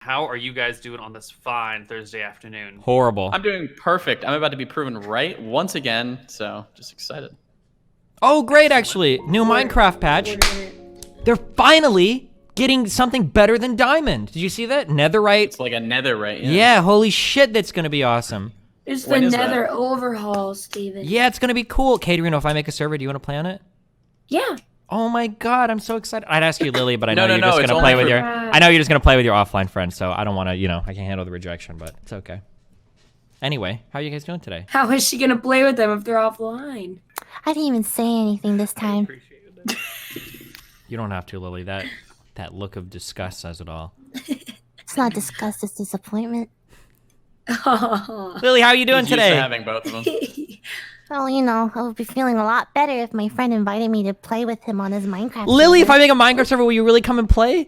How are you guys doing on this fine Thursday afternoon? Horrible. I'm doing perfect. I'm about to be proven right once again, so just excited. Oh, great, actually. New Minecraft patch. They're finally getting something better than diamond. Did you see that? Netherite. It's like a netherite. Yeah, holy shit, that's gonna be awesome. It's the When is nether that? overhaul, Steven. Yeah, it's gonna be cool. Katerino, if I make a server, do you want to play on it? Yeah. Oh my god, I'm so excited. I'd ask you, Lily, but I know No, you're no, just it's gonna only play with for- your. I know you're just gonna play with your offline friends, so I don't want to. I can't handle the rejection, but it's okay. Anyway, how are you guys doing today? How is she gonna play with them if they're offline? I didn't even say anything this time. Appreciate it. You don't have to, Lily. That look of disgust says it all. It's not disgust, it's disappointment. Lily, how are you doing He's used to today? having both of them. Well, I would be feeling a lot better if my friend invited me to play with him on his Minecraft. Lily, if server. I make a Minecraft server, will you really come and play?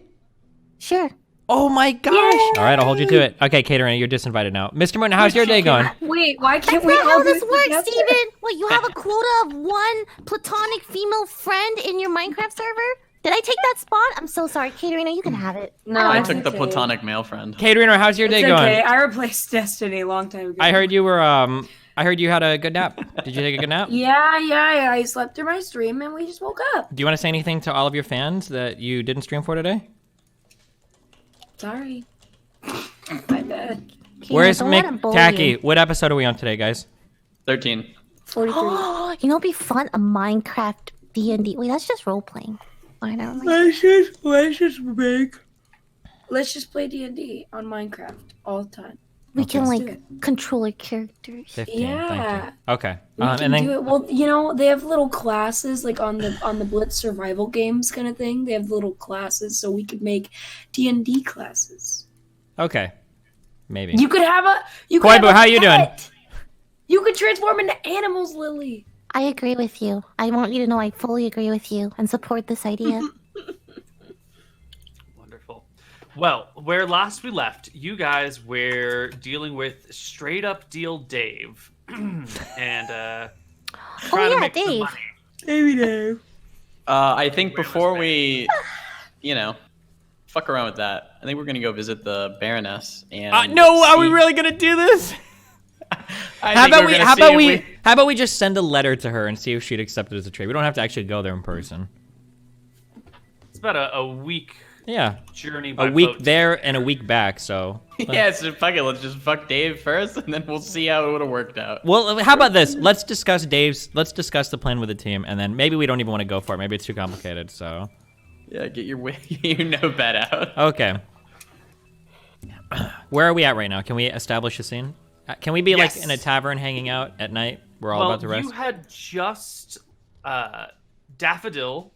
Sure. Oh my gosh! All right, I'll hold you to it. Okay, Katerina, you're disinvited now. Mr. Mouton, how's your day going? Wait, why can't That's we not all how do this it works, together? Steven! What, you have a quota of one platonic female friend in your Minecraft server? Did I take that spot? I'm so sorry. Katerina, you can have it. No, I it's took the okay. platonic male friend. Katerina, how's your day It's going? okay. I replaced Destiny a long time ago. I heard you were I heard you had a good nap. Did you take a good nap? Yeah. I slept through my stream and we just woke up. Do you want to say anything to all of your fans that you didn't stream for today? Sorry. My bad. Where's don't let him bully Tacky? you. What episode are we on today, guys? 13. 43. You know, it'd be fun, a Minecraft D&D. Wait, that's just role-playing. I know. Let's just play D&D on Minecraft all the time. We can, Let's do like, it. control our characters. 15, Yeah. thank you. Okay. We can and then do it. Well, they have little classes like on the Blitz survival games kind of thing. They have little classes, so we could make D&D classes. okay. Maybe. You could have a Koibu, how you doing? You could transform into animals, Lily. I agree with you. I want you to know I fully agree with you and support this idea. Wonderful. Well, where last we left, you guys were dealing with straight up deal Dave. And trying to yeah, make some Dave. money. Maybe Dave. I think before we, fuck around with that, I think we're gonna go visit the Baroness and. No, are we see- really gonna do this? I How think about we're we? gonna How see about if we? How about we just send a letter to her and see if she'd accept it as a trade? We don't have to actually go there in person. It's about a week Yeah, journey by a week boat. there and a week back. So. Yeah, so fuck it. Let's just fuck Dave first, and then we'll see how it would have worked out. Well, how about this? Let's discuss the plan with the team, and then maybe we don't even want to go for it. Maybe it's too complicated. So. Yeah, get your notepad out. Okay. Where are we at right now? Can we establish a scene? Can we be Yes. like in a tavern hanging out at night? We're all about to rest. You had just Daffodil,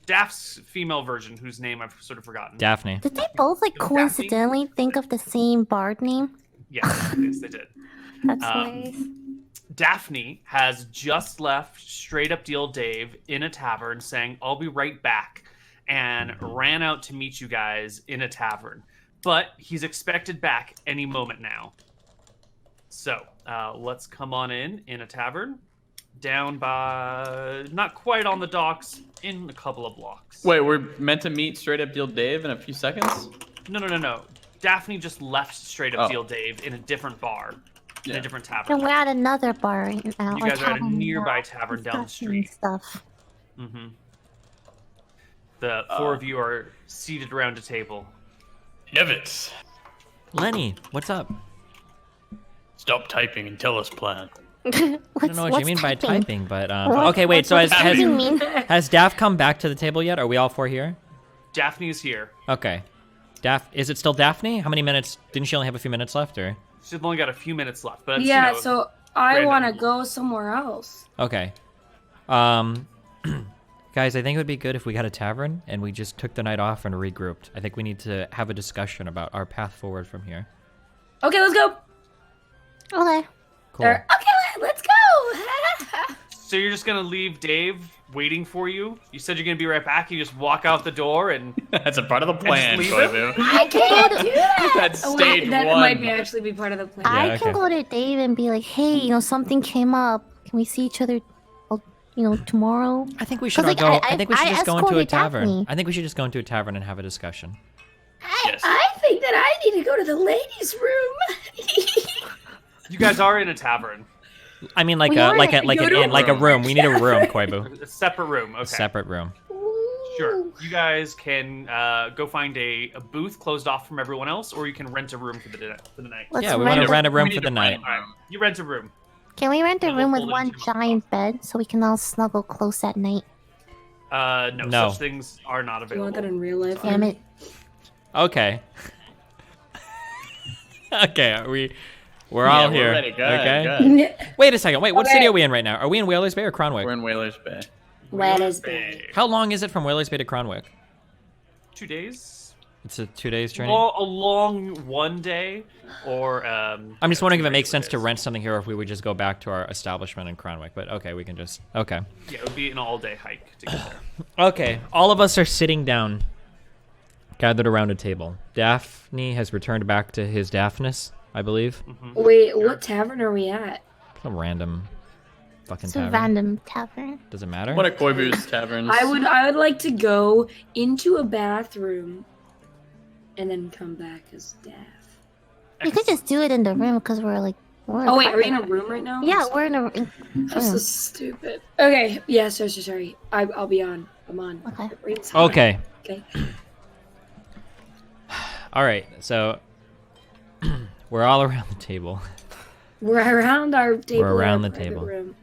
Daph's female version, whose name I've sort of forgotten. Daphne. Did they both, like, Daphne? coincidentally think of the same bard name? Yes, they did. That's hilarious. Daphne has just left straight up deal Dave in a tavern saying, I'll be right back, and ran out to meet you guys in a tavern. But he's expected back any moment now. So let's come on in a tavern. Down by, not quite on the docks, in a couple of blocks. Wait, we're meant to meet straight up deal Dave in a few seconds? No. Daphne just left straight up Oh. deal Dave in a different bar, in Yeah. a different And tavern. we're at another bar right now. You or guys are at a tavern nearby now, tavern down the discussing street. Stuff. Mm-hmm. The four of you are seated around a table. Nevitz, Lenny, what's up? stop typing and tell us plan. I don't know what you mean by typing, but What- okay, wait. So what has do you mean? has Daph come back to the table yet? Are we all four here? Daphne is here. Okay. Is it still Daphne? How many minutes? Didn't she only have a few minutes left, or? She's only got a few minutes left, but it's, Yeah, so I random. want to go somewhere else. Okay. Guys, I think it would be good if we got a tavern and we just took the night off and regrouped. I think we need to have a discussion about our path forward from here. Okay, let's go. Okay. Cool. There. Okay, let's go. So you're just gonna leave Dave waiting for you? You said you're gonna be right back. You just walk out the door and That's a part of the plan, leave him? Koibu. I can't do that. That's Oh, stage wait, that one. might be actually be part of the plan. Yeah, I can okay. go to Dave and be like, hey, something came up. Can we see each other, tomorrow? I think we should all 'Cause, go. like, I think we should I just go into a escorted tavern. Daphne. I think we should just go into a tavern and have a discussion. Yes. I that I need to go to the ladies' room. You guys are in a tavern. I mean, like We a are like a in like an inn, like a room. We need a room, Koibu. A separate room. Okay. A separate room. Sure. You guys can go find a booth closed off from everyone else, or you can rent a room for the night. Let's Yeah, we want to rent a room We for need the to night. rent a room. You rent a room. Can we rent a We'll room with fold it one into a giant bed so we can all snuggle close at night? No, such things are not Do you want that available. in real life? Damn it. Okay. Okay, we're all Yeah, here. We're ready. Good, Okay. good. Wait a second. Wait, what Okay. city are we in right now? Are we in Whalers Bay or We're Cronwick? in Whalers Bay. Where is Bay? How long is it from Whalers Bay to Cronwick? 2 days. It's a 2 days journey. Well, a long one day, or I'm just wondering if it makes sense to rent something here or if we would just go back to our establishment in Cronwick. But okay, we can just... Okay. Yeah, it would be an all-day hike to get there. Okay, all of us are sitting down, gathered around a table. Daphne has returned back to his Daphnis, I believe. Wait, what tavern are we at? Some random fucking It's a tavern. random tavern. Does it matter? One of Koibu's taverns. I would like to go into a bathroom and then come back as Daff. We could just do it in the room because we're like. We're Oh wait, are we in a room right now? Yeah, we're in a room. This is stupid. Okay, yeah, sorry. I'll be on. I'm on. Okay. Rate's high. Okay. Okay. All right, so we're all around the table. We're around our table. We're around our the private table. Room.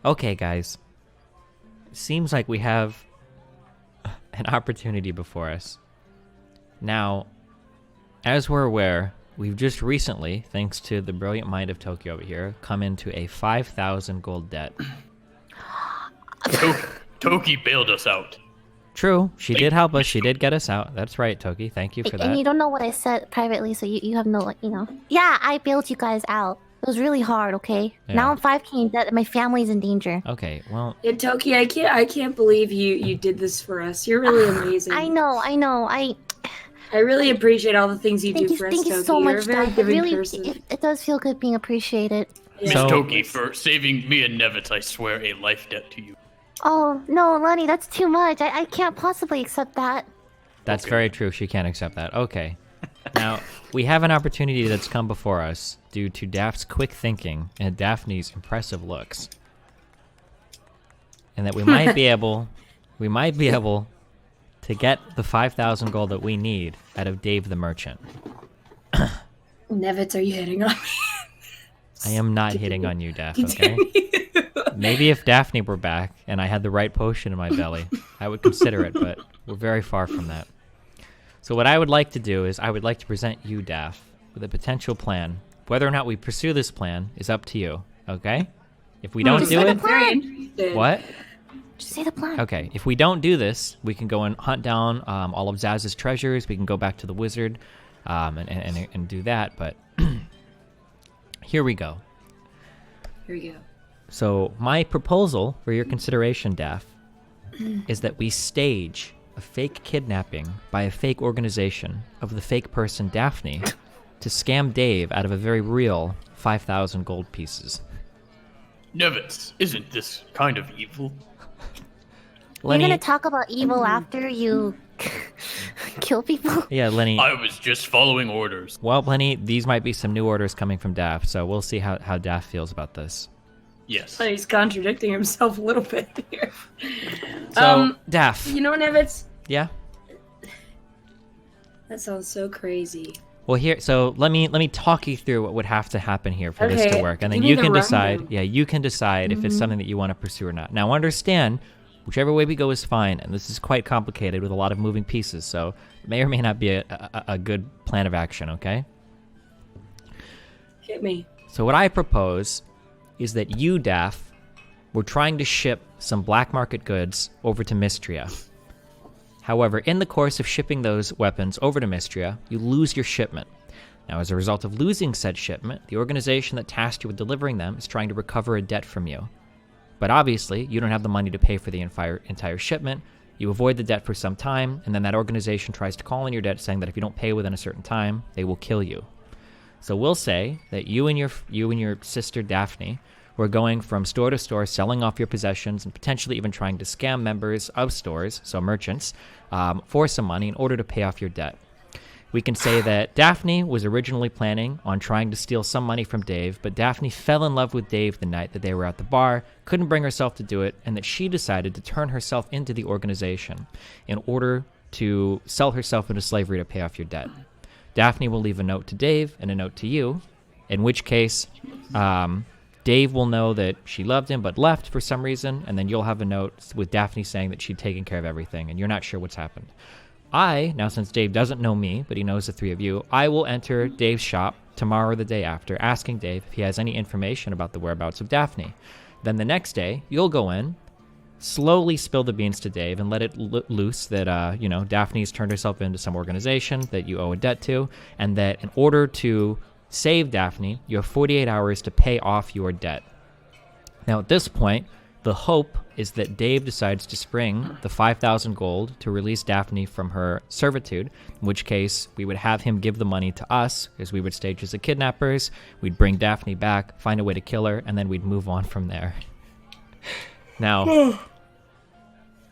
Okay, guys. Seems like we have an opportunity before us. Now, as we're aware, we've just recently, thanks to the brilliant mind of Tokyo over here, come into a 5,000 gold debt. Toki bailed us out. True, she did help us. She did get us out. That's right, Toki. Thank you for And you that. don't know what I said privately, so you have no, like, you know. Yeah, I bailed you guys out. It was really hard, okay? Yeah. Now I'm 5K in debt and my family's in danger. Okay, well, Yeah, Toki, I can't believe you did this for us. You're really amazing. I know. I really appreciate all the things you Thank do you, for us, thank Toki. you so You're much, a very Dad. It giving really, person. it does feel good being appreciated. Yeah. So- Toki, for saving me and Nevitz, I swear a life debt to you. Oh, no, Lenny, that's too much. I can't possibly accept that. that's very true. She can't accept that. Okay. Now, we have an opportunity that's come before us due to Daph's quick thinking and Daphne's impressive looks. And that we might be able to get the 5,000 gold that we need out of Dave the Merchant. Nevitz, are you hitting on me? I am not hitting on you, Daph, okay? Maybe if Daphne were back and I had the right potion in my belly, I would consider it, but we're very far from that. So what I would like to do is I would like to present you, Daph, with a potential plan. Whether or not we pursue this plan is up to you, okay? If we don't Just do like it... a plan. Very interested. What? Just say the plan. Okay, if we don't do this, we can go and hunt down all of Zaz's treasures. We can go back to the wizard and do that, but here we go. Here we go. So my proposal for your consideration, Daph, is that we stage a fake kidnapping by a fake organization of the fake person Daphne to scam Dave out of a very real 5,000 gold pieces. Nevitz, isn't this kind of evil? You're gonna talk about evil after you kill people? Yeah, Lenny. I was just following orders. Well, Lenny, these might be some new orders coming from Daph, so we'll see how Daph feels about this. Yes. Oh, he's contradicting himself a little bit here. So, Daph. You know, Nevitz, Yeah? that sounds so crazy. Well, here, so let me talk you through what would have to happen here for this to Okay, work, and then give me you the can decide. rundown. Yeah, you can decide if it's something that you want to pursue or not. Now, understand, whichever way we go is fine, and this is quite complicated with a lot of moving pieces, so it may or may not be a good plan of action. Okay. Hit me. So what I propose is that you, Daph, were trying to ship some black market goods over to Mystria. However, in the course of shipping those weapons over to Mystria, you lose your shipment. Now, as a result of losing said shipment, the organization that tasked you with delivering them is trying to recover a debt from you. But obviously, you don't have the money to pay for the entire shipment. You avoid the debt for some time, and then that organization tries to call in your debt saying that if you don't pay within a certain time, they will kill you. So we'll say that you and your sister Daphne were going from store to store, selling off your possessions, and potentially even trying to scam members of stores, so merchants, for some money in order to pay off your debt. we can say that Daphne was originally planning on trying to steal some money from Dave, but Daphne fell in love with Dave the night that they were at the bar, couldn't bring herself to do it, and that she decided to turn herself into the organization in order to sell herself into slavery to pay off your debt. Daphne will leave a note to Dave and a note to you, in which case Dave will know that she loved him but left for some reason, and then you'll have a note with Daphne saying that she'd taken care of everything, and you're not sure what's happened. Now since Dave doesn't know me, but he knows the three of you, I will enter Dave's shop tomorrow or the day after, asking Dave if he has any information about the whereabouts of Daphne. Then the next day, you'll go in, slowly spill the beans to Dave and let it loose that, Daphne's turned herself into some organization that you owe a debt to, and that in order to save Daphne, you have 48 hours to pay off your debt. Now at this point, the hope is that Dave decides to spring the 5,000 gold to release Daphne from her servitude, in which case we would have him give the money to us, because we would stage as the kidnappers, we'd bring Daphne back, find a way to kill her, and then we'd move on from there. Now,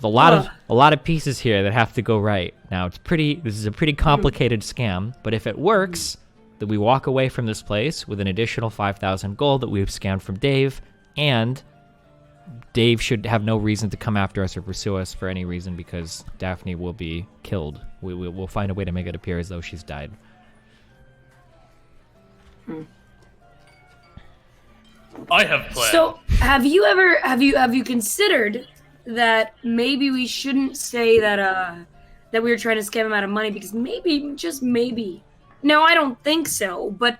a lot of pieces here that have to go right. Now, this is a pretty complicated scam, but if it works, then we walk away from this place with an additional 5,000 gold that we've scammed from Dave, and Dave should have no reason to come after us or pursue us for any reason because Daphne will be killed. We'll find a way to make it appear as though she's died. I have plans. So, have you considered that maybe we shouldn't say that we were trying to scam him out of money because maybe, just maybe. No, I don't think so, but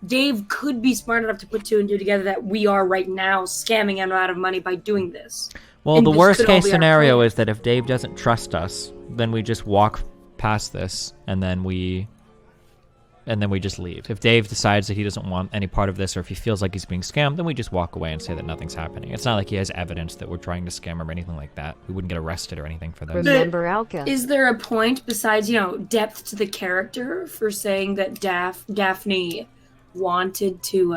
Dave could be smart enough to put two and two together that we are right now scamming him out of money by doing this. Well, And the this worst could all case be our scenario plan. is that if Dave doesn't trust us, then we just walk past this and then we just leave. If Dave decides that he doesn't want any part of this or if he feels like he's being scammed, then we just walk away and say that nothing's happening. It's not like he has evidence that we're trying to scam him or anything like that. We wouldn't get arrested or anything for that. Remember Alka. Is there a point besides, depth to the character for saying that Daphne wanted to,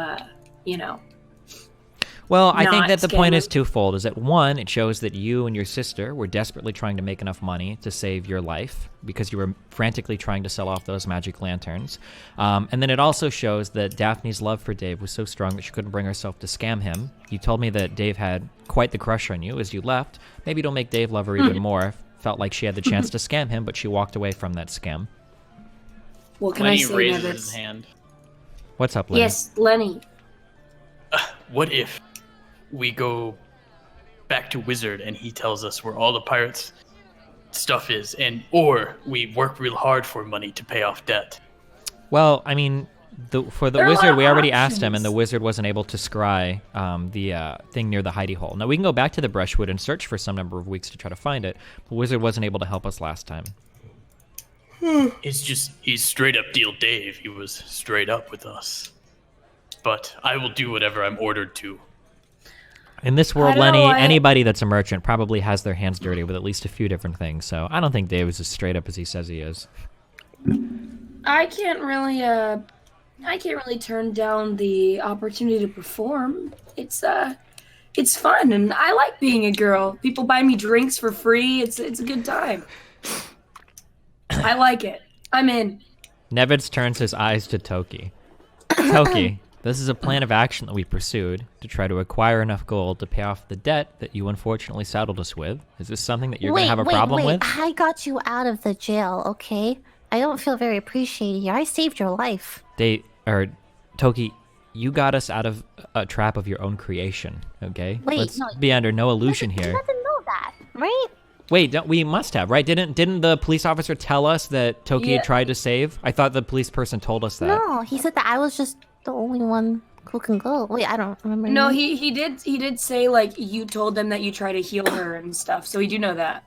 Well, I think not that the point scam is him? twofold. Is that one, it shows that you and your sister were desperately trying to make enough money to save your life because you were frantically trying to sell off those magic lanterns. And then it also shows that Daphne's love for Dave was so strong that she couldn't bring herself to scam him. You told me that Dave had quite the crush on you as you left. Maybe it'll make Dave love her even more. Felt like she had the chance to scam him, but she walked away from that scam. What can Lenny I say, raises Nevitz? his hand. What's up, Lenny? Yes, Lenny. What if we go back to Wizard and he tells us where all the pirates stuff is, or we work real hard for money to pay off debt? Well, I mean, for the There are a lot wizard, of we already asked him, and the options. wizard wasn't able to scry the thing near the hidey hole. Now, we can go back to the brushwood and search for some number of weeks to try to find it. The wizard wasn't able to help us last time. It's just, he's straight up deal Dave. He was straight up with us. But I will do whatever I'm ordered to. In this world, I don't Lenny, know, anybody that's a merchant probably has their hands dirty with at least a few different things, so I don't think Dave is as straight up as he says he is. I can't really turn down the opportunity to perform. It's fun, and I like being a girl. People buy me drinks for free. It's a good time. I like it. I'm in. Nevitz turns his eyes to Toki. Toki, this is a plan of action that we pursued to try to acquire enough gold to pay off the debt that you unfortunately saddled us with. Is this something that you're going to have a problem with? I got you out of the jail, okay? I don't feel very appreciated here. I saved your life. Toki, you got us out of a trap of your own creation, okay? Wait, Let's no, be under no illusion You here. doesn't know that, right? Wait, we must have, right? Didn't the police officer tell us that Toki had Yeah. tried to save? I thought the police person told us that. No, he said that I was just the only one who can go. Wait, I don't remember. No, his name. he did say like you told them that you try to heal her and stuff. So we do know that.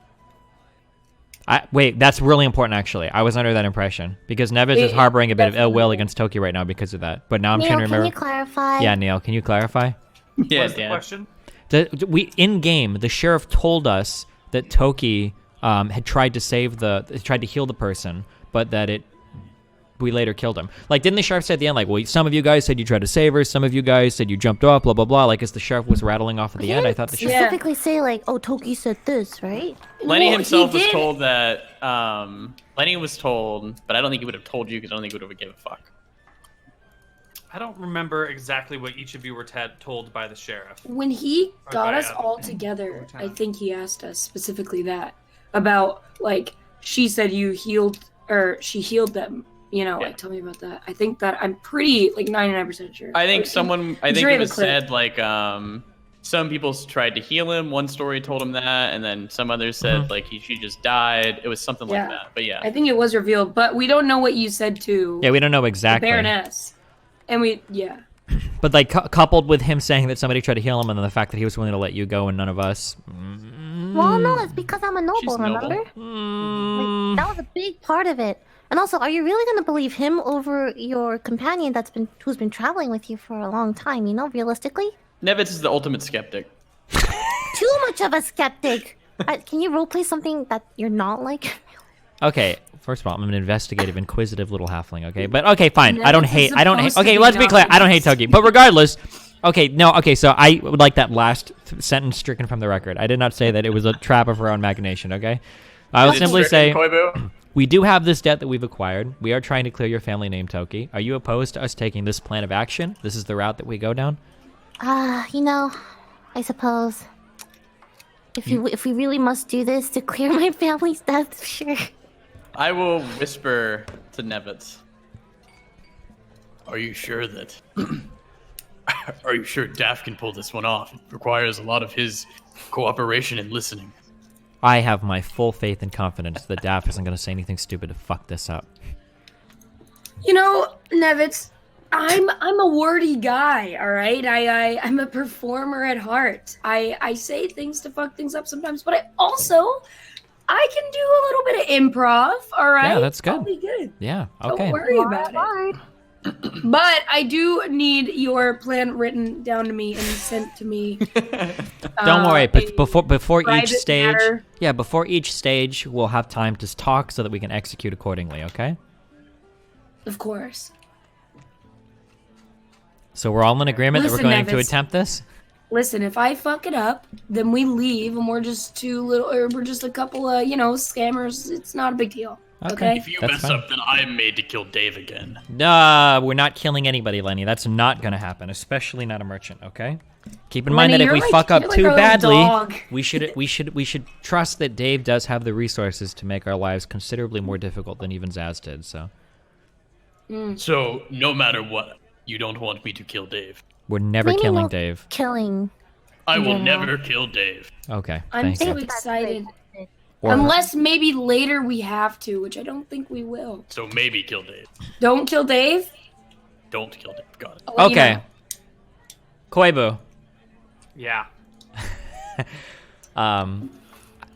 Wait, that's really important, actually. I was under that impression because Nevis is harboring a bit of ill will against Toki right now because of that. But now I'm Neil, trying to remember. can you clarify? Yeah, Neil, can you clarify? Yeah, What's the Dan. question? In game, the sheriff told us that Toki had tried to heal the person, but that we later killed him. Like, didn't the sheriff say at the end, like, well, some of you guys said you tried to save her, some of you guys said you jumped off, blah, blah, blah. Like, as the sheriff was rattling off at the end, I thought the sheriff... specifically say, like, oh, Toki said this, right? Lenny Well, himself he was did. told that. Lenny was told, but I don't think he would have told you because I don't think he would have given a fuck. I don't remember exactly what each of you were told by the sheriff. When he got Okay, us yeah. all together, I Overtime. think he asked us specifically that about like she said you healed or she healed them. You know, Yeah. like tell me about that. I think that I'm pretty like 99% sure. I think Like, someone. I think Dre it was the clip. said like some people tried to heal him. One story told him that, and then some others said like she just died. It was something Yeah. like that. But yeah, I think it was revealed, but we don't know what you said to Yeah, we don't know the exactly. Baroness. And But, like, coupled with him saying that somebody tried to heal him and then the fact that he was willing to let you go and none of us... Well, no, it's because I'm a noble, She's noble. remember? Like, that was a big part of it. And also, are you really gonna believe him over your companion who's been traveling with you for a long time? You know, realistically, Nevitz is the ultimate skeptic. too much of a skeptic. Can you roleplay something that you're not like? Okay, first of all, I'm an investigative, inquisitive little halfling, okay? But, okay, fine. Nevitz I don't is hate... supposed to Okay, be let's be clear. I don't hate nice. Toki. But regardless... Okay, no, okay, so I would like that last sentence stricken from the record. I did not say that it was a trap of her own imagination, okay? I will Is it simply say... stricken, Koibu? We do have this debt that we've acquired. We are trying to clear your family name, Toki. Are you opposed to us taking this plan of action? This is the route that we go down? You know, I suppose. If we really must do this to clear my family's death, sure. I will whisper to Nevitz. Are you sure that? Are you sure Daff can pull this one off? It requires a lot of his cooperation and listening. I have my full faith and confidence that Daff isn't going to say anything stupid to fuck this up. You know, Nevitz, I'm a wordy guy, all right? I'm a performer at heart. I say things to fuck things up sometimes, but I can do a little bit of improv, all right? Yeah, that's good. I'll be good. Yeah, okay. Don't worry about it. But I do need your plan written down to me and sent to me. Don't worry, but in before each private stage... matter. Yeah, before each stage, we'll have time to talk so that we can execute accordingly, okay? Of course. So we're all in agreement that Listen, we're going to Nevitz. attempt this? Listen, if I fuck it up, then we leave and we're just we're just a couple of, scammers. It's not a big deal. Okay? If you That's mess fine. up, then I'm made to kill Dave again. No, we're not killing anybody, Lenny. That's not going to happen, especially not a merchant, okay? Keep in mind Lenny, that if we you're like- fuck up you're like too our little badly, dog. we should trust that Dave does have the resources to make our lives considerably more difficult than even Zaz did, so So, no matter what, you don't want me to kill Dave. we're never Maybe killing no Dave. Killing. I will Yeah. never kill Dave. Okay, I'm thank so you. excited. Or- Unless maybe later we have to, which I don't think we will. So maybe kill Dave. Don't kill Dave. Don't kill Dave. Got it. I'll let you Okay. know. Koibu. Yeah.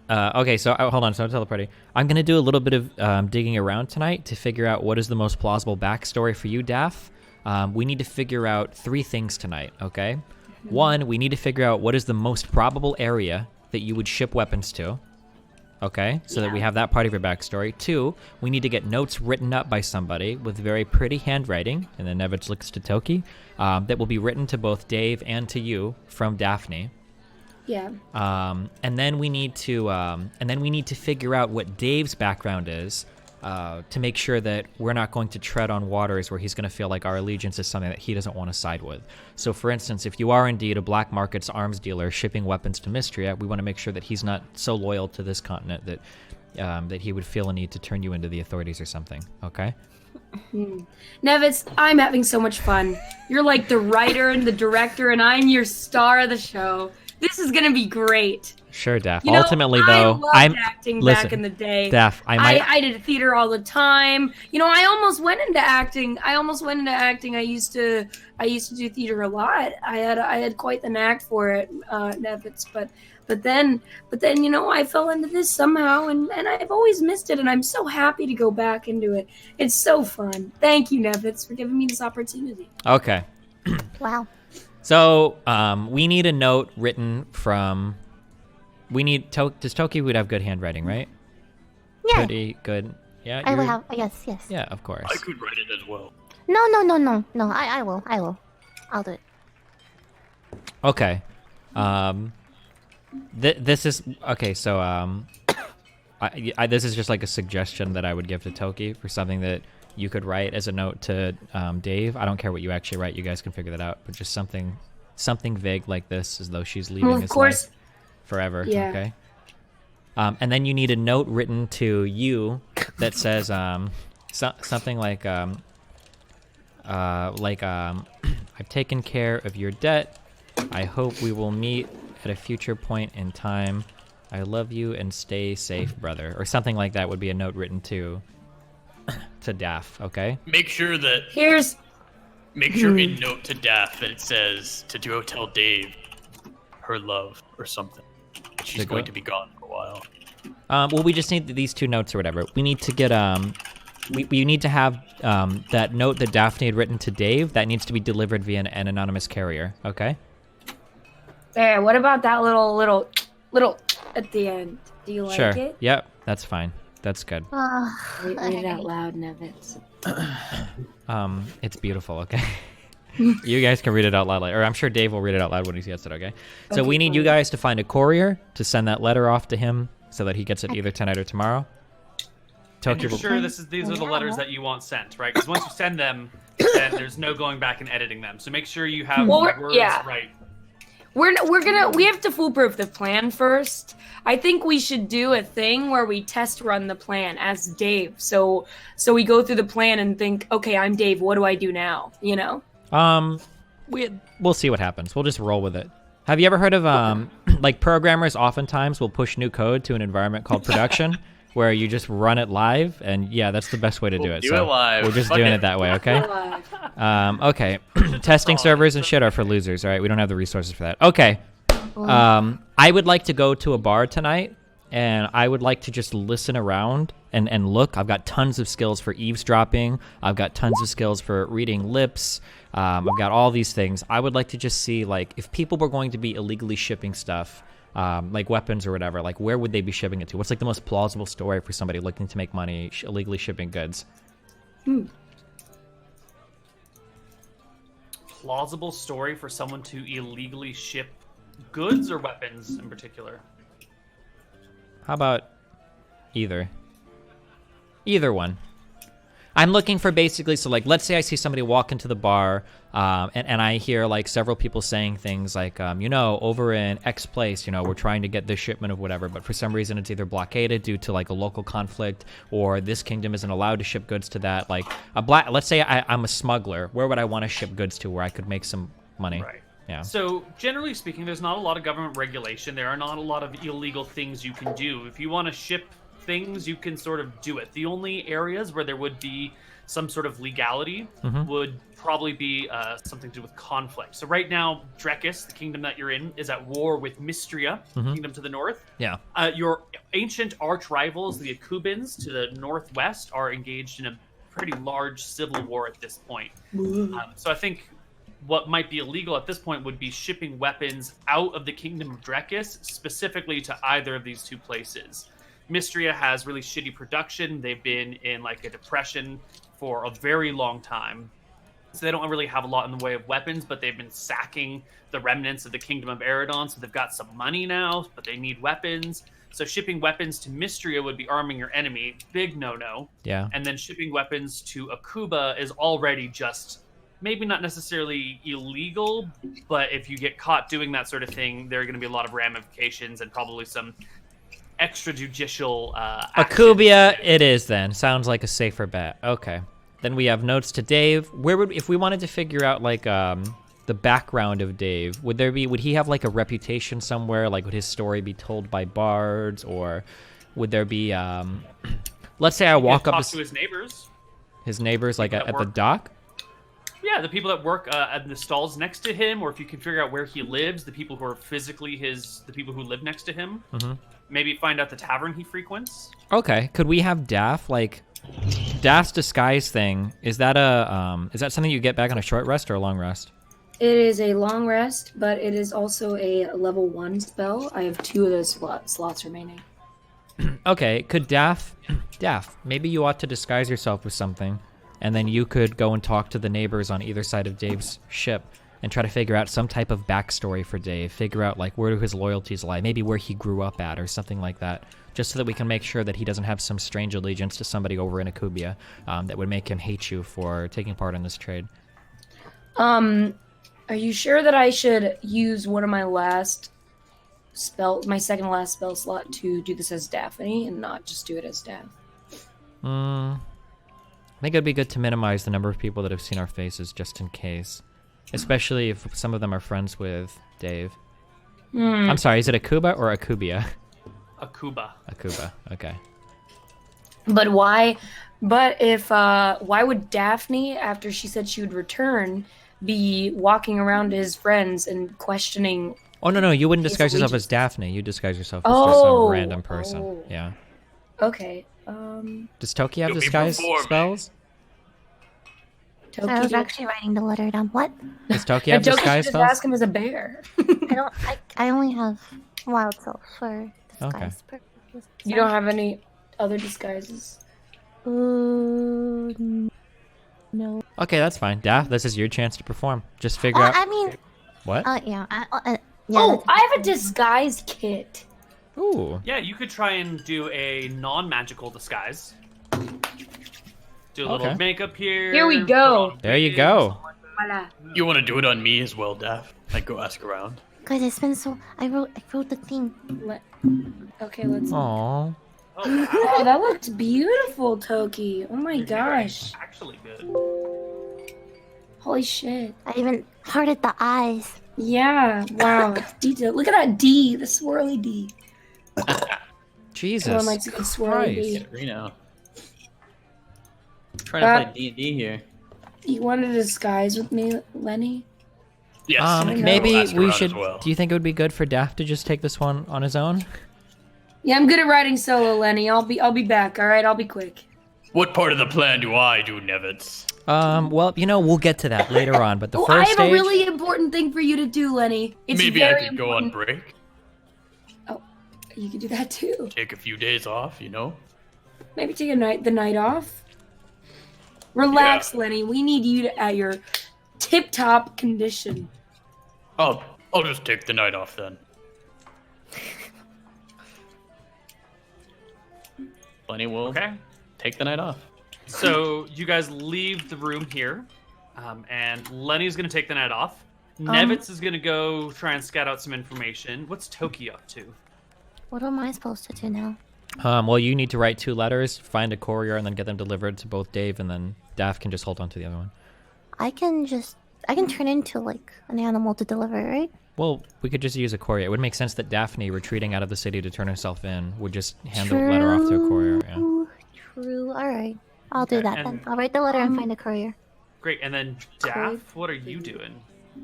Okay, so hold on. So I'll tell the party. I'm gonna do a little bit of digging around tonight to figure out what is the most plausible backstory for you, Daff. We need to figure out 3 things tonight. Okay. 1, we need to figure out what is the most probable area that you would ship weapons to. Okay, so that we have that part of your backstory. 2, we need to get notes written up by somebody with very pretty handwriting, and then Nevitz looks to Toki, that will be written to both Dave and to you from Daphne. Yeah. And then we need to figure out what Dave's background is, to make sure that we're not going to tread on waters where he's going to feel like our allegiance is something that he doesn't want to side with. So, for instance, if you are indeed a black markets arms dealer shipping weapons to Mystria, we want to make sure that he's not so loyal to this continent that that he would feel a need to turn you into the authorities or something. Okay. Nevitz, I'm having so much fun. You're like the writer and the director, and I'm your star of the show. This is gonna be great. Sure, Daff. You know, Ultimately, I though, loved I'm acting listen, back in the day. Daff, I did theater all the time. You know, I almost went into acting. I used to do theater a lot. I had quite the knack for it, Nevitz. But then, you know, I fell into this somehow, and I've always missed it, and I'm so happy to go back into it. It's so fun. Thank you, Nevitz, for giving me this opportunity. okay. Wow. So, we need a note written from. Does Toki would have good handwriting, right? Yeah. Pretty good Yeah, I will you're- have. Yes. Yeah, of course. I could write it as well. No. I will. I'll do it. Okay. This is okay. So this is just like a suggestion that I would give to Toki for something that you could write as a note to Dave. I don't care what you actually write. You guys can figure that out. But just something vague like this, as though she's leaving Well, of his course. life forever. Yeah. Okay. And then you need a note written to you that says something like I've taken care of your debt. I hope we will meet at a future point in time. I love you and stay safe, brother. Or something like that would be a note written to Daff, okay? Make sure Here's in note to Daff that it says to go tell Dave her love or something. She's To go- going to be gone for a while. Well, we just need these 2 notes or whatever. We need to get we need to have that note that Daphne had written to Dave. That needs to be delivered via an anonymous carrier, okay? there. What about that little at the end? Do you like Sure. it? Yep, that's fine. That's good. Read it out loud, Nevitz. It's beautiful, okay? You guys can read it out loud later. Or I'm sure Dave will read it out loud when he gets it, okay? So Okay, we need you fine. guys to find a courier to send that letter off to him so that he gets it either tonight or tomorrow. And Toki you're will... sure these are the letters that you want sent, right? Because once you send them, then there's no going back and editing them. So make sure you have Well, the words yeah. right. We have to foolproof the plan first. I think we should do a thing where we test run the plan as Dave. So we go through the plan and think, okay, I'm Dave. What do I do now? You know? We'll see what happens. We'll just roll with it. Have you ever heard of like programmers oftentimes will push new code to an environment called production where you just run it live, and yeah, that's the best way to do it. Do So it live. we're just Fuck doing it. it that way, okay? Okay. Testing servers and shit are for losers, all right? We don't have the resources for that. Okay. I would like to go to a bar tonight, and I would like to just listen around and look. I've got tons of skills for eavesdropping. I've got tons of skills for reading lips. I've got all these things. I would like to just see, like, if people were going to be illegally shipping stuff, like weapons or whatever, like, where would they be shipping it to? What's, like, the most plausible story for somebody looking to make money illegally shipping goods? Plausible story for someone to illegally ship goods or weapons in particular? How about either? Either one. I'm looking for basically, so like, let's say I see somebody walk into the bar, and I hear like several people saying things like, over in X place, we're trying to get this shipment of whatever, but for some reason it's either blockaded due to like a local conflict, or this kingdom isn't allowed to ship goods to that. Like let's say I'm a smuggler. Where would I want to ship goods to where I could make some money? Right. Yeah. So, generally speaking, there's not a lot of government regulation. There are not a lot of illegal things you can do. If you want to ship things, you can sort of do it. The only areas where there would be some sort of legality would probably be something to do with conflict. So right now, Drekis, the kingdom that you're in, is at war with Mystria, the kingdom to the north. Yeah. Your ancient arch rivals, the Akubans, to the northwest, are engaged in a pretty large civil war at this point. So I think what might be illegal at this point would be shipping weapons out of the kingdom of Drekis, specifically to either of these two places. Mystria has really shitty production. They've been in like a depression for a very long time. So they don't really have a lot in the way of weapons, but they've been sacking the remnants of the kingdom of Eridon. So they've got some money now, but they need weapons. So shipping weapons to Mystria would be arming your enemy. Big no-no. Yeah. And then shipping weapons to Akuba is already just maybe not necessarily illegal, but if you get caught doing that sort of thing, there are going to be a lot of ramifications and probably some extrajudicial Akubia it is then. Sounds like a safer bet. Okay. Then we have notes to Dave. If we wanted to figure out like the background of Dave, would he have like a reputation somewhere? Like would his story be told by bards, or would there be let's say I walk up to his neighbors. His neighbors like at the dock? Yeah, the people that work at the stalls next to him, or if you can figure out where he lives, the people who are physically the people who live next to him. Maybe find out the tavern he frequents. Okay. Could we have Daff, like, Daff's disguise thing, is that something you get back on a short rest or a long rest? It is a long rest, but it is also a level 1 spell. I have 2 of those slots remaining. Okay, could Daff, maybe you ought to disguise yourself with something, and then you could go and talk to the neighbors on either side of Dave's ship and try to figure out some type of backstory for Dave, figure out like where do his loyalties lie, maybe where he grew up at or something like that, just so that we can make sure that he doesn't have some strange allegiance to somebody over in Akubia that would make him hate you for taking part in this trade. Are you sure that I should use one of my second last spell slot to do this as Daphne and not just do it as Daff? I think it'd be good to minimize the number of people that have seen our faces just in case. Especially if some of them are friends with Dave. I'm sorry, is it Akuba or Akubia? Akuba. Akuba, okay. But why? But if why would Daphne, after she said she would return, be walking around to his friends and questioning? Oh no, you wouldn't disguise yourself as Daphne. You disguise yourself as just some random person. Yeah. Okay. Does Toki have disguise spells? Toki, I was actually writing the letter down. What? Does Toki have Toki disguise should just spells? ask him as a bear. I only have wild self for disguise Okay. purposes. You don't have any other disguises? No. Okay, that's fine. Daff, this is your chance to perform. Just figure out. I mean, What? yeah. Yeah. Oh, I have a disguise kit. Ooh. Yeah, you could try and do a non-magical disguise. Do a little Okay. makeup here. Here we go. put on There you wigs, go. something like that. Voila. You want to do it on me as well, Daff? Like go ask around. Guys, it's been so. I wrote the theme. Okay, let's. Aww. Oh, wow. Oh, that looks beautiful, Toki. Oh my You're doing gosh. actually good. Holy shit. I even hearted the eyes. Yeah. Wow. It's detailed. Look at that D, the swirly D. Jesus Everyone likes a good swirly D. Christ. Katerino. Trying to Uh, play D&D here. You want to disguise with me, Lenny? Yes. I can Maybe go ask we around should. as well. Do you think it would be good for Daff to just take this one on his own? Yeah, I'm good at writing solo, Lenny. I'll be back. All right, I'll be quick. What part of the plan do I do, Nevitz? Well, we'll get to that later on. But the Oh, first I have stage. a really important thing for you to do, Lenny. It's Maybe I very could go on important. break, You could do that too. take a few days off, you know? Maybe take the night off. Relax, Lenny. We need you at your tip-top condition. I'll just take the night off then. Lenny will Okay. take the night off. So you guys leave the room here, and Lenny's gonna take the night off. Nevitz is gonna go try and scout out some information. What's Toki up to? What am I supposed to do now? Well, you need to write 2 letters, find a courier, and then get them delivered to both Dave, and then Daff can just hold on to the other one. I can turn into like an animal to deliver, right? Well, we could just use a courier. It would make sense that Daphne, retreating out of the city to turn herself in, would just hand the letter off to a courier. Yeah. True. All right. I'll do Okay, that and- then. I'll write the letter and find a courier. Great, and then Daff, what are you doing?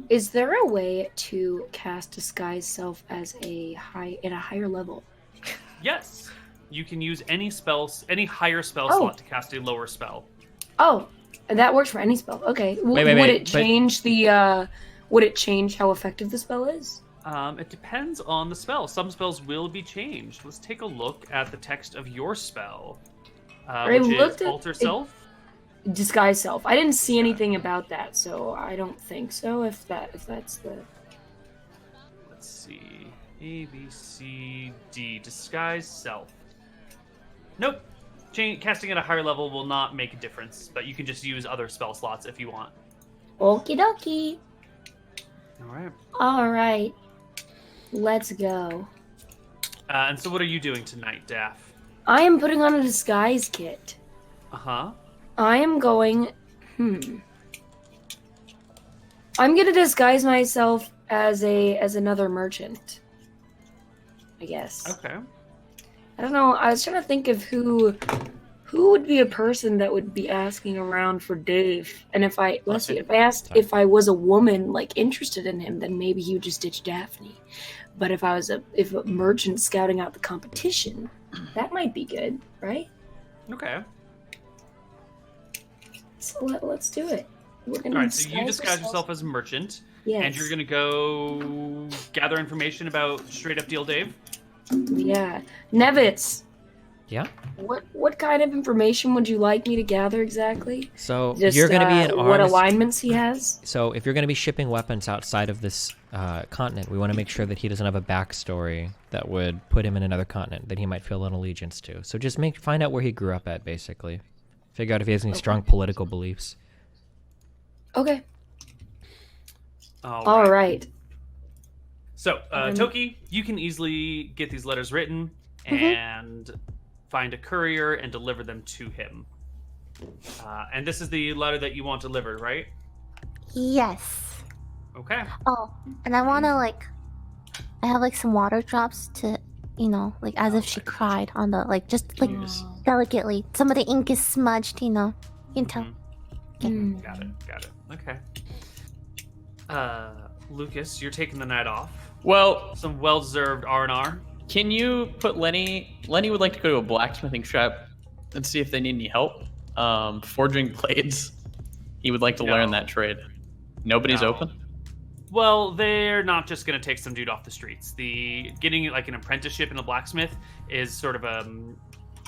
Is there a way to cast disguise self as at a higher level? Yes, you can use any higher spell Oh. slot to cast a lower spell. Oh, that works for any spell. Okay. Wait, would it but- change the? Would it change how effective the spell is? It depends on the spell. Some spells will be changed. Let's take a look at the text of your spell, I which looked is at Alter it- Self. Disguise self. I didn't see anything about that, so I don't think so. If that's the. Let's see. A, B, C, D. Disguise Self. Nope. Casting at a higher level will not make a difference, but you can just use other spell slots if you want. Okie dokie. All right. All right. Let's go. And so, what are you doing tonight, Daff? I am putting on a disguise kit. Uh-huh. I am going. I'm gonna disguise myself as another merchant. I guess. Okay. I don't know. I was trying to think of who would be a person that would be asking around for Dave. And if I asked if I was a woman like interested in him, then maybe he would just ditch Daphne. But if I was a merchant scouting out the competition, that might be good, right? Okay. So let's do it. We're gonna All right. So you disguise ourselves- yourself as a merchant, Yes. and you're gonna go gather information about Straight Up Deal Dave. Yeah. Nevitz, Yeah. What kind of information would you like me to gather exactly? So Just, you're going to be an what arms. alignments he has? So if you're going to be shipping weapons outside of this continent, we want to make sure that he doesn't have a backstory that would put him in another continent that he might feel an allegiance to. So just find out where he grew up at, basically. Figure out if he has any strong political beliefs. Okay. All right. So, Toki, you can easily get these letters written and find a courier and deliver them to him. And this is the letter that you want delivered, right? Yes. Okay. Oh, and I want to I have some water drops to, as if she cried on the, just delicately. Some of the ink is smudged, you can tell. Got it. Okay. Lucas, you're taking the night off. Well, Some well-deserved R&R. can you put Lenny? Lenny would like to go to a blacksmithing shop and see if they need any help. Forging blades. He would like to learn that trade. Nobody's No. open? Well, they're not just going to take some dude off the streets. Getting an apprenticeship in a blacksmith is sort of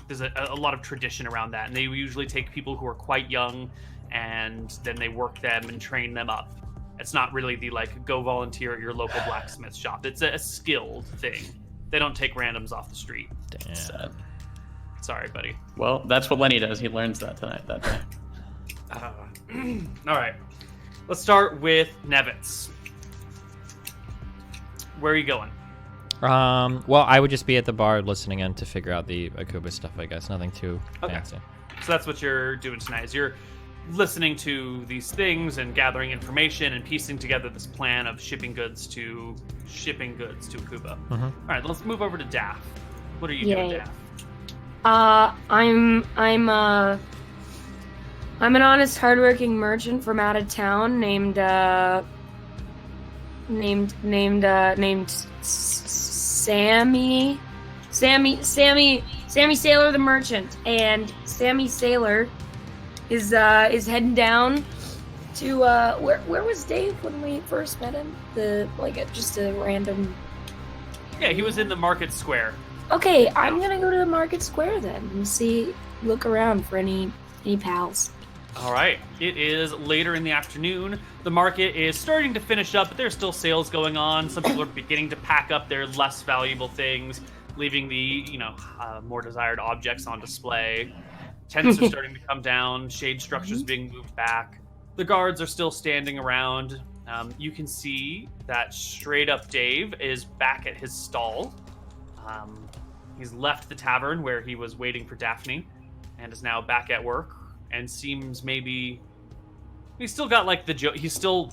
there's a lot of tradition around that, and they usually take people who are quite young, and then they work them and train them up. It's not really the go volunteer at your local blacksmith shop. It's a skilled thing. They don't take randoms off the street. Damn. Sad. Sorry, buddy. Well, that's what Lenny does. He learns that that day. All right. Let's start with Nevitz. Where are you going? Well, I would just be at the bar listening in to figure out the Akuba stuff, I guess. Nothing too fancy. So that's what you're doing tonight. Is you're listening to these things and gathering information and piecing together this plan of shipping goods to Akuba. All right, let's move over to Daff. What are you doing, Daff? I'm an honest, hardworking merchant from out of town named Sammy Sailor the merchant, and Sammy Sailor is heading down to where was Dave when we first met him? Just a random. Yeah, he was in the market square. Okay, I'm gonna go to the market square then and look around for any pals. All right. It is later in the afternoon. The market is starting to finish up, but there's still sales going on. Some people are beginning to pack up their less valuable things, leaving the more desired objects on display. Tents are starting to come down. Shade structures being moved back. The guards are still standing around. You can see that straight up Dave is back at his stall. He's left the tavern where he was waiting for Daphne, and is now back at work. And seems maybe he's still got the joke. He's still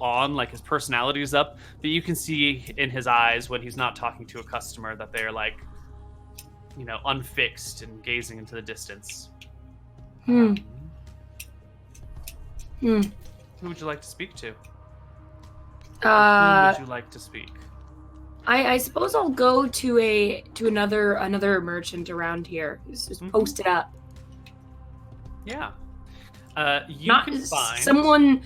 on, his personality's up, but you can see in his eyes when he's not talking to a customer that they're unfixed and gazing into the distance. Who would you like to speak to? Who would you like to speak? I suppose I'll go to another merchant around here who's just posted up. Yeah. You Not can find someone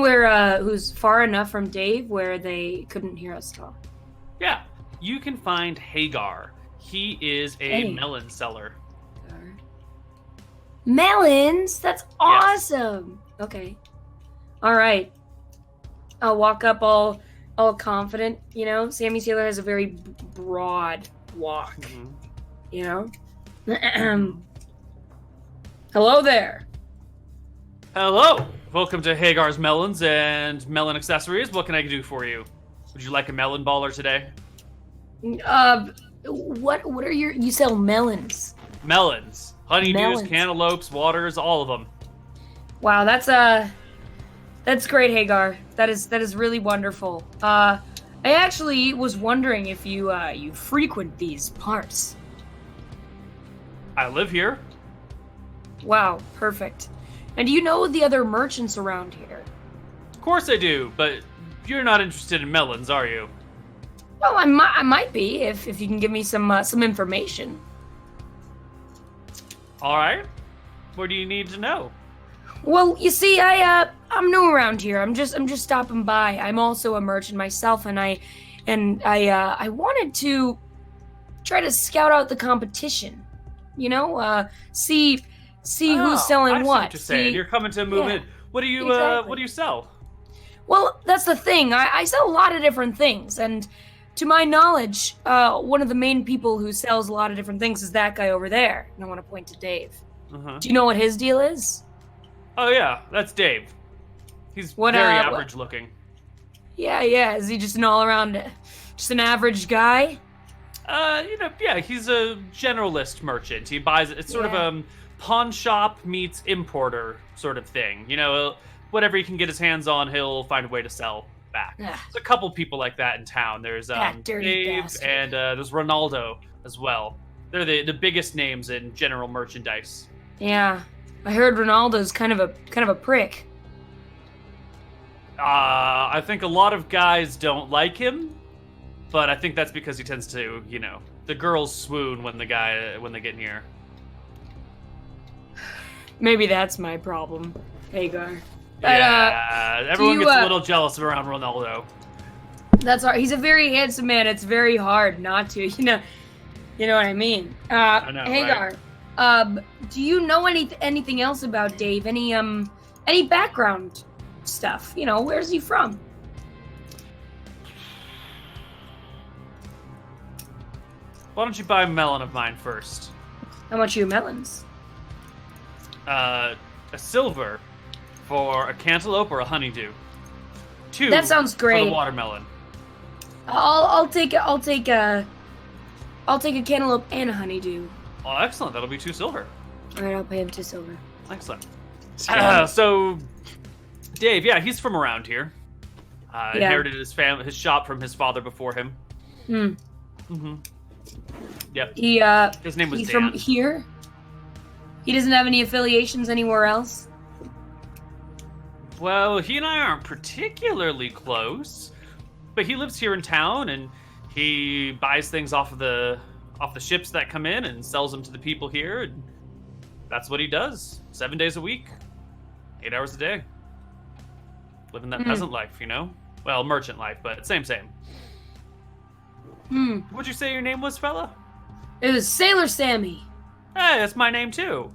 where who's far enough from Dave where they couldn't hear us talk. Yeah. You can find Hagar. He is a melon seller. Melons? That's awesome. Yes. Okay. All right. I'll walk up all confident, Sammy Sailor has a very broad walk. Hello there. Hello. Welcome to Hagar's Melons and Melon Accessories. What can I do for you? Would you like a melon baller today? What are you sell melons? Melons. Honeydews, Melons. cantaloupes, waters, all of them. Wow, that's great, Hagar. That is really wonderful. I actually was wondering if you frequent these parts. I live here. Wow, perfect. And do you know the other merchants around here? Of course I do, but you're not interested in melons, are you? Well, I might be if you can give me some information. All right. What do you need to know? Well, you see, I'm new around here. I'm just stopping by. I'm also a merchant myself, and I wanted to try to scout out the competition. See who's selling I see what. you're saying. You're coming to move in. What do you exactly. what do you sell? Well, that's the thing. I sell a lot of different things, and to my knowledge, one of the main people who sells a lot of different things is that guy over there. And I want to point to Dave. Uh-huh. Do you know what his deal is? Oh yeah, that's Dave. He's very average looking. Yeah. Is he just an all-around, just an average guy? He's a generalist merchant. He buys it's sort of a pawn shop meets importer sort of thing. Whatever he can get his hands on, he'll find a way to sell back. There's a couple people like that in town. There's Dave bastard. and there's Ronaldo as well. They're the biggest names in general merchandise. Yeah, I heard Ronaldo's kind of a prick. I think a lot of guys don't like him, but I think that's because he tends to, the girls swoon when they get near. Maybe that's my problem, Hagar. Everyone gets a little jealous around Ronaldo. That's hard. He's a very handsome man. It's very hard not to, You know what I mean? I know, Hagar, right? Do you know anything else about Dave? Any background stuff? Where's he from? Why don't you buy a melon of mine first? How much are your melons? A silver for a cantaloupe or a honeydew. 2. That sounds great. For the watermelon. I'll take a cantaloupe and a honeydew. Oh, excellent. That'll be 2 silver. All right, I'll pay him 2 silver. Excellent. So, Dave, he's from around here. Inherited his shop from his father before him. Mm-hmm. Yep. His name was he's Dan. From here? He doesn't have any affiliations anywhere else? Well, he and I aren't particularly close, but he lives here in town, and he buys things off the ships that come in and sells them to the people here, and that's what he does. 7 days a week, 8 hours a day. Living that peasant life, Well, merchant life, but same. What'd you say your name was, fella? It was Sailor Sammy. Hey, that's my name too.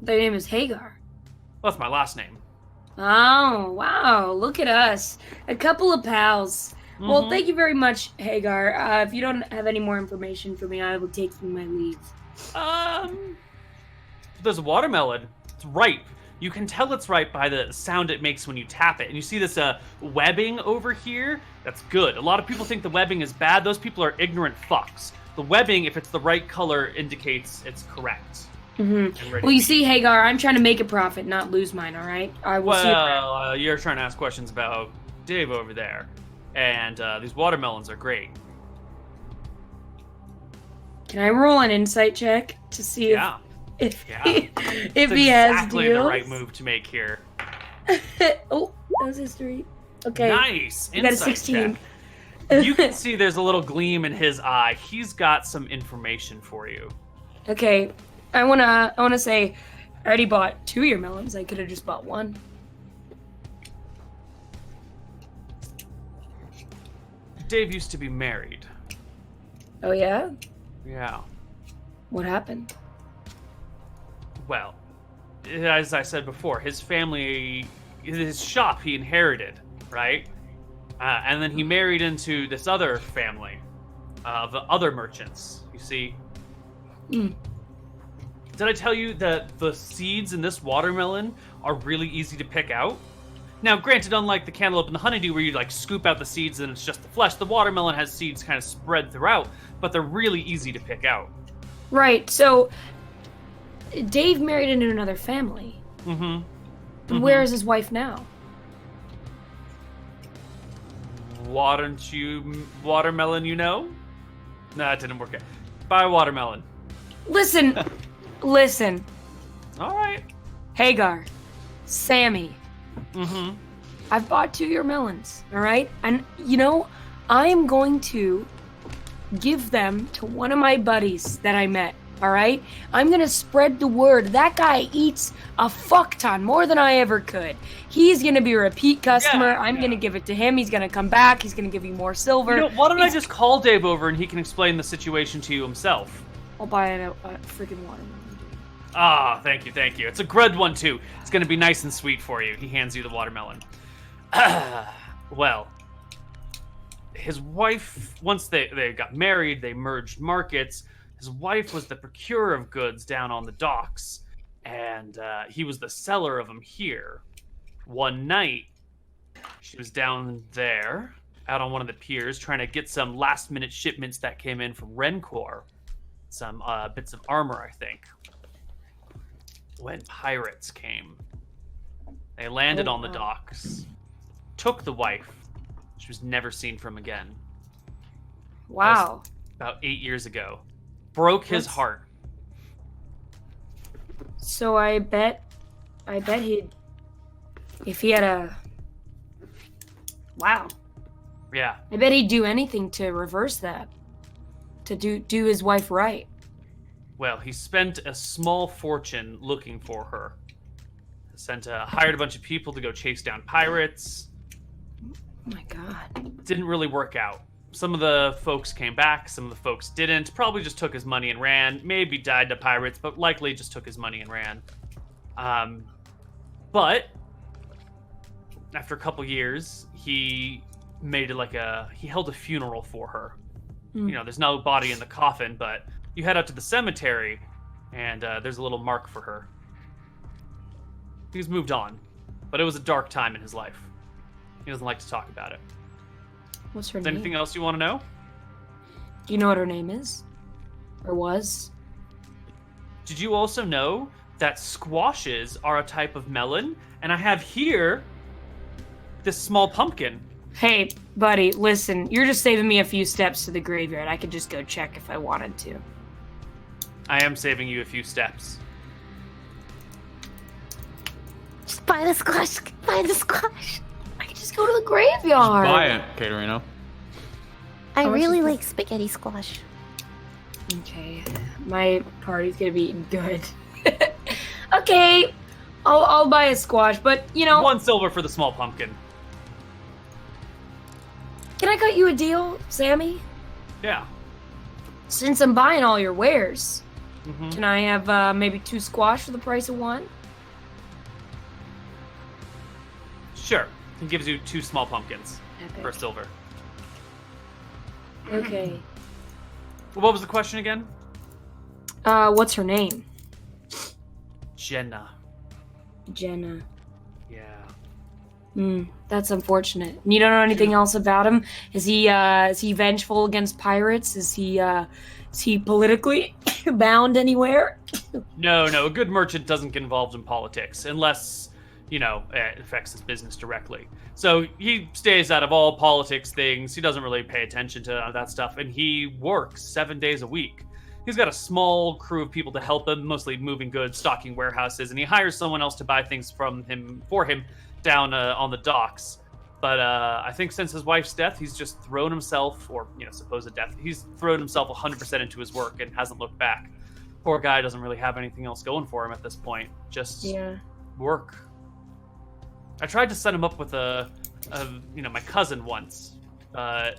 Their name is Hagar. Well, that's my last name. Oh, wow. Look at us. A couple of pals. Mm-hmm. Well, thank you very much, Hagar. If you don't have any more information for me, I will take my leave. There's a watermelon. It's ripe. You can tell it's ripe by the sound it makes when you tap it. And you see this webbing over here? That's good. A lot of people think the webbing is bad. Those people are ignorant fucks. The webbing, if it's the right color, indicates it's correct. Mm-hmm. Well, you see, Hagar, I'm trying to make a profit, not lose mine, all right? I will see you around. You're trying to ask questions about Dave over there. And these watermelons are great. Can I roll an insight check to see if he has exactly deals? The right move to make here. Oh, that was history. Okay. Nice. I got a 16. You can see there's a little gleam in his eye. He's got some information for you. Okay. I wanna say I already bought 2 of your melons. I could have just bought 1. Dave used to be married. Oh yeah? Yeah. What happened? Well, as I said before, his family, his shop he inherited, right? And then he married into this other family of other merchants, you see. Did I tell you that the seeds in this watermelon are really easy to pick out? Now, granted, unlike the cantaloupe and the honeydew where you scoop out the seeds and it's just the flesh, the watermelon has seeds kind of spread throughout, but they're really easy to pick out. Right, so Dave married into another family. Mm-hmm. Where is his wife now? Watermelon, No, it didn't work out. Buy a watermelon. Listen. All right. Hagar, Sammy. I've bought 2 of your melons, all right? And, I am going to give them to one of my buddies that I met, all right? I'm going to spread the word. That guy eats a fuck ton, more than I ever could. He's going to be a repeat customer. I'm going to give it to him. He's going to come back. He's going to give you more silver. Why don't I just call Dave over and he can explain the situation to you himself? I'll buy a freaking watermelon. Ah, thank you. It's a good one, too. It's going to be nice and sweet for you. He hands you the watermelon. Well, his wife, once they got married, they merged markets. His wife was the procurer of goods down on the docks, and he was the seller of them here. One night, she was down there, out on one of the piers, trying to get some last-minute shipments that came in from Rencor. Some bits of armor, I think. When pirates came, they landed on the docks, took the wife. She was never seen from again. Wow. About 8 years ago. Broke his heart. So I bet he'd, if he had a, wow. Yeah. I bet he'd do anything to reverse that. To do his wife right. Well, he spent a small fortune looking for her. Hired a bunch of people to go chase down pirates. Oh my god. Didn't really work out. Some of the folks came back, some of the folks didn't. Probably just took his money and ran. Maybe died to pirates, but likely just took his money and ran. But after a couple years, he held a funeral for her. You know, there's no body in the coffin, but you head out to the cemetery, and there's a little mark for her. He's moved on, but it was a dark time in his life. He doesn't like to talk about it. What's her Is name? anything else you want to know? Do you know what her name is? Or was? Did you also know that squashes are a type of melon? And I have here this small pumpkin. Hey, buddy, listen, you're just saving me a few steps to the graveyard. I could just go check if I wanted to. I am saving you a few steps. Just buy the squash. Buy the squash. I could just go to the graveyard. Buy it, Katerino. I much really is like spaghetti squash. Okay, my party's gonna be good. Okay, I'll buy a squash, but you know, 1 silver for the small pumpkin. can I cut you a deal, Sammy? Yeah. Since I'm buying all your wares, Mm-hmm. can I have maybe 2 squash for the price of 1? Sure. He gives you 2 small pumpkins for a Epic. silver. Okay. What was the question again? What's her name? Jenna. Jenna. Yeah. That's unfortunate. And you don't know anything else about him? Is he vengeful against pirates? Is he politically bound anywhere? No. A good merchant doesn't get involved in politics unless, it affects his business directly. So he stays out of all politics things. He doesn't really pay attention to that stuff. And he works 7 days a week. He's got a small crew of people to help him, mostly moving goods, stocking warehouses, and he hires someone else to buy things for him down on the docks. But I think since his wife's death, he's just thrown himself, or supposed death, he's thrown himself 100% into his work and hasn't looked back. Poor guy doesn't really have anything else going for him at this point. Just work. I tried to set him up with my cousin once, but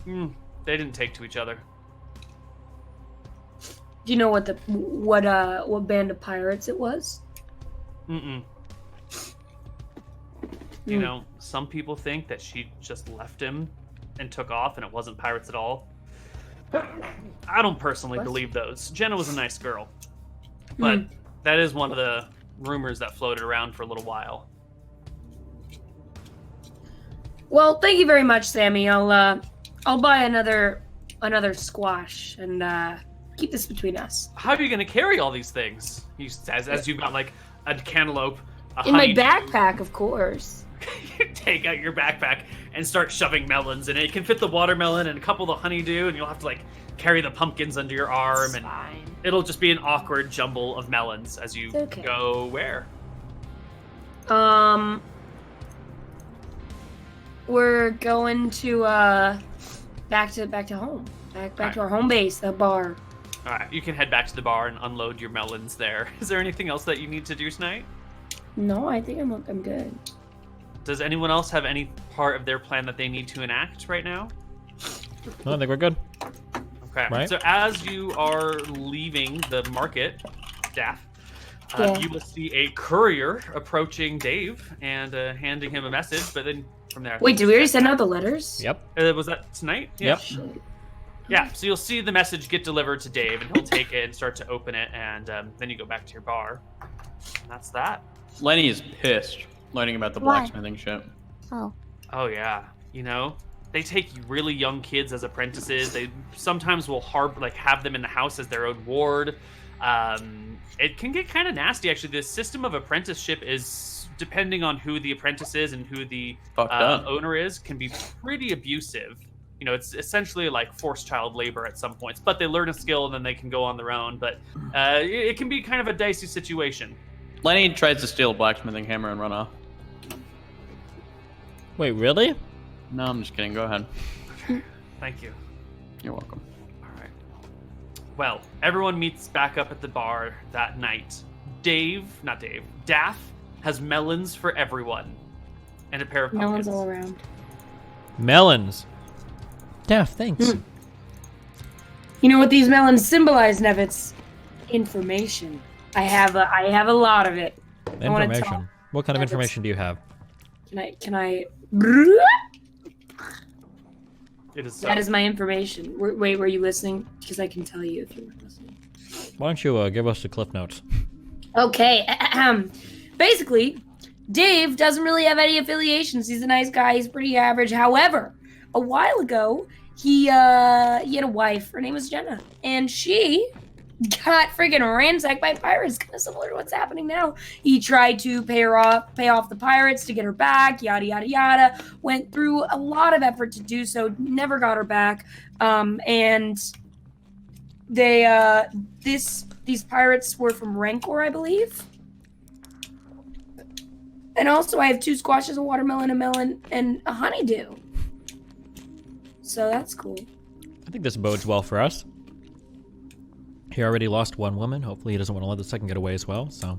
they didn't take to each other. Do you know what band of pirates it was? Some people think that she just left him and took off and it wasn't pirates at all. I don't personally believe those. Jenna was a nice girl. But that is one of the rumors that floated around for a little while. Well, thank you very much, Sammy. I'll buy another squash and keep this between us. How are you going to carry all these things? He says, as you've got like a cantaloupe, in my backpack, of course. You take out your backpack and start shoving melons in it. It can fit the watermelon and a couple of the honeydew, and you'll have to carry the pumpkins under your arm, It's and fine. it'll just be an awkward jumble of melons as you go where? We're going to back to home. Back to our home base, the bar. All right, you can head back to the bar and unload your melons there. Is there anything else that you need to do tonight? No, I think I'm good. Does anyone else have any part of their plan that they need to enact right now? No, I think we're good. Okay. Right. So as you are leaving the market, Daff, Yeah. you will see a courier approaching Dave and handing him a message. But then from there, Wait, did we already send out the letters? Yep. Was that tonight? Yep. Yeah. So you'll see the message get delivered to Dave, and he'll take it and start to open it, and then you go back to your bar. And that's that. Lenny is pissed learning about the Why? blacksmithing ship. Oh. Oh yeah, they take really young kids as apprentices. They sometimes will have them in the house as their own ward. It can get kind of nasty, actually. The system of apprenticeship is, depending on who the apprentice is and who the Fucked up. owner is, can be pretty abusive. It's essentially like forced child labor at some points, but they learn a skill and then they can go on their own. But it can be kind of a dicey situation. Lenny tries to steal a blacksmithing hammer and run off. Wait, really? No, I'm just kidding. Go ahead. Thank you. You're welcome. All right. Well, everyone meets back up at the bar that night. Daff has melons for everyone and a pair of No pumpkins. one's all around. Melons. Daff, thanks. You know what these melons symbolize, Nevitz? Information. I have a lot of it. I wanna Information. talk- What kind of That's- information do you have? Can I? It is so. That is my information. Wait, were you listening? Because I can tell you if you were listening. Why don't you give us the cliff notes? Okay. Basically, Dave doesn't really have any affiliations. He's a nice guy. He's pretty average. However, a while ago, he had a wife. Her name was Jenna, and she got freaking ransacked by pirates, kind of similar to what's happening now. He tried to pay off the pirates to get her back, yada yada yada. Went through a lot of effort to do so, never got her back. And they these pirates were from Rancor, I believe. And also, I have 2 squashes, a watermelon, a melon, and a honeydew. So that's cool. I think this bodes well for us. He already lost one woman. Hopefully he doesn't want to let the second get away as well, so...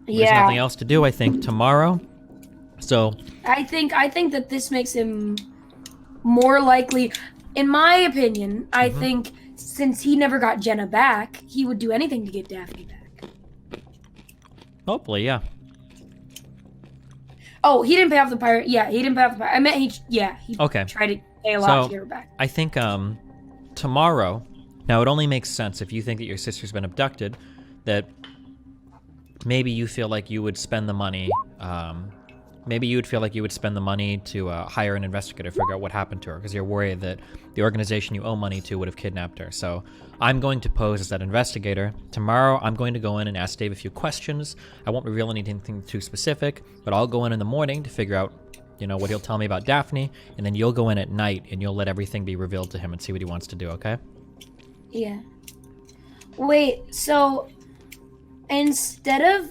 There's nothing else to do, I think, tomorrow. So... I think that this makes him more likely. In my opinion, I think since he never got Jenna back, he would do anything to get Daphne back. Hopefully, yeah. Oh, he didn't pay off the pirate. Yeah, he didn't pay off the pirate. I meant he Okay. tried to pay a lot So, to get her back. I think tomorrow, now it only makes sense if you think that your sister's been abducted, that maybe you feel like you would spend the money, to hire an investigator to figure out what happened to her, because you're worried that the organization you owe money to would have kidnapped her. So I'm going to pose as that investigator. Tomorrow, I'm going to go in and ask Dave a few questions. I won't reveal anything too specific, but I'll go in the morning to figure out what he'll tell me about Daphne, and then you'll go in at night and you'll let everything be revealed to him and see what he wants to do, okay? Yeah. Wait, so instead of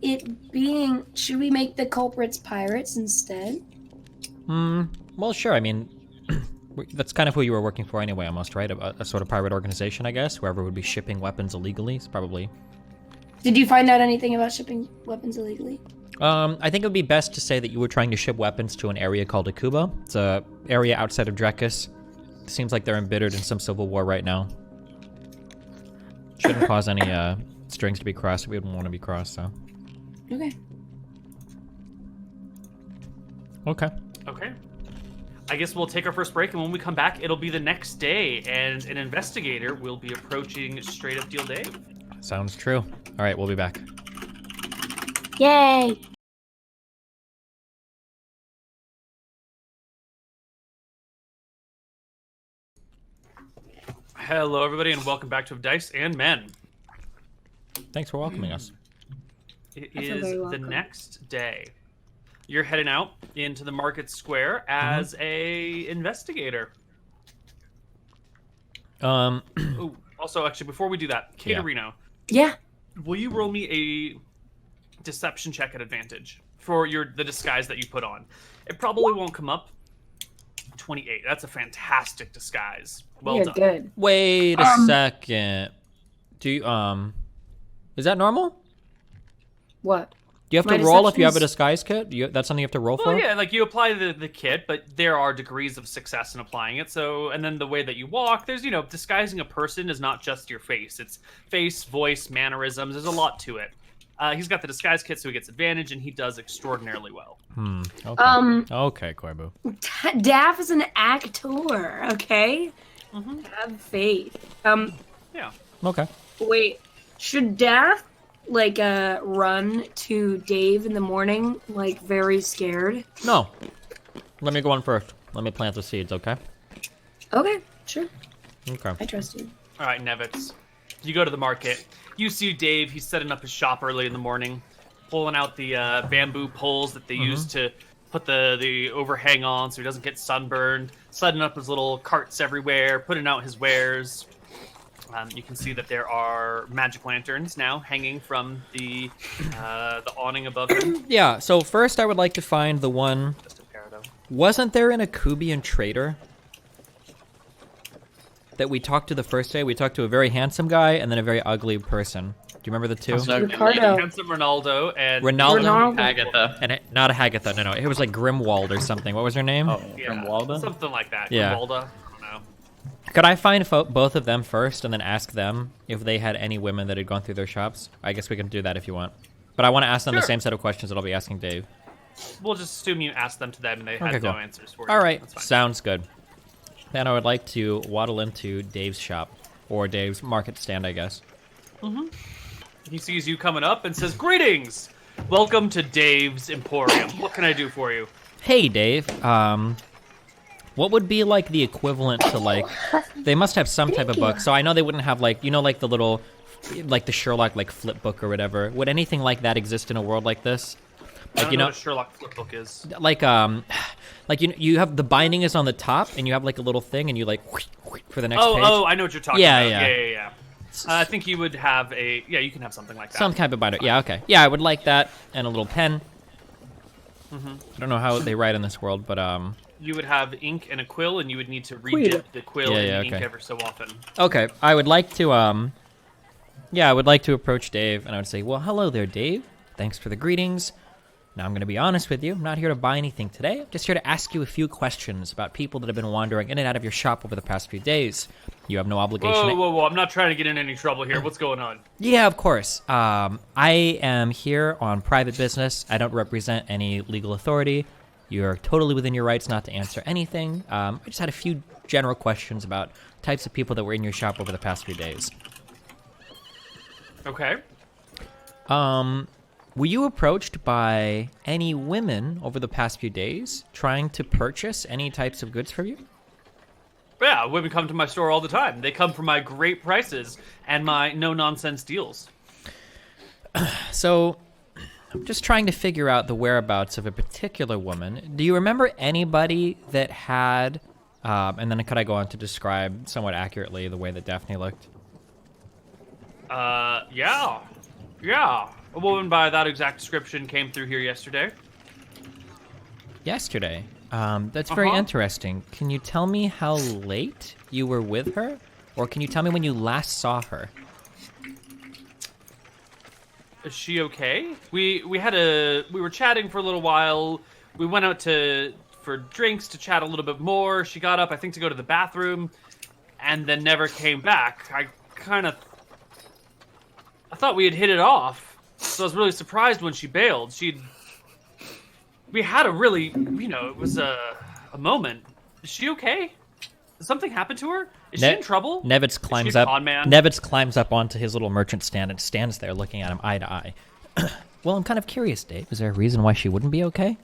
it being, should we make the culprits pirates instead? Well, sure. I mean, that's kind of who you were working for anyway, almost, right? A sort of pirate organization, I guess. Whoever would be shipping weapons illegally is probably... Did you find out anything about shipping weapons illegally? I think it would be best to say that you were trying to ship weapons to an area called Koibu. It's an area outside of Drekis. It seems like they're embittered in some civil war right now. Shouldn't cause any strings to be crossed if we wouldn't want to be crossed, so... Okay. Okay. I guess we'll take our first break, and when we come back, it'll be the next day, and an investigator will be approaching Straight Up Deal Dave. Sounds true. All right, we'll be back. Yay! Hello, everybody, and welcome back to Dice and Men. Thanks for welcoming us. It I feel is very the welcome. next day. You're heading out into the market square as a investigator. Ooh, also, actually, before we do that, Yeah. Katerino, Yeah. will you roll me a deception check at advantage for the disguise that you put on? It probably won't come up. 28. That's a fantastic disguise. Well You're done. good. Wait a second. Do you, is that normal? What? Do you have My to roll if you have a deception's- disguise kit? That's something you have to roll Well, for? yeah, like you apply the kit, but there are degrees of success in applying it. So, and then the way that you walk, there's, disguising a person is not just your face. It's face, voice, mannerisms. There's a lot to it. He's got the disguise kit, so he gets advantage, and he does extraordinarily well. Okay. Okay, Koibu. Daff is an actor, okay? Have faith. Yeah. Okay. Wait, should Daff run to Dave in the morning, very scared? No. Let me go on first. Let me plant the seeds, okay? Okay, sure. Okay. I trust you. All right, Nevitz. You go to the market. You see Dave. He's setting up his shop early in the morning, pulling out the bamboo poles that they use to put the overhang on so he doesn't get sunburned, setting up his little carts everywhere, putting out his wares. You can see that there are magic lanterns now hanging from the awning above him. Yeah, so first I would like to find the one... Just a pair, though. Wasn't there an Akubian trader that we talked to the first day? We talked to a very handsome guy and then a very ugly person. Do you remember the two? Ricardo. Handsome Ronaldo and Ronaldo. Agatha. And not a Hagatha, no. It was like Grimwald or something. What was her name? Oh, Yeah, from Walda? something like that. Yeah. Grimwalda. I don't know. Could I find both of them first and then ask them if they had any women that had gone through their shops? I guess we can do that if you want. But I want to ask them the Sure. same set of questions that I'll be asking Dave. We'll just assume you asked them to them and they had Okay, no cool. answers for you. All right, That's fine. sounds good. Then I would like to waddle into Dave's shop, or Dave's market stand, I guess. He sees you coming up and says, "Greetings! Welcome to Dave's Emporium. What can I do for you?" Hey, Dave. What would be like the equivalent to they must have some type of book. So I know they wouldn't have the little, the Sherlock flip book or whatever. Would anything like that exist in a world like this? I don't know what a Sherlock flip book is. You have the binding is on the top and you have a little thing and you for the next page. Oh, I know what you're talking Yeah, about. yeah. Yeah. I think you would have you can have something like that. Some type of binder. Yeah, okay. Yeah, I would like that and a little pen. I don't know how they write in this world, but You would have ink and a quill, and you would need to redip the quill and the ink okay. ever so often. okay. I would like to I would like to approach Dave and I would say, "Well, hello there, Dave. Thanks for the greetings. Now, I'm going to be honest with you. I'm not here to buy anything today. I'm just here to ask you a few questions about people that have been wandering in and out of your shop over the past few days. You have no obligation." Whoa! I'm not trying to get in any trouble here. What's going on? Yeah, of course. I am here on private business. I don't represent any legal authority. You're totally within your rights not to answer anything. I just had a few general questions about types of people that were in your shop over the past few days. Okay. Were you approached by any women over the past few days trying to purchase any types of goods from you? Yeah, women come to my store all the time. They come for my great prices and my no-nonsense deals. So, I'm just trying to figure out the whereabouts of a particular woman. Do you remember anybody that had... and then could I go on to describe somewhat accurately the way that Daphne looked? Yeah. A woman by that exact description came through here yesterday. Yesterday. That's very interesting. Can you tell me how late you were with her? Or can you tell me when you last saw her? Is she okay? We were chatting for a little while. We went out for drinks to chat a little bit more. She got up, I think, to go to the bathroom, and then never came back. I thought we had hit it off, so I was really surprised when she bailed. We had a really, it was a moment. Is she okay? Did something happen to her? Is she in trouble? Nevitz Is climbs she a up. con man? Nevitz climbs up onto his little merchant stand and stands there looking at him eye to eye. Well, I'm kind of curious, Dave. Is there a reason why she wouldn't be okay?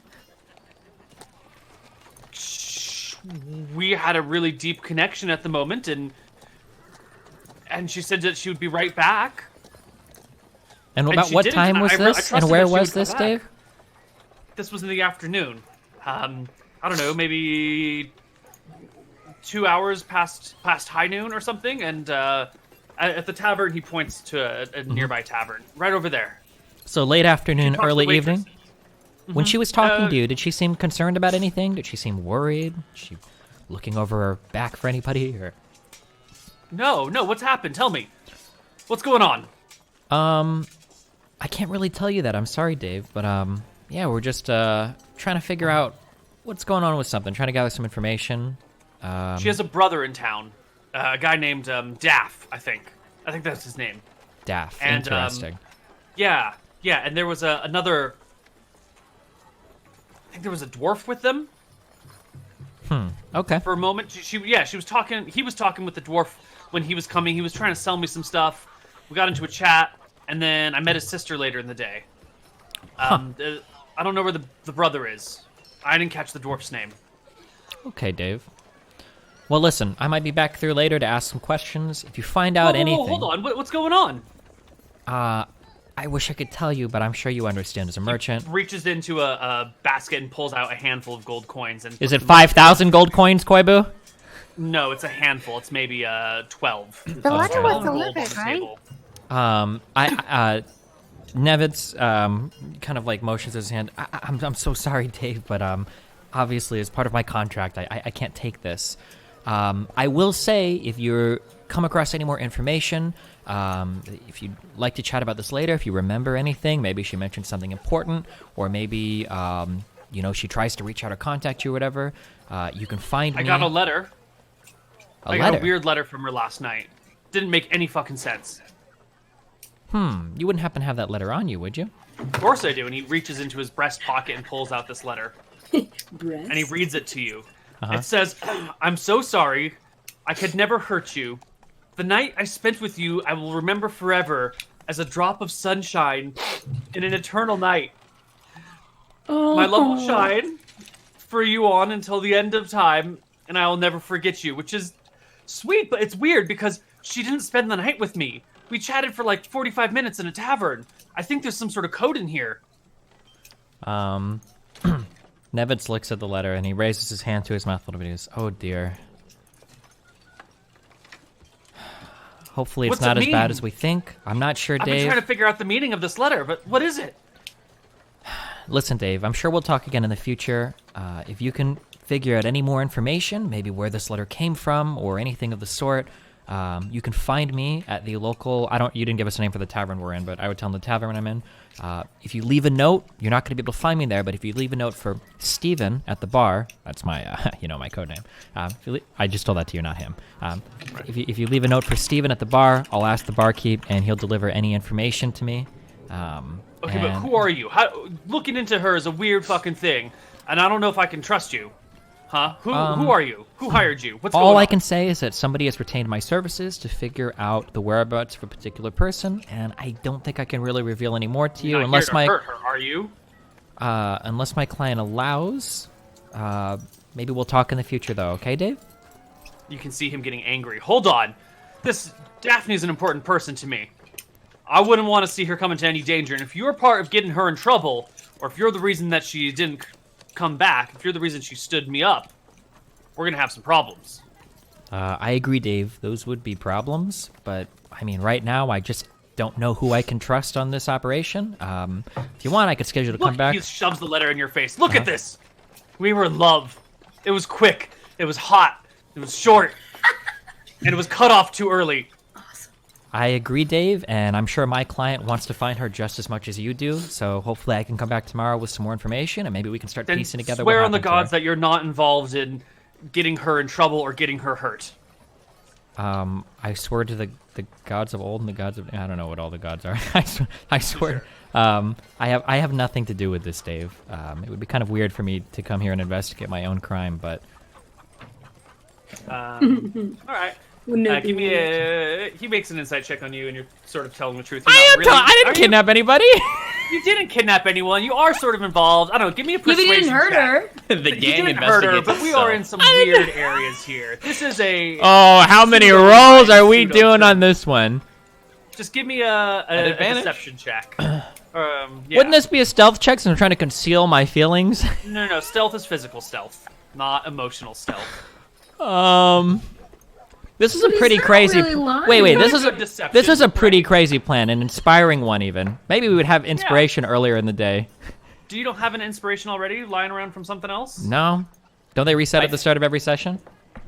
We had a really deep connection at the moment, and she said that she would be right back. And And about she what didn't, time and was I this? trusted And that where she would was come this, back. Dave? This was in the afternoon. I don't know, maybe 2 hours past high noon or something. And at the tavern, he points to a nearby tavern right over there. So late afternoon, Talks to the early waitress. evening? When she was talking Uh, to you, did she seem concerned about anything? Did she seem worried? Was she looking over her back for anybody? Or... No, what's happened? Tell me. What's going on? I can't really tell you that. I'm sorry, Dave, but yeah, we're just trying to figure out what's going on with something. Trying to gather some information. She has a brother in town, a guy named Daff, I think. I think that's his name. Daff. And, Interesting. Yeah, and there was another. I think there was a dwarf with them. Okay. For a moment, she was talking. He was talking with the dwarf when he was coming. He was trying to sell me some stuff. We got into a chat, and then I met his sister later in the day. I don't know where the brother is. I didn't catch the dwarf's name. Okay, Dave. Well, listen, I might be back through later to ask some questions. If you find out anything... Hold on, what's going on? I wish I could tell you, but I'm sure you understand as a merchant. He reaches into a basket and pulls out a handful of gold coins. And Is it 5,000 gold coins, Koibu? No, it's a handful. It's maybe 12. The letter was Gold on the delivered, right? table. Nevid's kind of like motions his hand. I'm so sorry, Dave, but obviously as part of my contract, I can't take this. I will say, if you come across any more information, if you'd like to chat about this later, if you remember anything, maybe she mentioned something important, or maybe she tries to reach out or contact you or whatever, you can find me. I got a letter. I got a weird letter from her last night. Didn't make any fucking sense. You wouldn't happen to have that letter on you, would you? Of course I do. And he reaches into his breast pocket and pulls out this letter. And he reads it to you. It says, "I'm so sorry. I could never hurt you. The night I spent with you, I will remember forever as a drop of sunshine in an eternal night. My love will shine for you on until the end of time, and I will never forget you," which is sweet, but it's weird because she didn't spend the night with me. We chatted for like 45 minutes in a tavern. I think there's some sort of code in here. Nevitz looks at the letter and he raises his hand to his mouth a little bit. He goes, "Oh dear. Hopefully it's What's not it as bad mean? as we think. I'm not sure, I've Dave. been trying to figure out the meaning of this letter, but what is it?" Listen, Dave, I'm sure we'll talk again in the future. If you can figure out any more information, maybe where this letter came from or anything of the sort, you can find me at the local... You didn't give us a name for the tavern we're in, but I would tell them the tavern I'm in. If you leave a note, you're not going to be able to find me there, but if you leave a note for Steven at the bar, that's my, my code name. I just told that to you, not him. If you leave a note for Steven at the bar, I'll ask the barkeep, and he'll deliver any information to me. Okay, but who are you? Looking into her is a weird fucking thing, and I don't know if I can trust you. Huh? Who are you? Who hired you? What's going on? All I can say is that somebody has retained my services to figure out the whereabouts of a particular person, and I don't think I can really reveal any more to you You're not unless here to hurt her, are you? Unless my client allows. Maybe we'll talk in the future, though. Okay, Dave? You can see him getting angry. Hold on. This Daphne's an important person to me. I wouldn't want to see her come into any danger, and if you're part of getting her in trouble, or if you're the reason that she didn't come back, if you're the reason she stood me up, we're gonna have some problems. I agree, Dave. Those would be problems, but I mean, right now I just don't know who I can trust on this operation. If you want, I could schedule to come back. He shoves the letter in your face. Look at this. We were in love. It was quick. It was hot. It was short. And it was cut off too early. I agree, Dave, and I'm sure my client wants to find her just as much as you do, so hopefully I can come back tomorrow with some more information, and maybe we can start Then piecing together swear what on the happened to her. gods that you're not involved in getting her in trouble or getting her hurt. I swear to the gods of old and the gods of... I don't know what all the gods are. I swear. I have nothing to do with this, Dave. It would be kind of weird for me to come here and investigate my own crime, but... All right. Give me he makes an insight check on you, and you're sort of telling the truth. I didn't kidnap anybody. You didn't kidnap anyone. You are sort of involved. I don't know. Give me a persuasion Maybe you didn't hurt check. her. The You gang didn't hurt her, investigates but we itself. are in some weird areas here. This is a... Oh, how many rolls are we doing on this one? Just give me a deception check. Yeah. Wouldn't this be a stealth check since I'm trying to conceal my feelings? No. Stealth is physical stealth, not emotional stealth. This is a pretty not crazy... really lying. Wait, Good this deception, is a pretty right? crazy plan, an inspiring one even. Maybe we would have inspiration earlier in the day. Do you don't have an inspiration already lying around from something else? No? Don't they reset at the start of every session?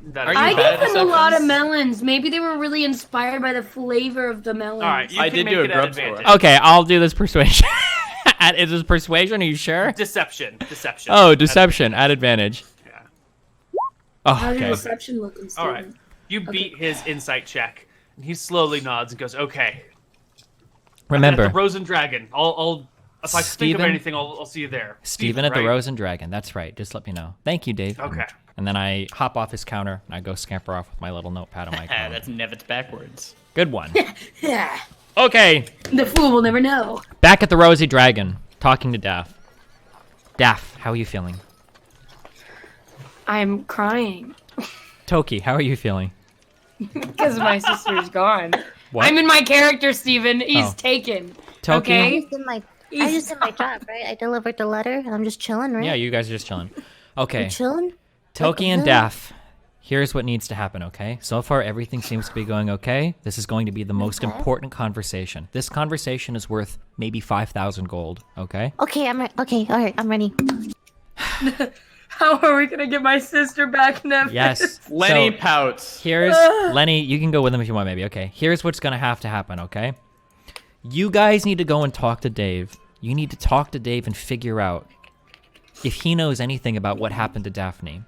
That Are is you I bad gave at them a lot of deceptions? melons. Maybe they were really inspired by the flavor of the melons. All right, you I can did make do a it at grub store. advantage. Okay, I'll do this persuasion. Is this persuasion? Are you sure? Deception. Oh, deception at advantage. Yeah. Oh, How's your okay. deception looking, Steven? All right. You beat his insight check, and he slowly nods and goes, "Okay." Remember, At the Rose and Dragon. I'll if I think of Steven- anything, I'll see you there. Steven at the right? Rose and Dragon. That's right. Just let me know. Thank you, Dave. Okay. And then I hop off his counter and I go scamper off with my little notepad on my Ah, phone. that's Nevitz backwards. Good one. Yeah. Okay, The fool will never know. back at the Rosy Dragon, talking to Daff. Daff, how are you feeling? I'm crying Toki, how are you feeling? because my sister's gone. What? I'm in my character, Steven. He's Oh. taken. Toki? I Okay? just did my job, right? I delivered the letter, and I'm just chilling, right? Yeah, you guys are just chilling. Okay, Chilling. Toki and hell? Daff, here's what needs to happen, okay? So far, everything seems to be going okay. This is going to be the most important conversation. This conversation is worth maybe 5,000 gold, okay? Okay, okay, all right, I'm ready. How are we gonna get my sister back, Nev? Yes. Lenny So, pouts. here's Lenny, you can go with him if you want, maybe. Okay. Here's what's gonna have to happen, okay? You guys need to go and talk to Dave. You need to talk to Dave and figure out if he knows anything about what happened to Daphne.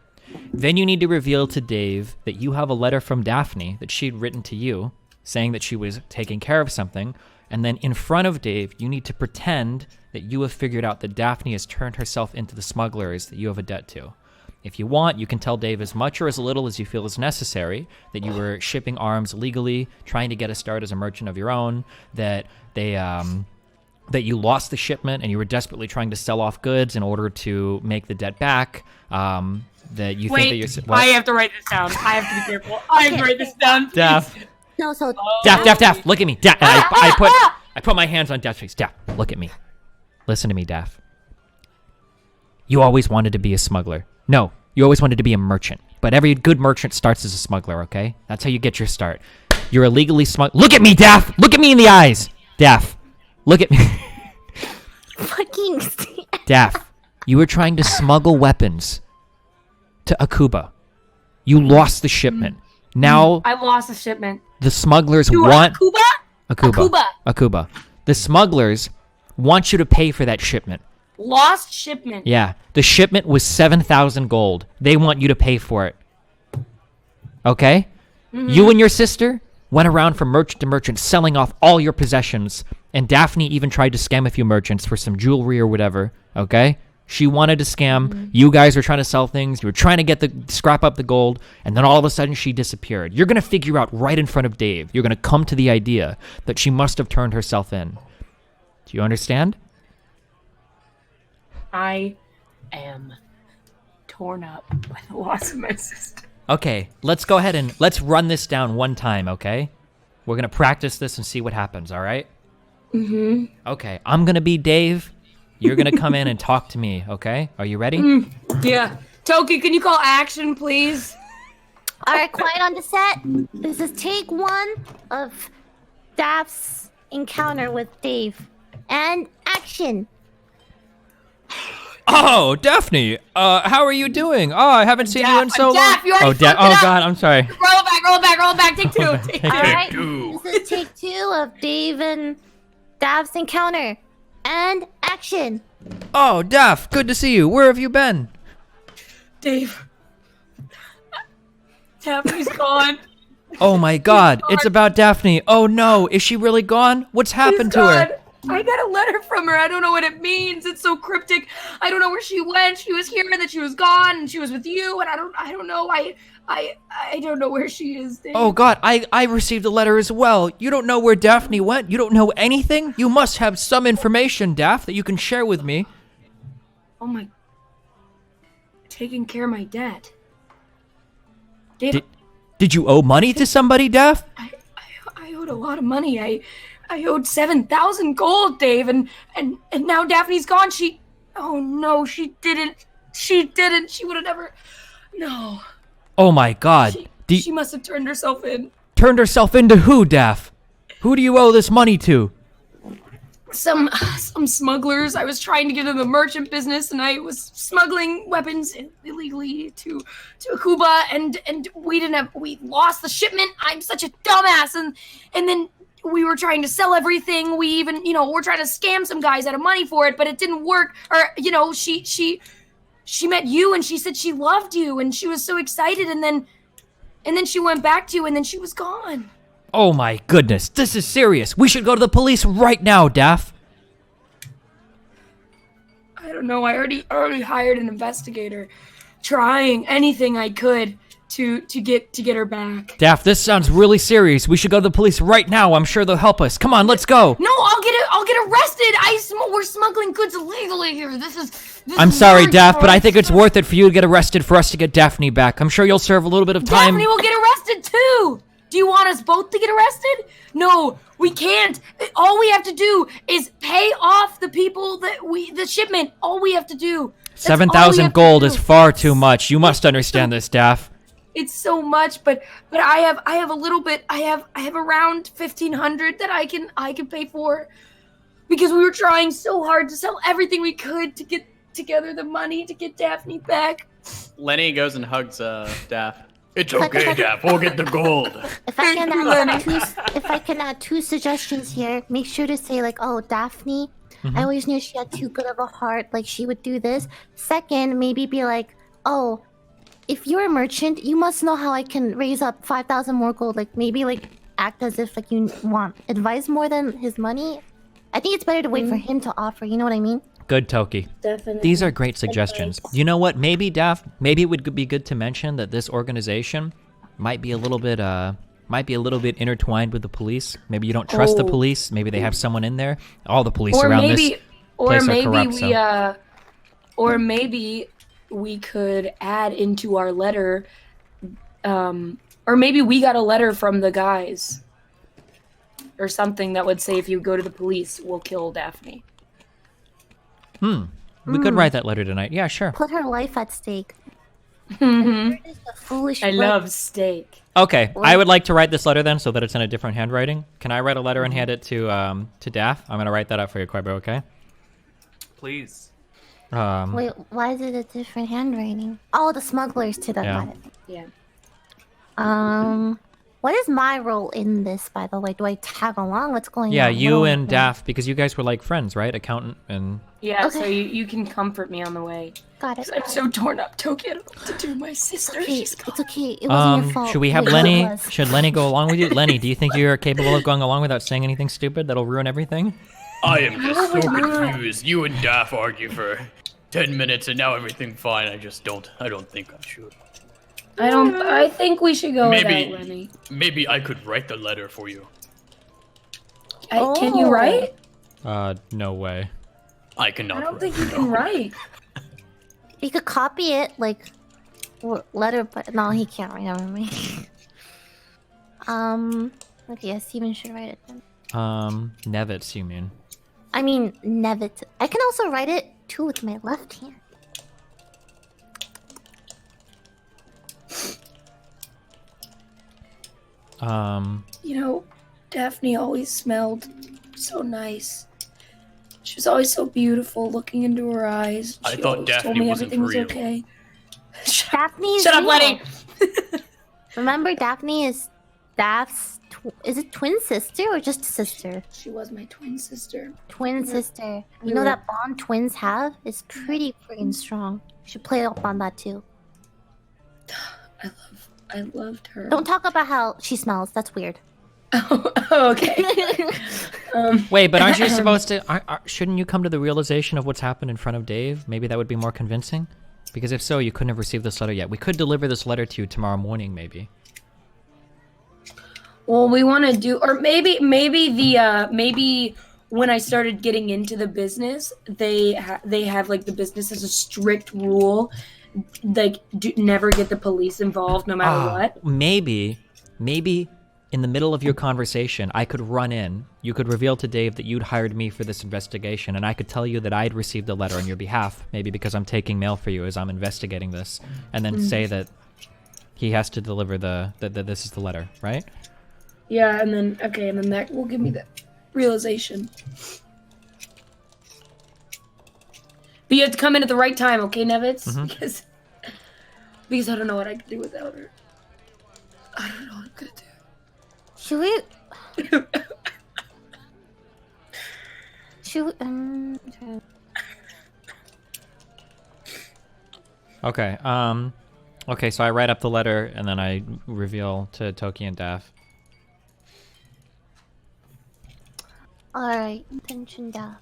Then you need to reveal to Dave that you have a letter from Daphne that she'd written to you saying that she was taking care of something. And then in front of Dave, you need to pretend that you have figured out that Daphne has turned herself into the smugglers that you have a debt to. If you want, you can tell Dave as much or as little as you feel is necessary, that you were shipping arms legally, trying to get a start as a merchant of your own, that that you lost the shipment and you were desperately trying to sell off goods in order to make the debt back, that you think that you're... Wait, I have to write this down. I have to be careful. I have to write this down. please. Daff, No, so Daff, look at me. Daff, and I put my hands on Daff's face. Daff, look at me. Listen to me, Daff. You always wanted to be a smuggler. No, you always wanted to be a merchant. But every good merchant starts as a smuggler, okay? That's how you get your start. You're illegally Look at me, Daff! Look at me in the eyes! Daff, look at me. fucking. Daff, you were trying to smuggle weapons to Akuba. You lost the shipment. Now I lost a shipment. the smugglers To want... Akuba? Akuba. The smugglers want you to pay for that shipment. Lost shipment. Yeah. The shipment was 7,000 gold. They want you to pay for it. Okay? You and your sister went around from merchant to merchant selling off all your possessions, and Daphne even tried to scam a few merchants for some jewelry or whatever, okay? She wanted to scam. You guys were trying to sell things. You were trying to get scrap up the gold, and then all of a sudden she disappeared. You're going to figure out right in front of Dave. You're going to come to the idea that she must have turned herself in. Do you understand? I am torn up by the loss of my sister. Okay, let's go ahead and let's run this down one time, okay? We're going to practice this and see what happens, all right? Mm-hmm. Okay, I'm going to be Dave. You're going to come in and talk to me, okay? Are you ready? Yeah. Toki, can you call action, please? All right, quiet on the set. This is take 1 of Daph's encounter with Dave. And action. Oh, Daphne, how are you doing? Oh, I haven't seen you in so long. Daff, you already Oh, fucked it oh up. God, I'm sorry. Roll it back. Take two. Take two. All right, two. this is take 2 of Dave and Daph's encounter. And action. Oh, Daph, good to see you. Where have you been? Dave. Daphne's gone. Oh my God, it's about Daphne. Oh no, is she really gone? What's happened She's to her? gone. I got a letter from her. I don't know what it means. It's so cryptic. I don't know where she went. She was here and then she was gone and she was with you and I don't know. I don't know where she is, Dave. Oh God, I received a letter as well. You don't know where Daphne went? You don't know anything? You must have some information, Daph, that you can share with me. Oh my. Taking care of my debt. Dave, Did you owe money to somebody, Daph? I owed a lot of money. I owed 7,000 gold, Dave, and now Daphne's gone. Oh no, she didn't. She would have never. No. Oh my God. She must have turned herself in. Turned herself into who, Daph? Who do you owe this money to? some smugglers. I was trying to get into the merchant business, and I was smuggling weapons illegally to Cuba, and we lost the shipment. I'm such a dumbass, and then we were trying to sell everything. We even, we're trying to scam some guys out of money for it, but it didn't work. Or, she met you, and she said she loved you, and she was so excited, and then she went back to you, and then she was gone. Oh my goodness, this is serious. We should go to the police right now, Daff. I don't know. I already hired an investigator, trying anything I could to get her back. Daff, this sounds really serious. We should go to the police right now. I'm sure they'll help us. Come on, let's go. No, I'll get arrested. We're smuggling goods illegally here. I'm sorry, very Daff, but I hard. think it's worth it for you to get arrested for us to get Daphne back. I'm sure you'll serve a little bit of time. Daphne will get arrested too. Do you want us both to get arrested? No, we can't. All we have to do is pay off the people the shipment. All we have to do. That's all we 7,000 have to gold do. is far too much. You must understand this, Daff. It's so much, but I have a little bit. I have around 1,500 that I can pay for, because we were trying so hard to sell everything we could to get together the money to get Daphne back. Lenny goes and hugs Daff. It's okay, Daff. We'll get the gold. If I can add two suggestions here, make sure to say like, oh, Daphne, I always knew she had too good of a heart, like she would do this. Second, maybe be like, oh, if you're a merchant, you must know how I can raise up 5,000 more gold. Like maybe like act as if like you want advice more than his money. I think it's better to wait for him to offer, you know what I mean? Good, Toki. Definitely. These are great suggestions. You know what? Maybe, Daff, maybe it would be good to mention that this organization might be a little bit intertwined with the police. Maybe you don't trust the police. Maybe they have someone in there. All the police around this place are corrupt. Or maybe we could add into our letter, or maybe we got a letter from the guys, or something that would say if you go to the police, we'll kill Daphne. We could write that letter tonight. Yeah, sure. Put her life at stake. Mm-hmm. Foolish. I love steak. Okay, I would like to write this letter then, so that it's in a different handwriting. Can I write a letter and hand it to Daff? I'm gonna write that up for you, Koibu. Okay. Please. Wait, why is it a different handwriting? Oh, the smugglers to the Yeah. Yeah. What is my role in this, by the way? Do I tag along? What's going on? Yeah, you What do I and do? Daff, because you guys were like friends, right? Accountant and. Yeah, Okay. so you can comfort me on the way. Got it. I'm so torn up, Toki. I don't know what to do. My sister, Okay, she's gone. it's okay. It wasn't your fault. Should we have Wait, Lenny? it was. Should Lenny go along with you? Lenny, do you think you're capable of going along without saying anything stupid that'll ruin everything? I am just so confused. You and Daff argue for 10 minutes and now everything's fine. I don't think I should. I think we should go with that, Maybe, Lenny. maybe I could write the letter for you. Can you write? No way. I cannot I don't write. think you can write. You could copy it, like, letter, but no, he can't write. Never mind. Okay, yeah, Steven should write it then. Nevitz, you mean? I mean, Nevit. I can also write it too with my left hand. Daphne always smelled so nice. She was always so beautiful, looking into her eyes. I She thought always Daphne told me wasn't everything was real. okay. Daphne's Shut up, real. Lenny! Remember, Daphne is Daph's. Is it twin sister or just sister? She was my twin sister. Twin sister. we You know were- that bond twins have is pretty freaking strong. You should play up on that too. I loved her. Don't talk about how she smells. That's weird. Okay. Wait, but aren't you supposed to? Shouldn't you come to the realization of what's happened in front of Dave? Maybe that would be more convincing. Because if so, you couldn't have received this letter yet. We could deliver this letter to you tomorrow morning, maybe. Well, we want to do, or maybe when I started getting into the business, they have like the business as a strict rule, like never get the police involved no matter what. Maybe in the middle of your conversation, I could run in. You could reveal to Dave that you'd hired me for this investigation, and I could tell you that I'd received a letter on your behalf, maybe because I'm taking mail for you as I'm investigating this, and then say that he has to deliver that this is the letter, right? Yeah, and then that will give me the realization. But you have to come in at the right time, okay, Nevitz? Mhm. Because I don't know what I can do without her. I don't know what I'm gonna do. Should we? Should we? Okay. Okay, so I write up the letter and then I reveal to Toki and Daph. Alright, intention down.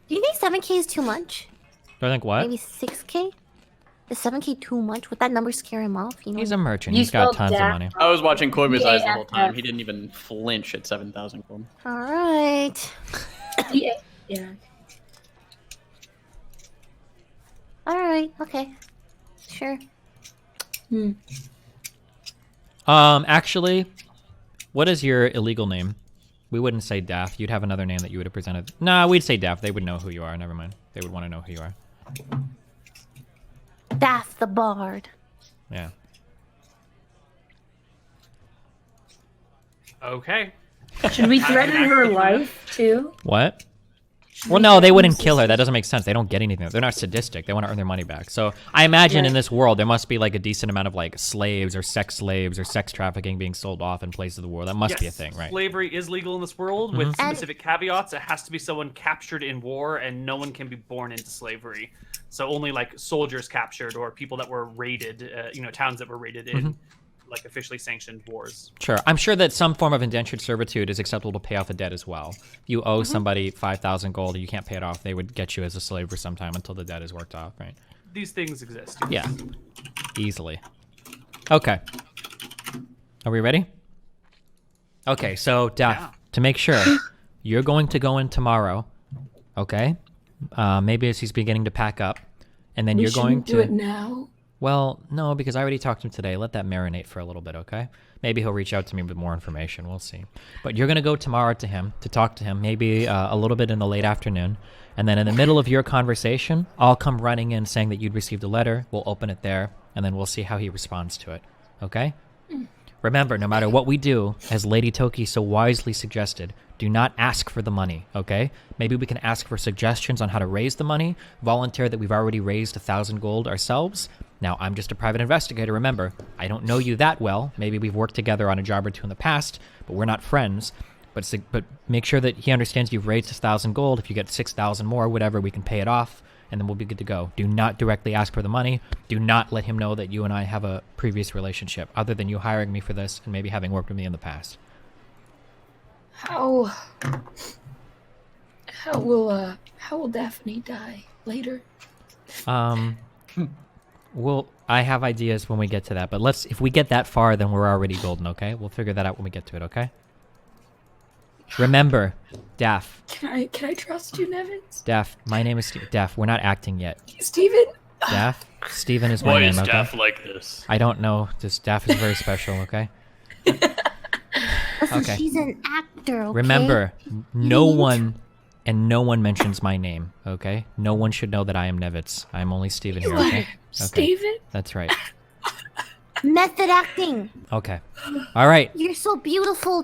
Do you think 7K is too much? Do I think what? Maybe 6K? Is 7K too much? Would that number scare him off? You know? He's a merchant. You He's got spelled tons of Daph money. I was watching Koibu's eyes the whole Yeah. time. He didn't even flinch at 7,000 gold. Alright. Yeah. Alright, okay. Sure. Actually, what is your illegal name? We wouldn't say Daph. You'd have another name that you would have presented. Nah, we'd say Daph. They would know who you are. Never mind. They would want to know who you are. Daph the Bard. Yeah. Okay. Should we threaten her life too? What? Well, no, they wouldn't kill her. That doesn't make sense. They don't get anything. They're not sadistic. They want to earn their money back. So I imagine in this world, there must be like a decent amount of like slaves or sex trafficking being sold off in places of the world. That must be a thing, right? Slavery is legal in this world with specific caveats. It has to be someone captured in war, and no one can be born into slavery. So only like soldiers captured or people that were raided, towns that were raided in like officially sanctioned wars. Sure. I'm sure that some form of indentured servitude is acceptable to pay off a debt as well. If you owe somebody 5,000 gold and you can't pay it off, they would get you as a slave for some time until the debt is worked off, right? These things exist. Yeah. Easily. Okay. Are we ready? Okay, so Daph, to make sure, you're going to go in tomorrow, okay? Maybe as he's beginning to pack up, and then you're going to do it now. Well, no, because I already talked to him today. Let that marinate for a little bit, okay? Maybe he'll reach out to me with more information. We'll see. But you're going to go tomorrow to him to talk to him, maybe a little bit in the late afternoon. And then in the middle of your conversation, I'll come running in saying that you'd received a letter. We'll open it there, and then we'll see how he responds to it, okay? Remember, no matter what we do, as Lady Toki so wisely suggested, do not ask for the money, okay? Maybe we can ask for suggestions on how to raise the money, volunteer that we've already raised 1,000 gold ourselves. Now, I'm just a private investigator, remember. I don't know you that well. Maybe we've worked together on a job or two in the past, but we're not friends. But make sure that he understands you've raised 1,000 gold. If you get 6,000 more, whatever, we can pay it off, and then we'll be good to go. Do not directly ask for the money. Do not let him know that you and I have a previous relationship, other than you hiring me for this and maybe having worked with me in the past. How will Daphne die later? Well, I have ideas when we get to that, but if we get that far, then we're already golden, okay? We'll figure that out when we get to it, okay? Remember, Daph. Can I trust you, Nevins? Daph, my name is Daph. We're not acting yet. Steven? Daph? Steven is my Why name, is okay? Daph like this? I don't know. This Daph is very special, okay? Listen, Okay. she's an actor, okay? Remember, no one mentions my name, okay? No one should know that I am Nevitz. I'm only Steven here, okay? Steven? That's right. Method acting. Okay. All right. You're so beautiful,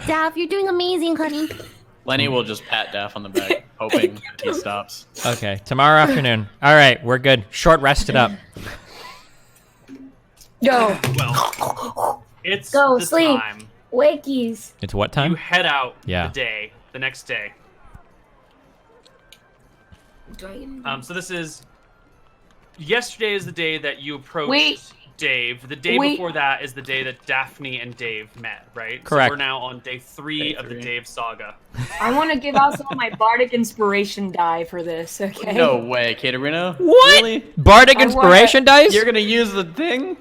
Daph. You're doing amazing, honey. Lenny will just pat Daph on the back, hoping that he stops. Okay. Tomorrow afternoon. All right. We're good. Short rested up. Go. Well, it's Go, the sleep. time. Wakies. It's what You time? head out Yeah. the next day. So this is yesterday is the day that you approached Dave. The day before that is the day that Daphne and Dave met, right? Correct. So we're now on day three of the Dave saga. I want to give out some of my bardic inspiration die for this, okay? No way, Katerino. What? Really? Bardic I inspiration dice? You're gonna use the thing?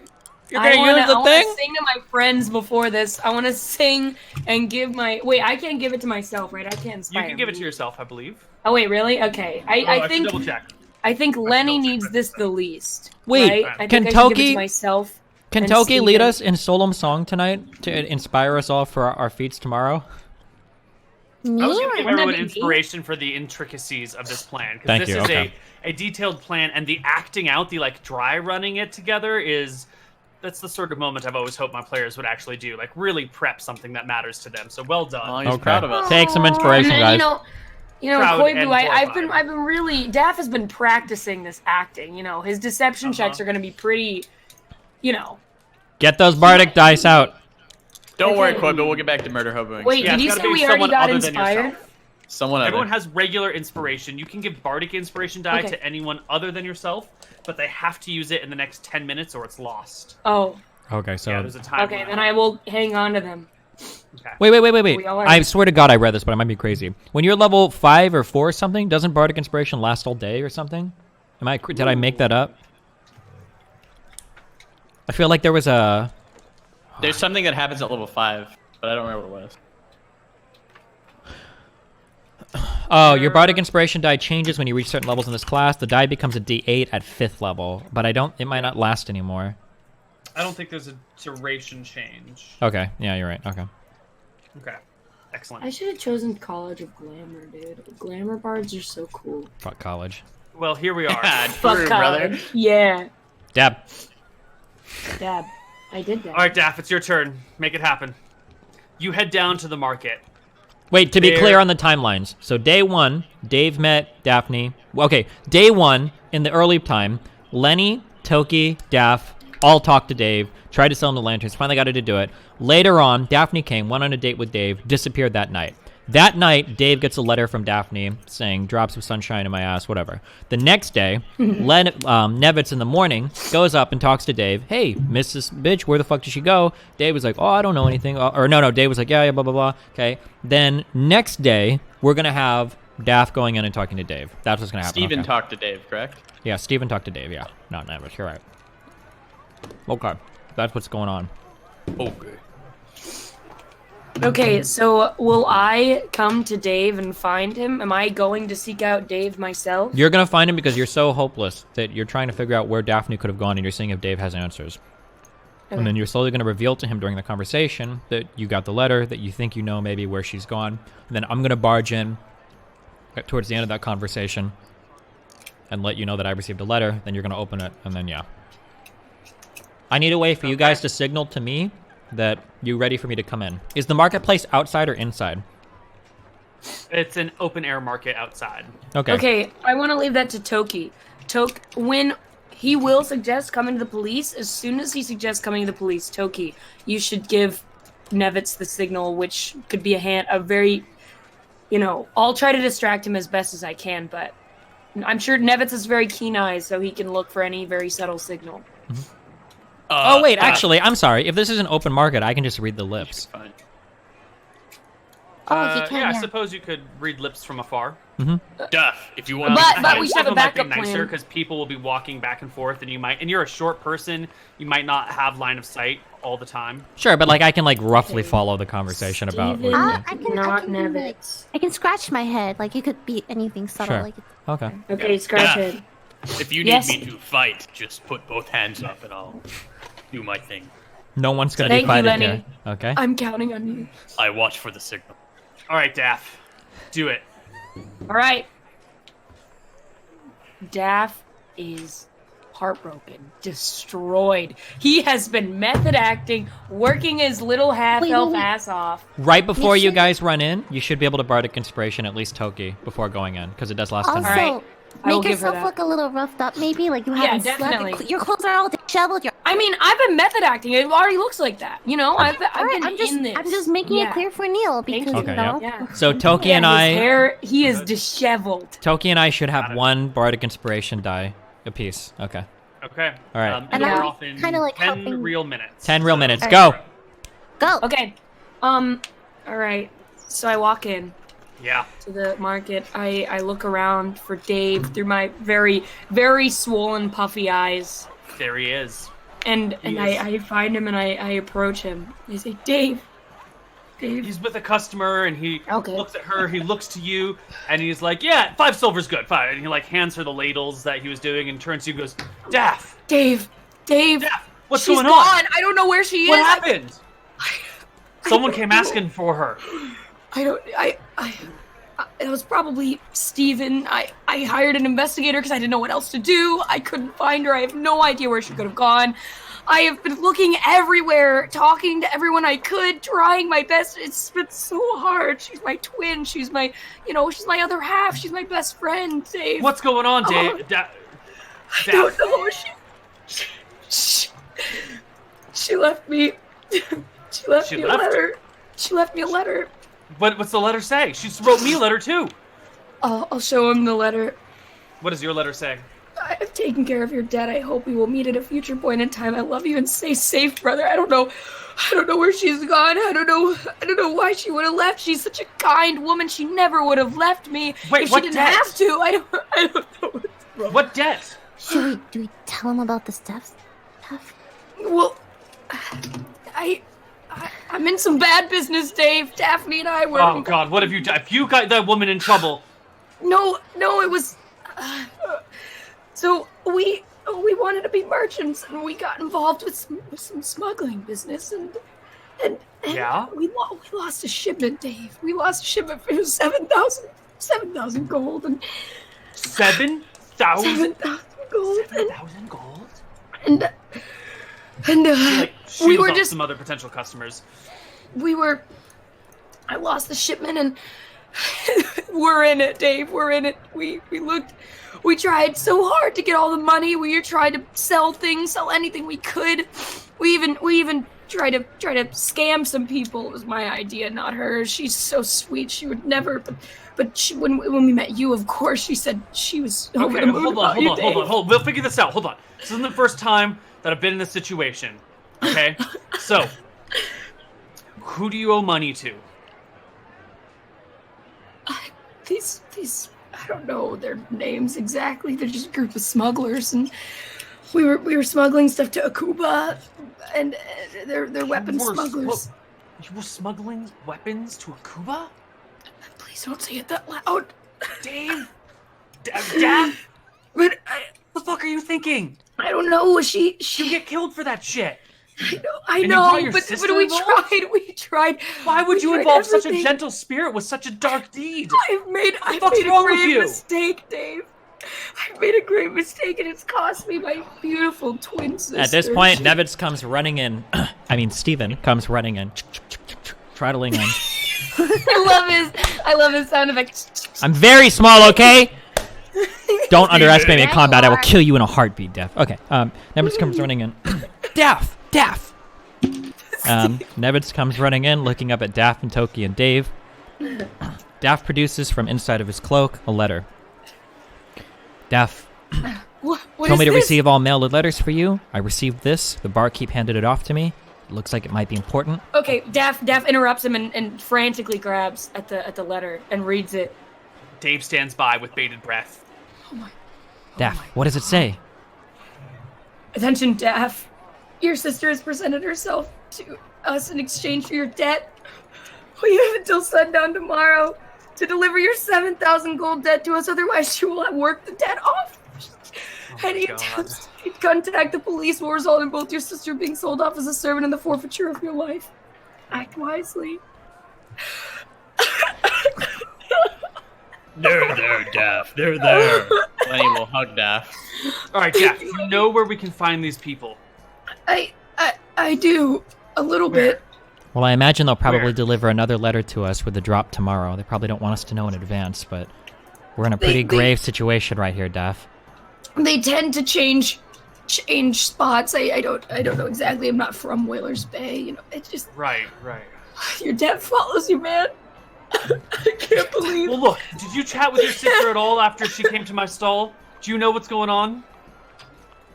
You're gonna use the I thing? want to sing to my friends before this. I want to sing and give my... Wait, I can't give it to myself, right? I can't inspire You can give it me. to yourself, I believe. Oh, wait, really? Okay. I should think... double check. I think Lenny double check needs that. this the least. Wait, right? I think can I should give it Toki- to myself. Can and Toki lead Steven. us in solemn song tonight to inspire us all for our feats tomorrow? Me? I was going to give Wouldn't that everyone be me? inspiration for the intricacies of this plan. Because Thank this you, is okay. a detailed plan, and the acting out, the like dry running it together is... That's the sort of moment I've always hoped my players would actually do. Like, really prep something that matters to them. So well done. Oh, he's proud of us. Take some And inspiration, then, guys. you know, You know, proud and Koibu, I've been horrified. really. Daff has been practicing this acting. You know, his deception checks are going to be pretty. You know. Get those bardic dice out. Don't worry, Okay. Koibu. We'll get back to murder hoboing. Wait, Yeah, did it's you gotta say be we already someone got other than inspired? yourself. Someone Everyone other. has regular inspiration. You can give bardic inspiration die Okay. to anyone other than yourself, but they have to use it in the next 10 minutes or it's lost. Oh, Okay, so Yeah, there's a time. okay. limit. Then I will hang on to them. Okay. wait. We all are. I swear to God, I read this, but I might be crazy. When you're level 5 or 4 or something, doesn't bardic inspiration last all day or something? Did I make that up? I feel like there was a. There's something that happens at level 5, but I don't remember what it was. Oh, your bardic inspiration die changes when you reach certain levels in this class. The die becomes a D8 at 5th level, but it might not last anymore. I don't think there's a duration change. Okay, yeah, you're right. Okay. Okay. Excellent. I should have chosen College of Glamour, dude. Glamour bards are so cool. Fuck college. Well, here we are. Yeah, Fuck true, brother. college. Yeah. Dab. Dab. I did that. All right, Daff, it's your turn. Make it happen. You head down to the market. Wait, to be There- clear on the timelines. So day 1, Dave met Daphne. Okay, day 1, in the early time, Lenny, Toki, Daff all talked to Dave, tried to sell him the lanterns, finally got her to do it. Later on, Daphne came, went on a date with Dave, disappeared that night. That night, Dave gets a letter from Daphne saying, drops of sunshine in my ass, whatever. The next day, Nevitz in the morning goes up and talks to Dave. Hey, Mrs. Bitch, where the fuck did she go? Dave was like, oh, I don't know anything. No, Dave was like, yeah, blah, blah, blah. Okay. Then next day, we're going to have Daff going in and talking to Dave. That's what's going to happen. Steven Okay. talked to Dave, correct? Yeah, Steven talked to Dave, yeah. Not Nevitz, you're right. Okay. That's what's going on. Okay. Okay, so will I come to Dave and find him? Am I going to seek out Dave myself? You're going to find him because you're so hopeless that you're trying to figure out where Daphne could have gone and you're seeing if Dave has answers. And then you're slowly going to reveal to him during the conversation that you got the letter, that you think you know maybe where she's gone. And then I'm going to barge in towards the end of that conversation and let you know that I received a letter. Then you're going to open it, and then, yeah. I need a way for you guys to signal to me that you're ready for me to come in. Is the marketplace outside or inside? It's an open air market outside. Okay. Okay, I want to leave that to Toki. When he will suggest coming to the police, as soon as he suggests coming to the police, Toki, you should give Nevitz the signal, which could be a very, I'll try to distract him as best as I can, but I'm sure Nevitz has very keen eyes, so he can look for any very subtle signal. Oh, wait, actually, I'm sorry. If this is an open market, I can just read the lips. Fine. Oh, if you can, yeah, I yeah. suppose you could read lips from afar. Duff, if you want But we should have a backup might be nicer plan. because people will be walking back and forth, and you're a short person. You might not have line of sight all the time. Sure, but I can roughly follow the conversation about. Steven, What I can, not I can, Nevitz. I can scratch my head. Like, it could be anything subtle. Sure. Like, Okay. Okay, scratch Yeah. it. If you need Yes. me to fight, just put both hands up and I'll do my thing. No one's gonna be Thank you, fighting Lenny. here. Okay. I'm counting on you. I watch for the signal. All right, Daff, do it. All right. Daff is heartbroken, destroyed. He has been method acting, working his little half-elf wait. ass off. Right before you sure- guys run in, you should be able to bardic inspiration at least Toki before going in, because it does last 10 also, minutes. Alright, I will make give her yourself that. look a little roughed up, maybe. Like, you Yeah, haven't definitely. slept. Your clothes are all disheveled. You're I mean, I've been method acting. It already looks like that. I've Alright, been in this. I'm just making Yeah. it clear for Neil Thank because you. Okay, you know. Yeah. So Toki Yeah, and his I, hair, he is disheveled. Toki and I should have one bardic inspiration die apiece. Okay. Okay. All right. And it'll I'm go off in kinda like 10 helping- real minutes. 10 real minutes. Alright. Go. Go. Okay. All right. So I walk in Yeah. to the market. I look around for Dave through my very, very swollen, puffy eyes. There he is. And He is. I find him and I approach him. I say, Dave. He's with a customer, and he Okay. looks at her. He looks to you, and he's like, "Yeah, 5 silver's good, 5." And he hands her the ladles that he was doing, and turns to you, and goes, "Daff, Dave. Daff, what's She's going gone. on? I don't know where she What is. happened?" Someone came asking for her. It was probably Steven. I hired an investigator because I didn't know what else to do. I couldn't find her. I have no idea where she could have gone. I have been looking everywhere, talking to everyone I could, trying my best. It's been so hard. She's my twin. She's my, she's my other half. She's my best friend, Dave. What's going on, Dave? I don't know. She left me. She left me a letter. She left me a letter. What's the letter say? She wrote me a letter too. I'll show him the letter. What does your letter say? I've taken care of your debt. I hope we will meet at a future point in time. I love you and stay safe, brother. I don't know where she's gone. I don't know why she would have left. She's such a kind woman. She never would have left me if she didn't have to. I don't know what's wrong. What debt? Do we tell him about the stuff? Well, I'm in some bad business, Dave. Daphne and I were. Oh God, what have you done? If you got that woman in trouble. No, it was. So we wanted to be merchants, and we got involved with some smuggling business, and yeah, we lost a shipment, Dave. We lost a shipment. It was 7,000 gold, and 7,000 gold. 7,000 gold. And we were just some other potential customers. I lost the shipment, and we're in it, Dave. We're in it. We tried so hard to get all the money. We tried to sell anything we could. We even tried to scam some people. It was my idea, not hers. She's so sweet. She would never. But when we met you, of course, she said she was over the moon. Hold on. We'll figure this out. Hold on. This isn't the first time that I've been in this situation. Okay, so who do you owe money to? These I don't know their names exactly. They're just a group of smugglers, and we were smuggling stuff to Akuba, and they're weapon smugglers. You were smuggling weapons to Akuba? Please don't say it that loud, Dave. Dad. But what the fuck are you thinking? I don't know. You get killed for that shit. I know, but we tried. Why would you involve such a gentle spirit with such a dark deed? I've made a great mistake, Dave. I've made a great mistake, and it's cost me my beautiful twin sister. At this point, Nevitz comes running in. Steven comes running in, trattling in. I love his sound effect. I'm very small, okay? Don't underestimate me in combat. I will kill you in a heartbeat, Daph. Okay. Nevitz comes running in. Daph! Nevitz comes running in, looking up at Daph and Toki and Dave. Daph produces from inside of his cloak a letter. Daph told me to receive all mailed letters for you. I received this. The barkeep handed it off to me. It looks like it might be important. Okay, Daph interrupts him and frantically grabs at the letter and reads it. Dave stands by with bated breath. Daph, what does it say? Attention, Daph. Your sister has presented herself to us in exchange for your debt. We have until sundown tomorrow to deliver your 7,000 gold debt to us, otherwise she will have worked the debt off. Any attempts to contact the police will result in both your sister being sold off as a servant and the forfeiture of your life. Act wisely. They're there, Daph. They're there. Lenny will hug Daph. All right, Daph, you know where we can find these people? I do. A little bit. Well, I imagine they'll probably deliver another letter to us with the drop tomorrow. They probably don't want us to know in advance, but we're in a pretty grave situation right here, Daph. They tend to change spots. I don't know exactly. I'm not from Whalers Bay. It's just right. Your debt follows you, man. I can't believe. Well, look. Did you chat with your sister at all after she came to my stall? Do you know what's going on?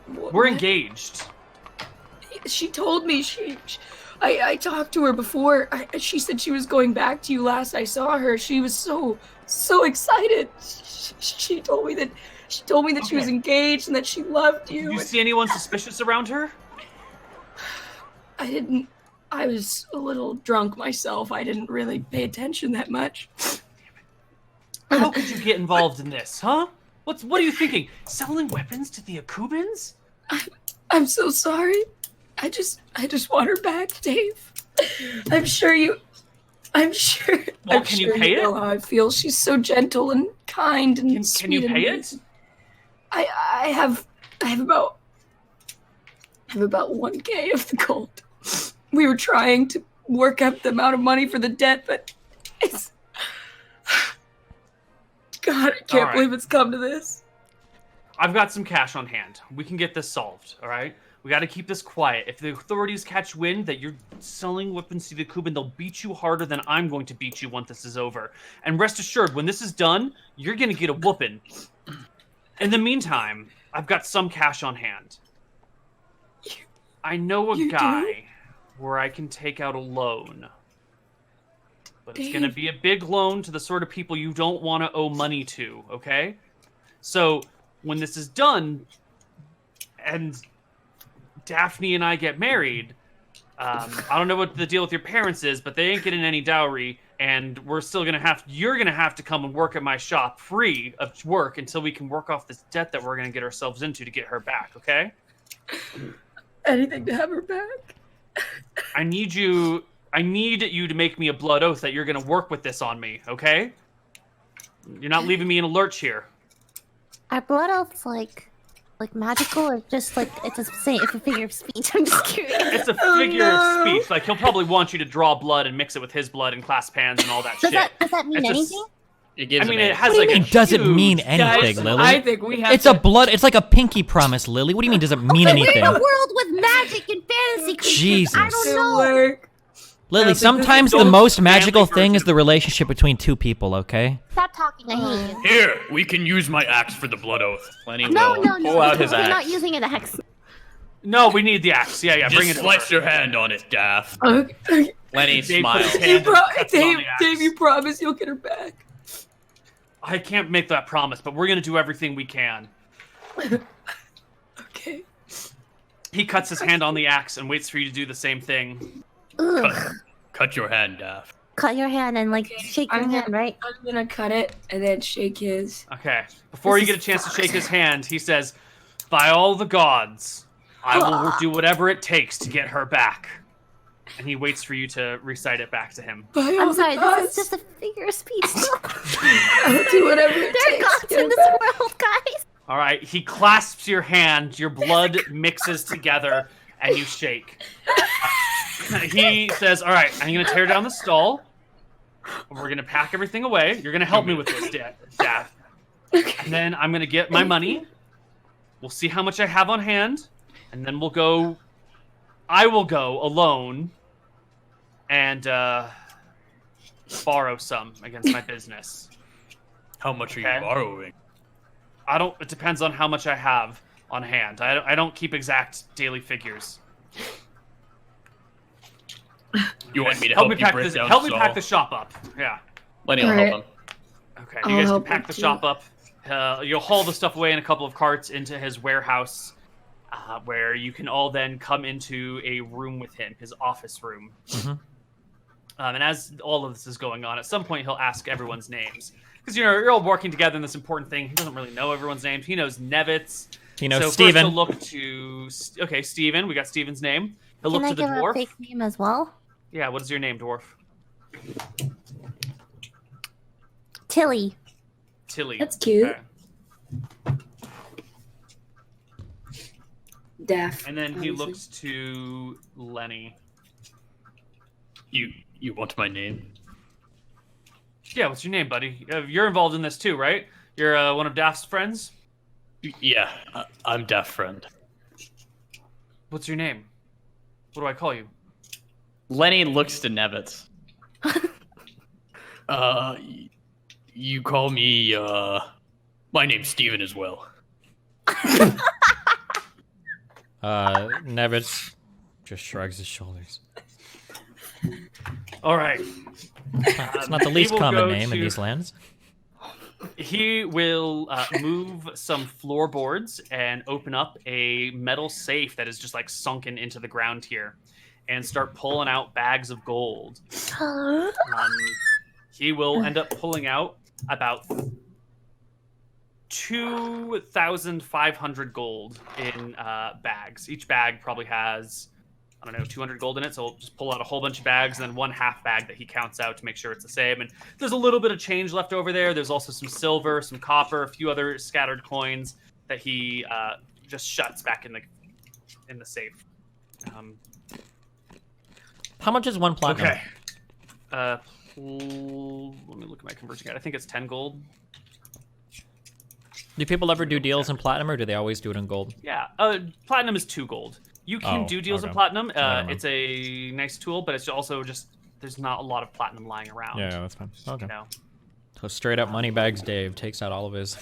We're engaged. She told me I talked to her before. She said she was going back to you last I saw her. She was so excited. She told me that she was engaged and that she loved you. Did you see anyone suspicious around her? I didn't. I was a little drunk myself. I didn't really pay attention that much. How could you get involved in this, huh? What are you thinking? Selling weapons to the Akubans? I'm so sorry. I just want her back, Dave. I'm sure. Well, can you pay it? Know how I feel. She's so gentle and kind and sweet. Can you pay it? I have about have about 1K of the gold. We were trying to work up the amount of money for the debt, but it's... God, I can't believe it's come to this. I've got some cash on hand. We can get this solved, all right? We got to keep this quiet. If the authorities catch wind that you're selling weapons to the Kuban, they'll beat you harder than I'm going to beat you once this is over. And rest assured, when this is done, you're going to get a whooping. In the meantime, I've got some cash on hand. I know a guy where I can take out a loan. But it's going to be a big loan to the sort of people you don't want to owe money to, okay? So when this is done, and Daphne and I get married, I don't know what the deal with your parents is, but they ain't getting any dowry, and we're still going to you're going to have to come and work at my shop free of work until we can work off this debt that we're going to get ourselves into to get her back, okay? Anything to have her back. I need you to make me a blood oath that you're going to work with this on me, okay? You're not leaving me in a lurch here. Are blood oaths like magical or just like it's a figure of speech? I'm just curious. It's a figure of speech. Like he'll probably want you to draw blood and mix it with his blood and clasp hands and all that shit. Does that mean anything? It has like It doesn't mean anything, Lily. I think we have It's a pinky promise, Lily. What do you mean, does it mean anything? We're in a world with magic and fantasy creatures. Jesus. I don't know. Lily, sometimes the most magical thing is the relationship between two people, okay? Stop talking, I hate you. Here, we can use my axe for the blood oath. Lenny No, will pull out his we're axe. not using an axe. No, we need the axe. Yeah, bring Just it slice over. your hand on it, Daff. Okay. Lenny Dave put his smiles. hand and cuts it on the axe. Dave, you promise you'll get her back. I can't make that promise, but we're going to do everything we can. Okay. He cuts his hand on the axe and waits for you to do the same thing. Cut your hand, Daff. Cut your hand and shake your hand, right? I'm gonna cut it and then shake his. Okay. Before you get a chance to shake his hand, he says, "By all the gods, I will do whatever it takes to get her back." And he waits for you to recite it back to him. I'm sorry, this is just a figure of speech. I'll do whatever it There are takes. gods in this world, guys. All right. He clasps your hand. Your blood mixes together, and you shake. He says, "All right, I'm going to tear down the stall. We're going to pack everything away. You're going to help me with this, Daff. And then I'm going to get my money. We'll see how much I have on hand. And then I will go alone and borrow some against my business." How much are you Okay. borrowing? It depends on how much I have on hand. I don't keep exact daily figures. You want me to help you pack break down Help me Saul? pack the shop up. Yeah. Lenny will help him. Okay. I'll You guys can help pack him the too. shop up. You'll haul the stuff away in a couple of carts into his warehouse, where you can all then come into a room with him, his office room. Mhm. And as all of this is going on, at some point he'll ask everyone's names. Because you're all working together in this important thing. He doesn't really know everyone's names. He knows Nevitz. He knows so Steven. First he'll look to... Okay, Steven. We got Steven's name. He'll Can look I to the give a dwarf. fake name as well? Yeah, what is your name, dwarf? Tilly. Tilly. That's cute. Okay. Daff. And then he obviously. looks to Lenny. You want my name? Yeah, what's your name, buddy? You're involved in this too, right? You're one of Daft's friends? Yeah, I'm Daff friend. What's your name? What do I call you? Lenny looks to Nevitz. You call me, my name's Steven as well. Nevitz just shrugs his shoulders. All right. It's not the he least will common go name in to- these lands. He will move some floorboards and open up a metal safe that is just like sunken into the ground here and start pulling out bags of gold. He will end up pulling out about 2,500 gold in bags. Each bag probably has, 200 gold in it. So he'll just pull out a whole bunch of bags and then one half bag that he counts out to make sure it's the same. And there's a little bit of change left over there. There's also some silver, some copper, a few other scattered coins that he just shuts back in the in the safe. How much is 1 platinum? Okay. Let me look at my conversion guide. I think it's 10 gold. Do people ever do deals in platinum, or do they always do it in gold? Yeah. Platinum is 2 gold. You can do deals in okay. platinum. Never It's a nice tool, but it's also just there's not a lot of platinum lying around. Yeah, that's fine. Okay. You know? So straight up moneybags Dave takes out all of his...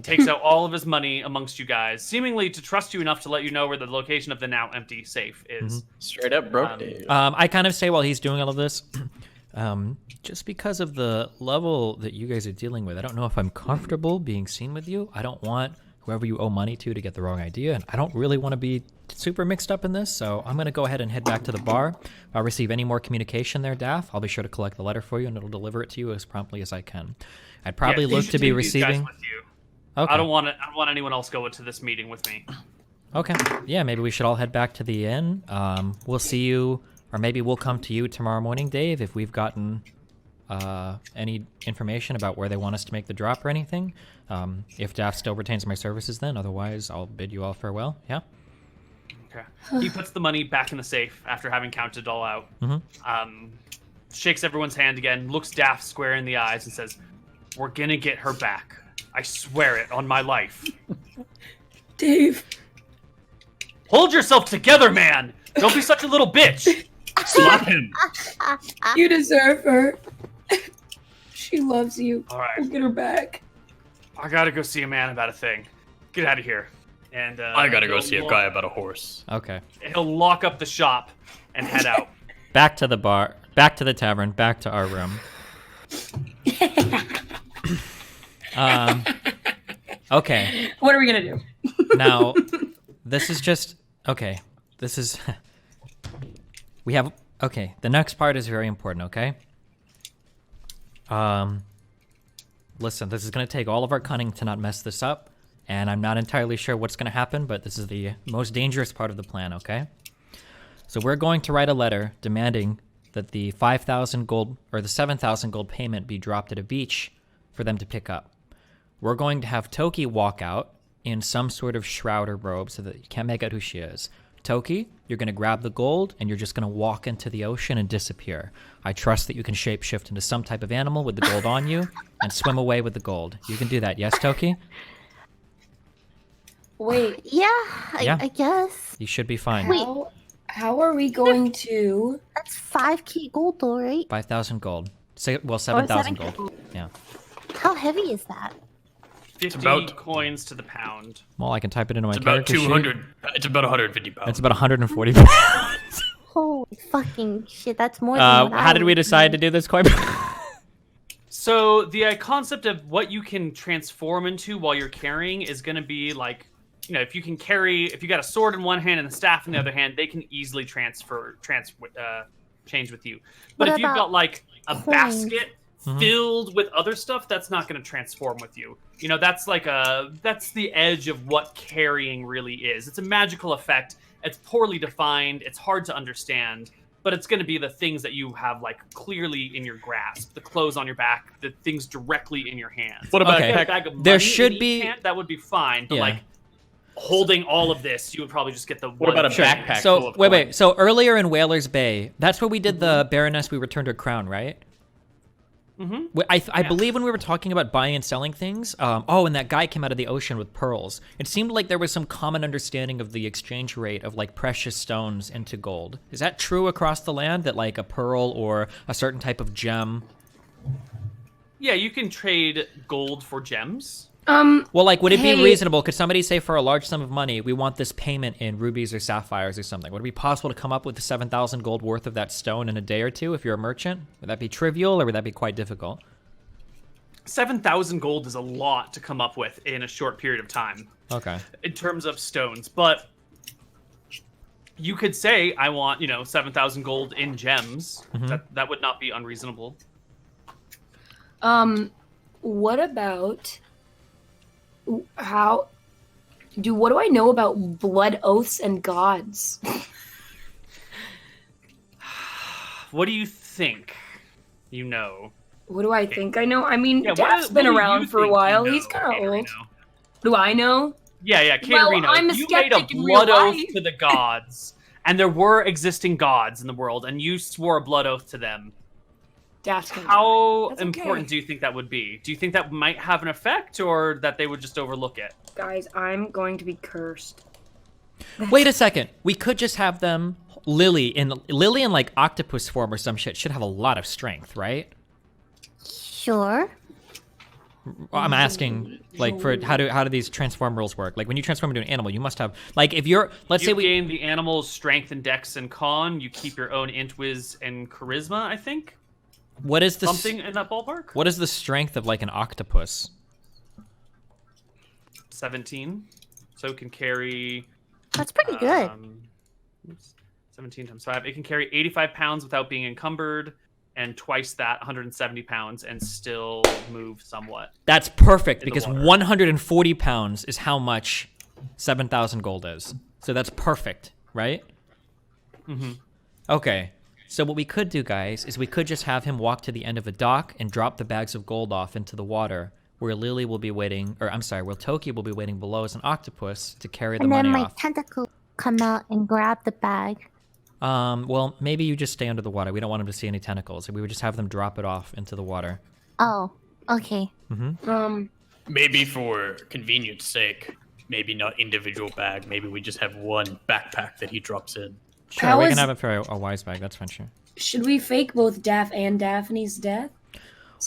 Takes out all of his money amongst you guys, seemingly to trust you enough to let you know where the location of the now empty safe is. Straight up broke Dave. I kind of say while he's doing all of this, just because of the level that you guys are dealing with, I don't know if I'm comfortable being seen with you. I don't want whoever you owe money to get the wrong idea, and I don't really want to be super mixed up in this, so I'm going to go ahead and head back to the bar. If I receive any more communication there, Daff, I'll be sure to collect the letter for you, and it'll deliver it to you as promptly as I can. I'd probably look to be receiving... Okay. I don't want anyone else going to this meeting with me. Okay. Yeah, maybe we should all head back to the inn. We'll see you, or maybe we'll come to you tomorrow morning, Dave, if we've gotten any information about where they want us to make the drop or anything. If Daff still retains my services then, otherwise I'll bid you all farewell. Yeah? Okay. He puts the money back in the safe after having counted it all out. Shakes everyone's hand again, looks Daff square in the eyes and says, "We're gonna get her back. I swear it on my life." Dave. Hold yourself together, man! Don't be such a little bitch! Slap him. You deserve her. She loves you. All right. We'll get her back. I gotta go see a man about a thing. Get out of here. And I gotta go see a guy about a horse. Okay. He'll lock up the shop and head out. Back to the bar, back to the tavern, back to our room. Okay. What are we gonna do? Now, this is just... Okay. This is... We have... Okay. The next part is very important, okay? Listen, this is going to take all of our cunning to not mess this up, and I'm not entirely sure what's going to happen, but this is the most dangerous part of the plan, okay? So we're going to write a letter demanding that the 5,000 gold, or the 7,000 gold payment be dropped at a beach for them to pick up. We're going to have Toki walk out in some sort of shroud or robe so that you can't make out who she is. Toki, you're going to grab the gold and you're just going to walk into the ocean and disappear. I trust that you can shapeshift into some type of animal with the gold on you and swim away with the gold. You can do that, yes, Toki? Wait. Yeah, Yeah. I guess. You should be fine. Wait. How are we going to... That's 5k gold though, right? 5,000 gold. Well, 7,000 7K. gold. Yeah. How heavy is that? 50 about- coins to the pound. Well, I can type it into my It's about character sheet. 200. It's about 150 pounds. It's about 140 pounds. Holy fucking shit, that's more than what How did we decide to do this, Koibu? So the concept of what you can transform into while you're carrying is going to be like, you know, if you got a sword in one hand and a staff in the other hand, they can easily change with you. But What if you've about got like a coins? basket filled with other stuff, that's not going to transform with you. You know, that's the edge of what carrying really is. It's a magical effect. It's poorly defined. It's hard to understand. But it's going to be the things that you have like clearly in your grasp, the clothes on your back, the things directly in your hands. What about Okay. a bag of money There in should each be- hand, that would be fine. But Yeah. like holding all of this, you would probably just get the What about a thing. backpack full So of wait. coins? So earlier in Whalers Bay, that's where we did the Baroness. We returned her crown, right? Mm-hmm. I believe when we were talking about buying and selling things. And that guy came out of the ocean with pearls. It seemed like there was some common understanding of the exchange rate of like precious stones into gold. Is that true across the land? That like a pearl or a certain type of gem? Yeah, you can trade gold for gems. Well, like, would it be Hey. reasonable? Could somebody say for a large sum of money, we want this payment in rubies or sapphires or something? Would it be possible to come up with the 7,000 gold worth of that stone in a day or two if you're a merchant? Would that be trivial or would that be quite difficult? 7,000 gold is a lot to come up with in a short period of time Okay. in terms of stones. But you could say, I want, 7,000 gold in gems. That would not be unreasonable. What about... what do I know about blood oaths and gods? What do you think you know? What do I think I know? I mean, Yeah, Daph's what been do around you for a think you while. know, He's kind of Katerino? old. Do I know? Yeah, Well, Katerino. I'm a You made a skeptic in real blood oath life. to the gods, and there were existing gods in the world, and you swore a blood oath to them. Daph's gonna How die. That's okay. important do you think that would be? Do you think that might have an effect, or that they would just overlook it? Guys, I'm going to be cursed. Wait a second. We could just have them. Lily in like octopus form or some shit should have a lot of strength, right? Sure. I'm asking, like, for how do these transform rules work? Like, when you transform into an animal, you must have, like, if you're, let's say You we gain the animal's strength and dex and con. You keep your own int, wiz, and charisma. I think what is the something in that ballpark. What is the strength of like an octopus? 17, so it can carry. That's pretty good. 17 times 5. It can carry 85 pounds without being encumbered, and twice that, 170 pounds, and still move somewhat. That's perfect, In the because water. 140 pounds is how much 7,000 gold is. So that's perfect, right? Mm-hmm. Okay. So what we could do, guys, is we could just have him walk to the end of a dock and drop the bags of gold off into the water, where Lily will be waiting, or I'm sorry, where Toki will be waiting below as an octopus to carry the And then money my off. tentacle come out and grab the bag. Well, maybe you just stay under the water. We don't want him to see any tentacles. We would just have them drop it off into the water. Oh, okay. Maybe for convenience sake, maybe not individual bag. Maybe we just have one backpack that he drops in. Sure, How we is- can have it for a wise bag. That's fine, sure. Should we fake both Daph and Daphne's death?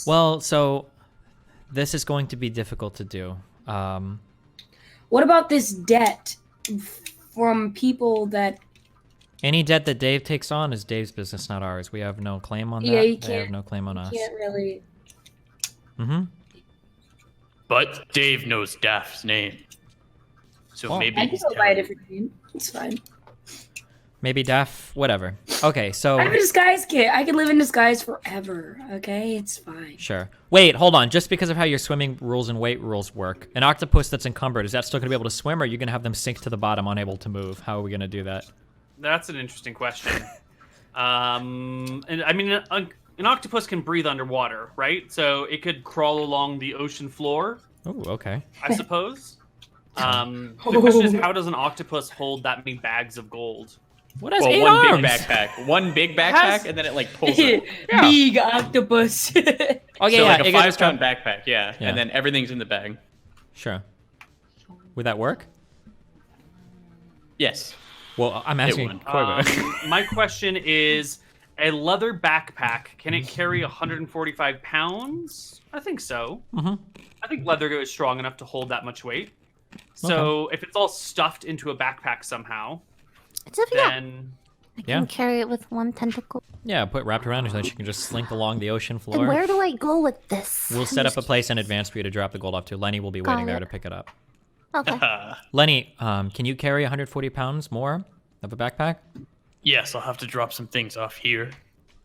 Well, so this is going to be difficult to do. What about this debt from people that? Any debt that Dave takes on is Dave's business, not ours. We have no claim on that. Yeah, you They have can't- no claim on us. Can't really. Mm-hmm. But Dave knows Daph's name. So Well, maybe I can he's go by a telling- different name. It's fine. Maybe Daff, whatever. Okay, so I have a disguise kit. I can live in disguise forever. Okay, it's fine. sure. Wait, hold on. Just because of how your swimming rules and weight rules work, an octopus that's encumbered, is that still going to be able to swim, or are you going to have them sink to the bottom, unable to move? How are we going to do that? That's an interesting question. And I mean, an octopus can breathe underwater, right? So it could crawl along the ocean floor, Oh, okay. I suppose. The question is, how does an octopus hold that many bags of gold? What has Well, 8 one arms? big backpack. One big backpack, Has- and then it like pulls it. Big octopus. Oh, yeah, so yeah. like it a could just 5-pound have- backpack, yeah. Yeah. And then everything's in the bag. Sure. Would that work? Yes. Well, I'm asking would. Koibu. My question is, a leather backpack, can it carry 145 pounds? I think so. Mhm. I think leather is strong enough to hold that much weight. So if it's all stuffed into a backpack somehow, It's a yeah. then I can Yeah. carry it with one tentacle. Yeah, put wrapped around her so that she can just slink along the ocean And floor. where do I go with this? We'll set up a place in advance for you to drop the gold off to. Lenny will be waiting Got there it. to pick it up. Okay. Lenny, can you carry 140 pounds more of a backpack? Yes, I'll have to drop some things off here.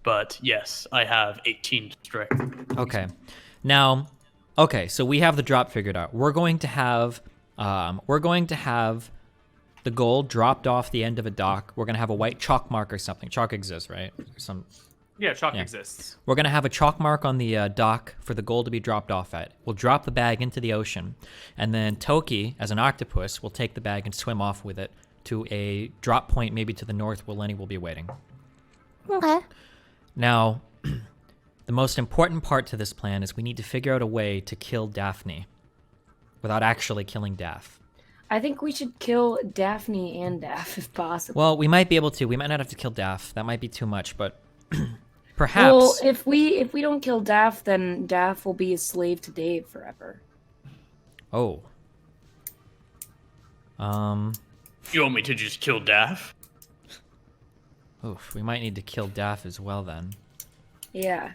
But yes, I have 18 strength. Okay. Now, okay, so we have the drop figured out. We're going to have the gold dropped off the end of a dock. We're going to have a white chalk mark or something. Chalk exists, right? yeah, chalk Yeah. exists. We're going to have a chalk mark on the dock for the gold to be dropped off at. We'll drop the bag into the ocean, and then Toki, as an octopus, will take the bag and swim off with it to a drop point maybe to the north where Lenny will be waiting. Okay. Now, the most important part to this plan is we need to figure out a way to kill Daphne without actually killing Daph. I think we should kill Daphne and Daph if possible. Well, we might be able to. We might not have to kill Daph. That might be too much, but perhaps. Well, if we don't kill Daph, then Daph will be a slave to Dave forever. Oh. You want me to just kill Daph? Oof. We might need to kill Daph as well then. Yeah.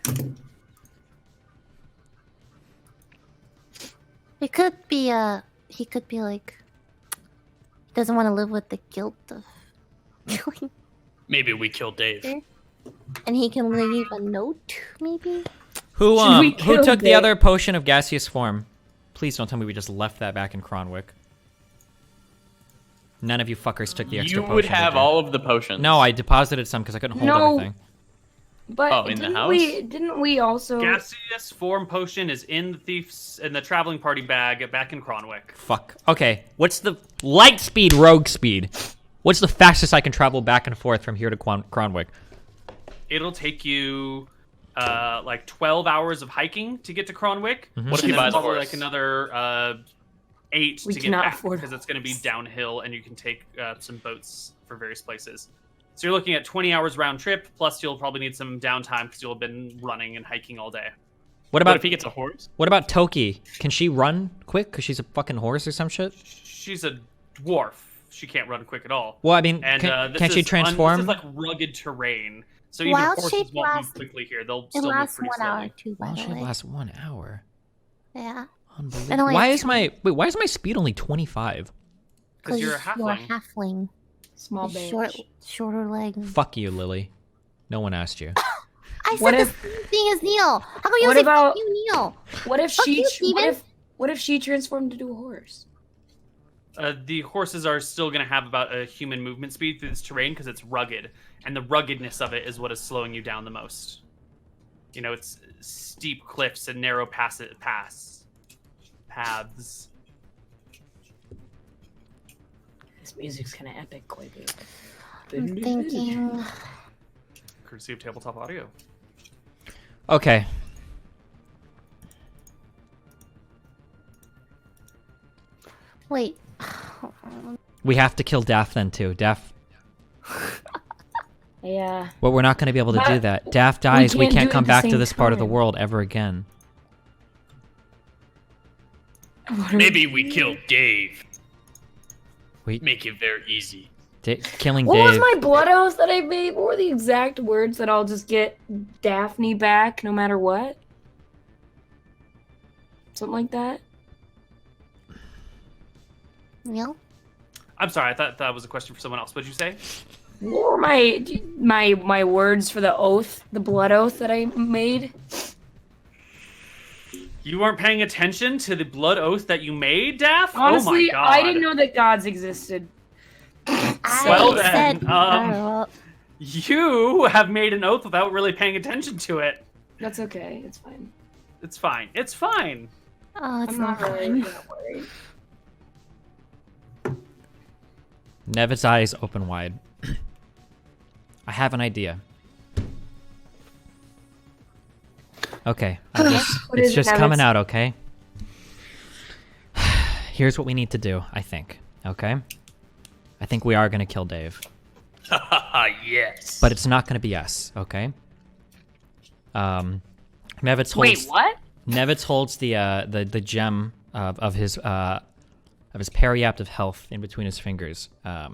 It could be he could be like he doesn't want to live with the guilt of killing, Maybe we kill Dave. and he can leave a note maybe. Who Should we who kill took the Dave? other potion of gaseous form? Please don't tell me we just left that back in Cronwick. None of you fuckers took the extra You potion. would did have you? all of the potions. No, I deposited some because I couldn't hold No. everything. But in the didn't house? didn't we also? Gaseous form potion is in the traveling party bag back in Cronwick. Fuck. Okay, what's the light speed, rogue speed? What's the fastest I can travel back and forth from here to Cronwick? It'll take you like 12 hours of hiking to get to Cronwick. What if he buys a probably horse? like another 8 We to get cannot back afford because it's going to be downhill and you can take some boats for various places. So you're looking at 20 hours round trip, plus you'll probably need some downtime because you'll have been running and hiking all day. What But about if he gets a horse? what about Toki? Can she run quick because she's a fucking horse or some shit? She's a dwarf. She can't run quick at all. Well, I mean, And can't this she is transform? This is like rugged terrain. So even Wild horses shape won't move lasts- quickly here. They'll It still move lasts pretty 1 slowly. hour too, by Well, the she way. lasts 1 hour. Yeah. Unbelievable. And only Why have is two- my why is my speed only 25? Because you're a You're a halfling. halfling. Small With bench. shorter legs. Fuck you, Lily. No one asked you. I What said if- the same thing as Neil. How come you What say about- fuck you, Neil? What if Fuck she? you, Steven. What if she transformed into a horse? The horses are still going to have about a human movement speed through this terrain because it's rugged, and the ruggedness of it is what is slowing you down the most. You know, it's steep cliffs and narrow paths. This music's kind of epic, Koibu. I'm thinking. Courtesy of Tabletop Audio. Okay. Wait. We have to kill Daff then too. Daff. Yeah. Well, we're not going to be able to do But that. Daff dies. We can't do can't it come at the back to same this part of the time. world ever again. Maybe we kill Dave. We Make it very easy. killing What was Dave. my blood oath that I made? What were the exact words that I'll just get Daphne back no matter what? Something like that. Neil? I'm sorry, I thought that was a question for someone else. What'd you say? What were my words for the oath, the blood oath that I made? You weren't paying attention to the blood oath that you made, Daff? Honestly, oh my God. I didn't know that gods existed. Well then, said, well, You have made an oath without really paying attention to it. That's okay. It's fine. It's fine. It's fine. oh, it's I'm not not really fun. not worried. Nevin's eyes open wide. I have an idea. Okay, What it's is it, just Nevitz? coming out, okay? Here's what we need to do, I think, okay? I think we are going to kill Dave. Yes. But it's not going to be us, okay? Nevitz holds Wait, what? Nevitz holds the gem of his periaptive health in between his fingers. I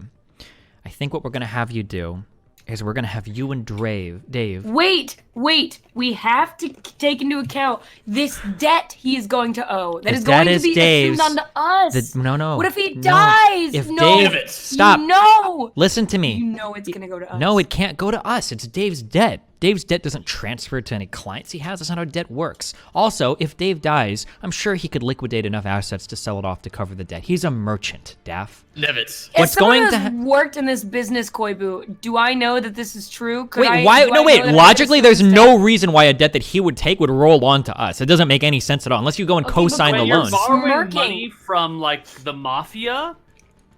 think what we're going to have you do is we're going to have you and Dave. Wait. We have to take into account this debt he is going to owe. That The is going debt to is be Dave's. assumed onto us. No. What if he no. dies? If No. Dave, Nevitz. stop. No. Listen to me. You know it's gonna go to us. No, it can't go to us. It's Dave's debt. Dave's debt doesn't transfer to any clients he has. That's not how debt works. Also, if Dave dies, I'm sure he could liquidate enough assets to sell it off to cover the debt. He's a merchant, Daff. Nevitz. As What's someone going to who's worked in this business, Koibu, do I know that this is true? Wait, why? do No, I wait. know that I Logically, could there's assume no reason why a debt that he would take would roll on to us. It doesn't make any sense at all, unless you go and Okay, co-sign but the When you're loan. borrowing Smirking. money from like the mafia,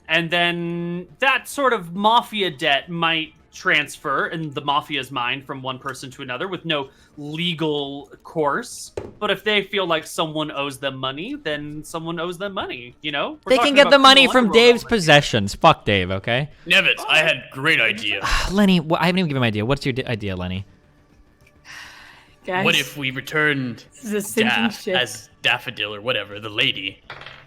and then that sort of mafia debt might transfer in the mafia's mind from one person to another with no legal course. But if they feel like someone owes them money, then someone owes them money. You know, We're They talking can get about the money criminal from underworld Dave's here. possessions. Fuck Dave, okay? Nevitz, I had great idea. Lenny, I haven't even given my idea. What's your idea, Lenny? Guys, What if we returned this is a sinking Daff ship. as Daffodil or whatever, the lady,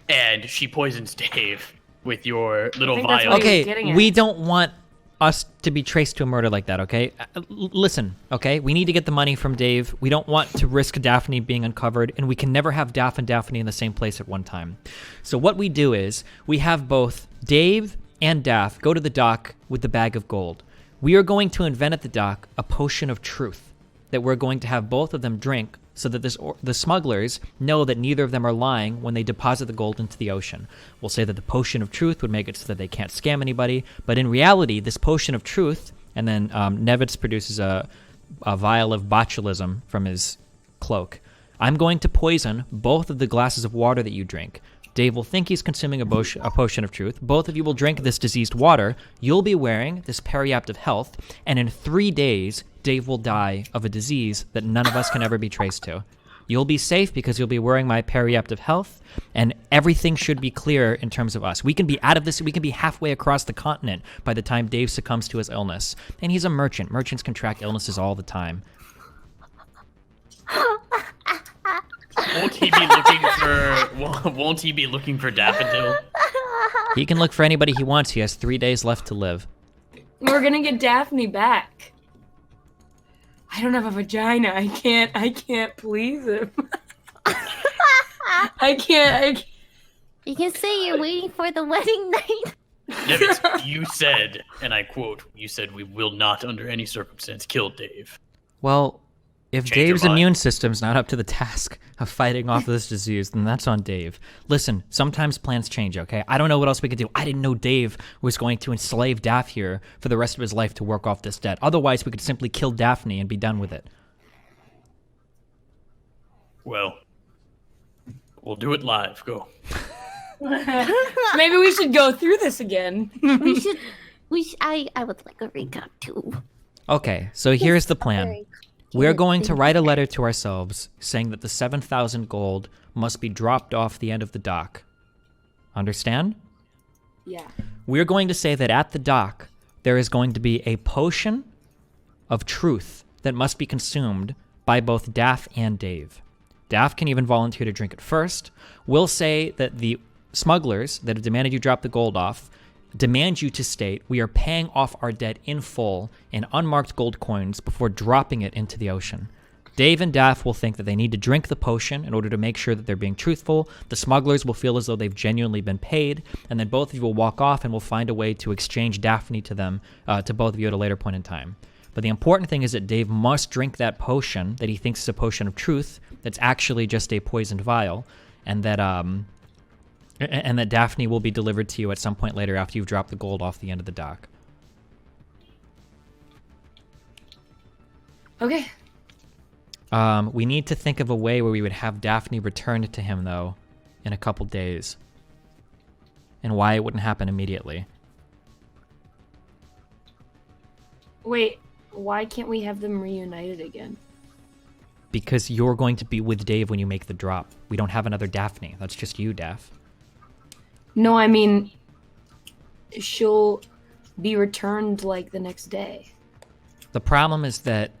and she poisons Dave with your little think that's vial? what he was Okay, getting at. we don't want us to be traced to a murder like that, okay? Listen, okay? We need to get the money from Dave. We don't want to risk Daphne being uncovered, and we can never have Daff and Daphne in the same place at one time. So what we do is we have both Dave and Daff go to the dock with the bag of gold. We are going to invent at the dock a potion of truth that we're going to have both of them drink so that the smugglers know that neither of them are lying when they deposit the gold into the ocean. We'll say that the potion of truth would make it so that they can't scam anybody, but in reality, this potion of truth, and then Nevitz produces a a vial of botulism from his cloak. I'm going to poison both of the glasses of water that you drink. Dave will think he's consuming a potion of truth. Both of you will drink this diseased water. You'll be wearing this periapt of health, and in 3 days, Dave will die of a disease that none of us can ever be traced to. You'll be safe because you'll be wearing my periapt of health, and everything should be clear in terms of us. We can be out of this. We can be halfway across the continent by the time Dave succumbs to his illness. And he's a merchant. Merchants contract illnesses all the time. Won't he be looking for Daffodil? He can look for anybody he wants. He has 3 days left to live. We're gonna get Daphne back. I don't have a vagina. I can't please him. I can't. You can say you're waiting for the wedding night. Nevis, you said, and I quote, you said we will not under any circumstance kill Dave. Well, if Change your Dave's mind. immune system's not up to the task of fighting off this disease, then that's on Dave. Listen, sometimes plans change, okay? I don't know what else we could do. I didn't know Dave was going to enslave Daff here for the rest of his life to work off this debt. Otherwise, we could simply kill Daphne and be done with it. Well, we'll do it live. Go. Maybe we should go through this again. I would like a recap too. Okay, so here's the plan. We're going to write a letter to ourselves saying that the 7,000 gold must be dropped off the end of the dock. Understand? Yeah. We're going to say that at the dock, there is going to be a potion of truth that must be consumed by both Daff and Dave. Daff can even volunteer to drink it first. We'll say that the smugglers that have demanded you drop the gold off demand you to state we are paying off our debt in full in unmarked gold coins before dropping it into the ocean. Dave and Daff will think that they need to drink the potion in order to make sure that they're being truthful. The smugglers will feel as though they've genuinely been paid, and then both of you will walk off and will find a way to exchange Daphne to them, to both of you at a later point in time. But the important thing is that Dave must drink that potion that he thinks is a potion of truth that's actually just a poisoned vial, and that Daphne will be delivered to you at some point later after you've dropped the gold off the end of the dock. Okay. We need to think of a way where we would have Daphne returned to him, though, in a couple days. And why it wouldn't happen immediately. Wait, why can't we have them reunited again? Because you're going to be with Dave when you make the drop. We don't have another Daphne. That's just you, Daff. No, I mean, she'll be returned like the next day. The problem is that,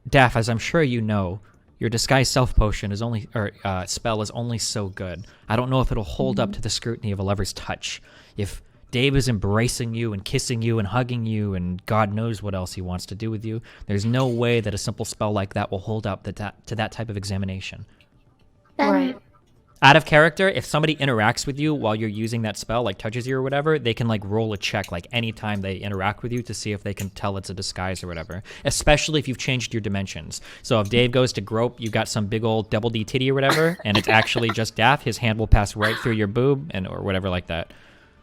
Daff, as I'm sure you know, your disguise self potion is only, or spell is only so good. I don't know if it'll hold up to the scrutiny of a lover's touch. If Dave is embracing you and kissing you and hugging you and God knows what else he wants to do with you, there's no way that a simple spell like that will hold up to that type of examination. Right. Out of character, if somebody interacts with you while you're using that spell, like touches you or whatever, they can like roll a check like anytime they interact with you to see if they can tell it's a disguise or whatever, especially if you've changed your dimensions. So if Dave goes to grope, you got some big old double D titty or whatever, and it's actually just Daff, his hand will pass right through your boob and or whatever like that.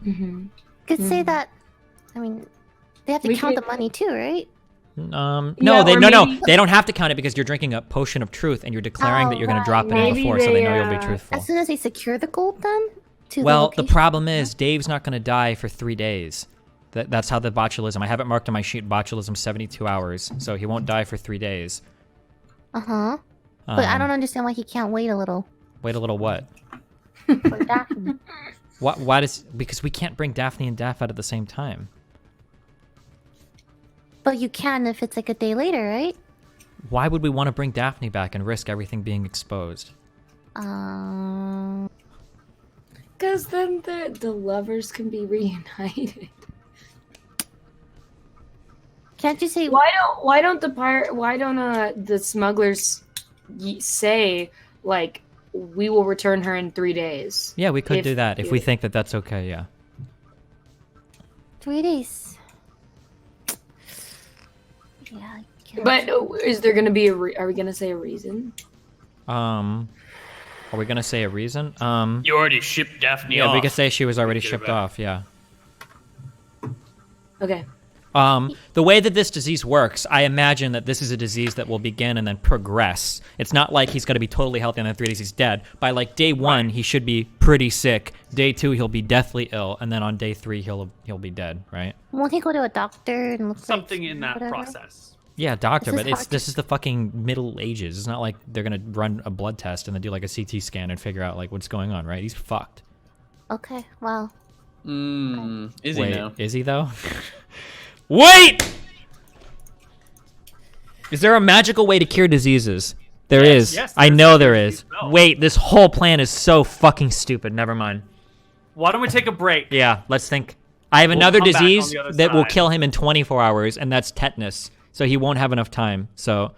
Mm-hmm. Could say that. I mean, they have to count the money too, right? No, Yeah, they don't have to count it because you're drinking a potion of truth and you're declaring that you're going to drop it on the floor, so they know you'll be truthful. As soon as they secure the gold, then. Well, the problem is Dave's not going to die for 3 days. That's how the botulism. I have it marked on my sheet. Botulism 72 hours, so he won't die for 3 days. But I don't understand why he can't wait a little. Wait a little what? For Daphne. Why because we can't bring Daphne and Daff out at the same time. But you can if it's like a day later, right? Why would we want to bring Daphne back and risk everything being exposed? Because then the lovers can be reunited. Can't you say Why don't the smugglers say like we will return her in 3 days? Yeah, we could do that if we think that that's okay. Yeah. 3 days? Yeah. But is there gonna be are we gonna say a reason? Are we gonna say a reason? You already shipped Daphne off. Yeah, we could say she was already shipped off. Yeah. Okay. The way that this disease works, I imagine that this is a disease that will begin and then progress. It's not like he's going to be totally healthy and then 3 days he's dead. By like day 1, he should be pretty sick. Day 2, he'll be deathly ill, and then on day 3, he'll be dead, right? Won't he go to a doctor and look Something like in that whatever? process. Yeah, doctor, This is but hard this is the fucking Middle Ages. It's not like they're gonna run a blood test and then do like a CT scan and figure out like what's going on, right? He's fucked. Okay, well. Is Wait, he now? is he though? Wait! Is there a magical way to cure diseases? There is. yes, I there's know a there disease is. spell. Wait, this whole plan is so fucking stupid. Never mind. Why don't we take a break? Yeah, let's think. I have We'll another come back on disease the other that will side. kill him in 24 hours, and that's tetanus. So he won't have enough time. So.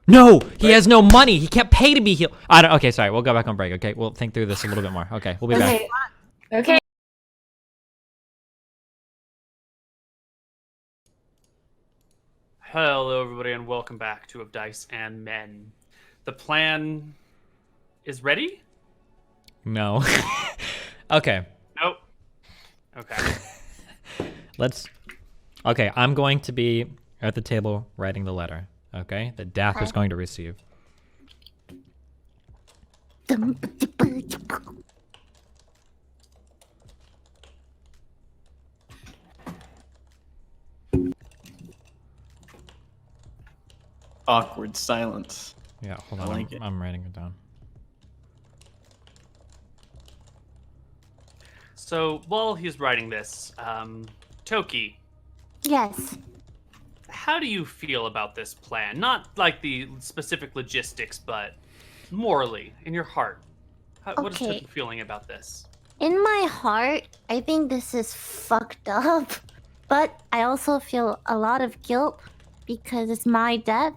No, he has no money. He can't pay to be healed. Okay, sorry. We'll go back on break. Okay, we'll think through this a little bit more. Okay, we'll be back. Okay. Hello, everybody, and welcome back to Of Dice and Men. The plan is ready? No. Okay. Nope. Okay. Okay, I'm going to be at the table writing the letter. Okay, that Daff is going to receive. Awkward silence. Yeah, hold I on. like it. I'm writing it down. So, while he's writing this, Toki, Yes. how do you feel about this plan? Not like the specific logistics, but morally, in your heart. What is Okay. Toki feeling about this? In my heart, I think this is fucked up. But I also feel a lot of guilt because it's my death.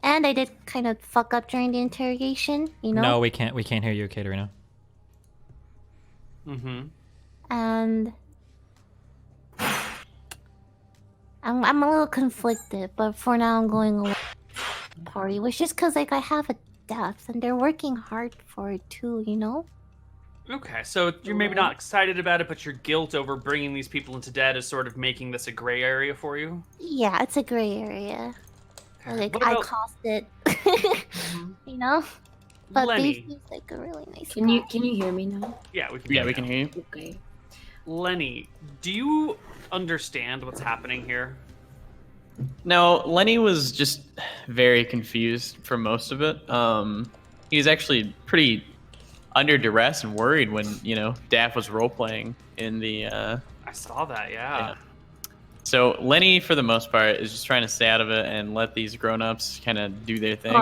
And I did kind of fuck up during the interrogation, you know? No, we can't hear you, Katerino. Mm-hmm. And I'm a little conflicted, but for now I'm going away party, which is because like I have a death and they're working hard for it too, you know? Okay, so you're maybe not excited about it, but your guilt over bringing these people into debt is sort of making this a gray area for you? Yeah, it's a gray area. Like What I about- caused it, you know? But Lenny. Dave seems like a really nice Can guy. you hear me now? Yeah, we can. Yeah, hear we you can now. hear you. Okay. Lenny, do you understand what's happening here? No, Lenny was just very confused for most of it. He was actually pretty under duress and worried when, Daff was role-playing in the... I saw that, yeah. So Lenny, for the most part, is just trying to stay out of it and let these grown-ups kind of do their thing.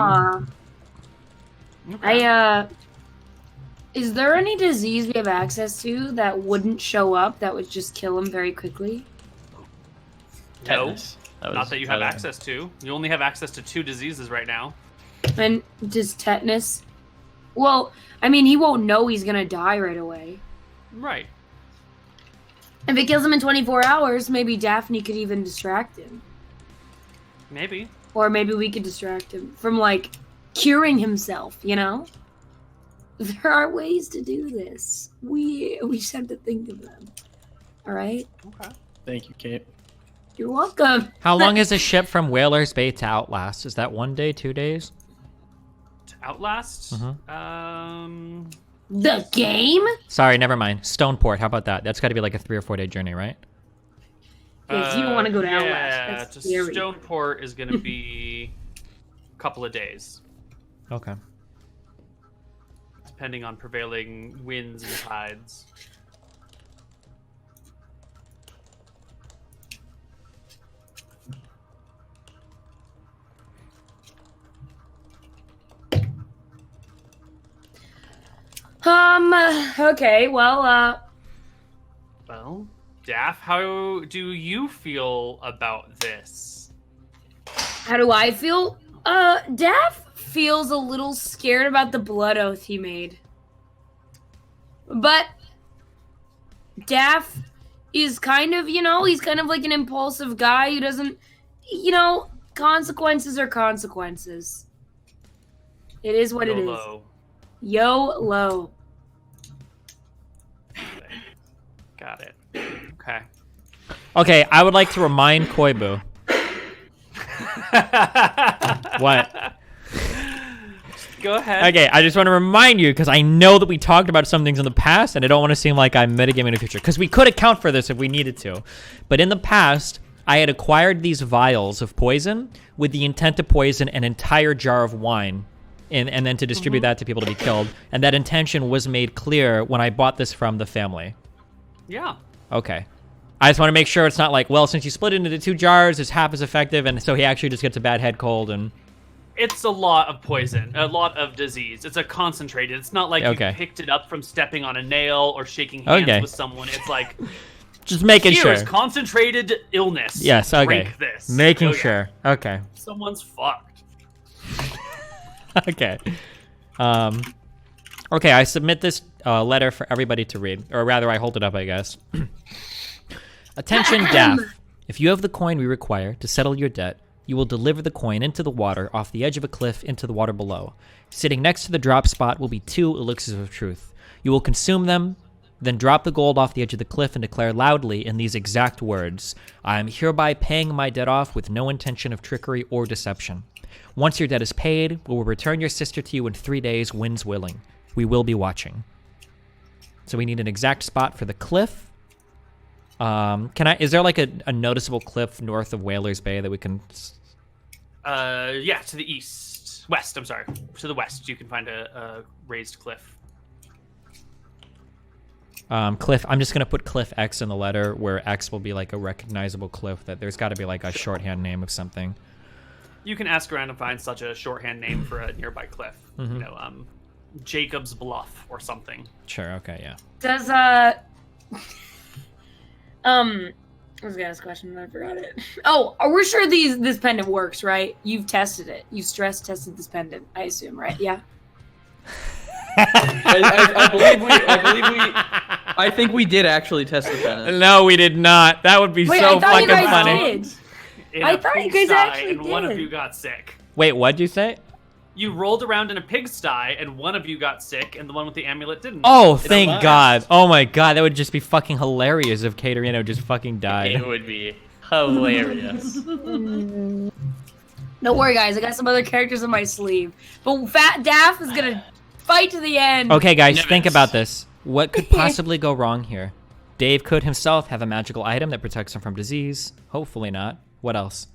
Okay. Is there any disease we have access to that wouldn't show up that would just kill him very quickly? Tetanus. Not that you have access to. You only have access to 2 diseases right now. And does tetanus? Well, I mean, he won't know he's gonna die right away. Right. If it kills him in 24 hours, maybe Daphne could even distract him. Maybe. Or maybe we could distract him from, like, curing himself, you know? There are ways to do this. We just have to think of them. Alright? Okay. Thank you, Kate. You're welcome. How long is a ship from Whaler's Bay to Outlast? Is that 1 day, 2 days? To Outlast? Mhm. The game? Sorry, never mind. Stoneport, how about that? That's got to be like a 3 or 4 day journey, right? Yes, you don't want to go to Outlast. Yeah, That's to scary. Stoneport is going to be a couple of days, Okay. depending on prevailing winds and tides. Okay, well, Well, Daff, how do you feel about this? how do I feel? Daff feels a little scared about the blood oath he made. But Daff is kind of, he's kind of like an impulsive guy who doesn't, consequences are consequences. It is what it is. YOLO. YOLO. Got it. Okay. Okay, I would like to remind Koibu. What? Go ahead. Okay, I just want to remind you because I know that we talked about some things in the past, and I don't want to seem like I'm mitigating in the future because we could account for this if we needed to. But in the past, I had acquired these vials of poison with the intent to poison an entire jar of wine, and then to distribute that to people to be killed. And that intention was made clear when I bought this from the family. Yeah. Okay. I just want to make sure it's not like, well, since you split it into 2 jars, it's half as effective, and so he actually just gets a bad head cold and. It's a lot of poison, a lot of disease. It's a concentrated. It's not like you picked it up from stepping on a nail or shaking hands with someone. It's like just making sure. Here's concentrated illness. Yes, okay. Drink this. Making sure. Okay. Someone's fucked. Okay. Okay, I submit this letter for everybody to read, or rather, I hold it up, I guess. Attention, Daff. If you have the coin we require to settle your debt, you will deliver the coin into the water off the edge of a cliff into the water below. Sitting next to the drop spot will be 2 elixirs of truth. You will consume them, then drop the gold off the edge of the cliff and declare loudly in these exact words, I am hereby paying my debt off with no intention of trickery or deception. Once your debt is paid, we will return your sister to you in 3 days, winds willing. We will be watching. So we need an exact spot for the cliff. Is there like a noticeable cliff north of Whalers Bay that we can... Yeah, to the west, I'm sorry. To the west, you can find a raised cliff. Cliff, I'm just going to put Cliff X in the letter, where X will be like a recognizable cliff, that there's got to be like a shorthand name of something. You can ask around and find such a shorthand name for a nearby cliff. Mm-hmm. You know, Jacob's Bluff or something. Sure, okay, yeah. Does, I was gonna ask a question, but I forgot it. Oh, we're sure this pendant works, right? You've tested it. You stress tested this pendant, I assume, right? Yeah. I think we did actually test the pendant. No, we did not. That would be so fucking funny. I thought you guys actually and did. one of you got sick. Wait, what'd you say? You rolled around in a pigsty, and one of you got sick, and the one with the amulet didn't. Oh, thank God. Oh my God, that would just be fucking hilarious if Katerino just fucking died. It would be hilarious. Don't worry, guys. I got some other characters in my sleeve. But Fat Daff is gonna fight to the end. Okay, guys, think about this. What could possibly go wrong here? Dave could himself have a magical item that protects him from disease. Hopefully not. What else?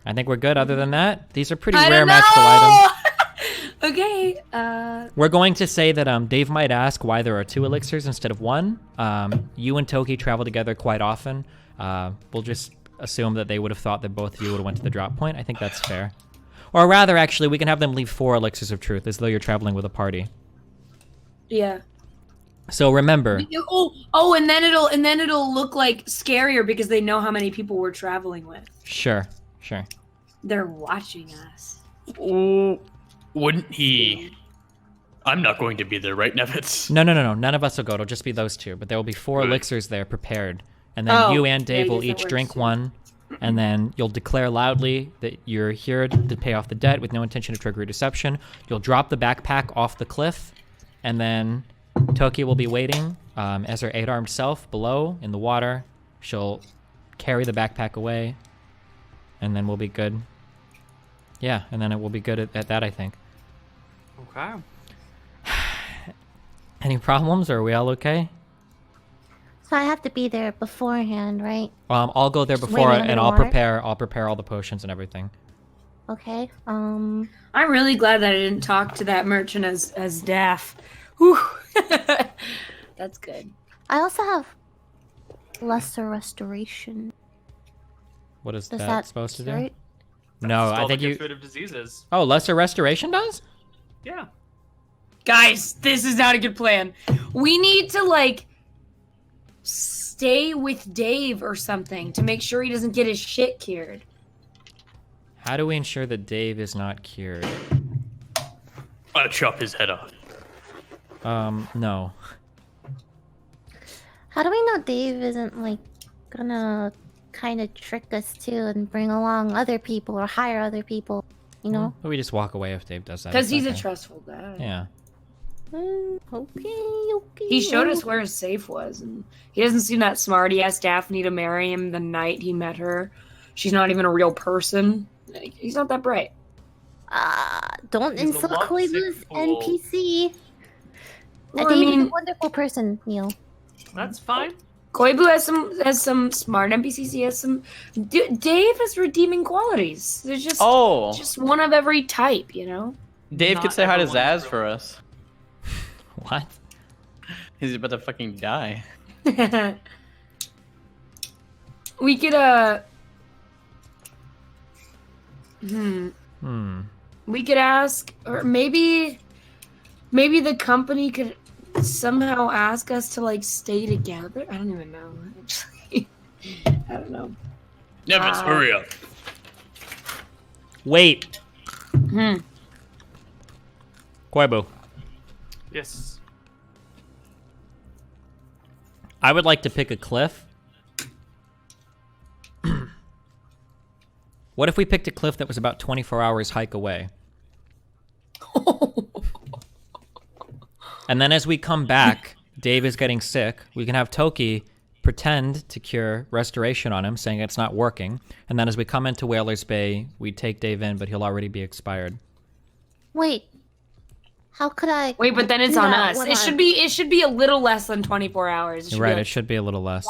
I think we're good. Other than that, these are pretty rare magical items. Okay. We're going to say that Dave might ask why there are 2 elixirs instead of 1. You and Toki travel together quite often. We'll just assume that they would have thought that both of you would have went to the drop point. I think that's fair. Or rather, actually, we can have them leave 4 elixirs of truth, as though you're traveling with a party. Yeah. So remember. Oh, and then it'll look like scarier because they know how many people we're traveling with. Sure. They're watching us. Oh, wouldn't he? I'm not going to be there, right, Nevitz? No. None of us will go. It'll just be those 2. But there will be 4 elixirs there prepared. And then you and Dave will each drink 1. And then you'll declare loudly that you're here to pay off the debt with no intention of trickery or deception. You'll drop the backpack off the cliff. And then Toki will be waiting as her 8-armed self below in the water. She'll carry the backpack away. And then we'll be good. Yeah, and then it will be good at that, I think. Okay. Any problems, or are we all okay? So I have to be there beforehand, right? I'll go there Just before, waiting and underwater? I'll prepare all the potions and everything. Okay. I'm really glad that I didn't talk to that merchant as Daff. Whew. That's good. I also have lesser restoration. What is Does that supposed to do? right? No, That's I think gets rid of diseases. Oh, lesser restoration does? Yeah. Guys, this is not a good plan. We need to stay with Dave or something to make sure he doesn't get his shit cured. How do we ensure that Dave is not cured? I'll chop his head off. No. How do we know Dave isn't gonna kind of trick us too and bring along other people or hire other people? You know? But we just walk away if Dave does that. Because It's he's a okay. trustful guy. Yeah. Okay. He showed us where his safe was, and he doesn't seem that smart. He asked Daphne to marry him the night he met her. She's not even a real person. He's not that bright. Don't He's a insult lovesick Koibu's fool. NPC. Well, I think he's mean, a wonderful person, Neil. That's fine. Koibu has some smart NPCs. He has some. Dave has redeeming qualities. There's just one of every type, you know. Dave Not could say hi to everyone is Zaz for us. What? He's about to fucking die. We could we could ask, or maybe the company could somehow ask us to like stay together. I don't even know. Actually, I don't know. Nevis, hurry up. Wait. Koibu, Yes. I would like to pick a cliff. What if we picked a cliff that was about 24 hours hike away? And then as we come back, Dave is getting sick. We can have Toki pretend to cure restoration on him, saying it's not working. And then as we come into Whalers Bay, we take Dave in, but he'll already be expired. Wait. How could I? Wait, but then it's do on that us. when It should be a little less than 24 hours. It should You're right, be it should be a little less.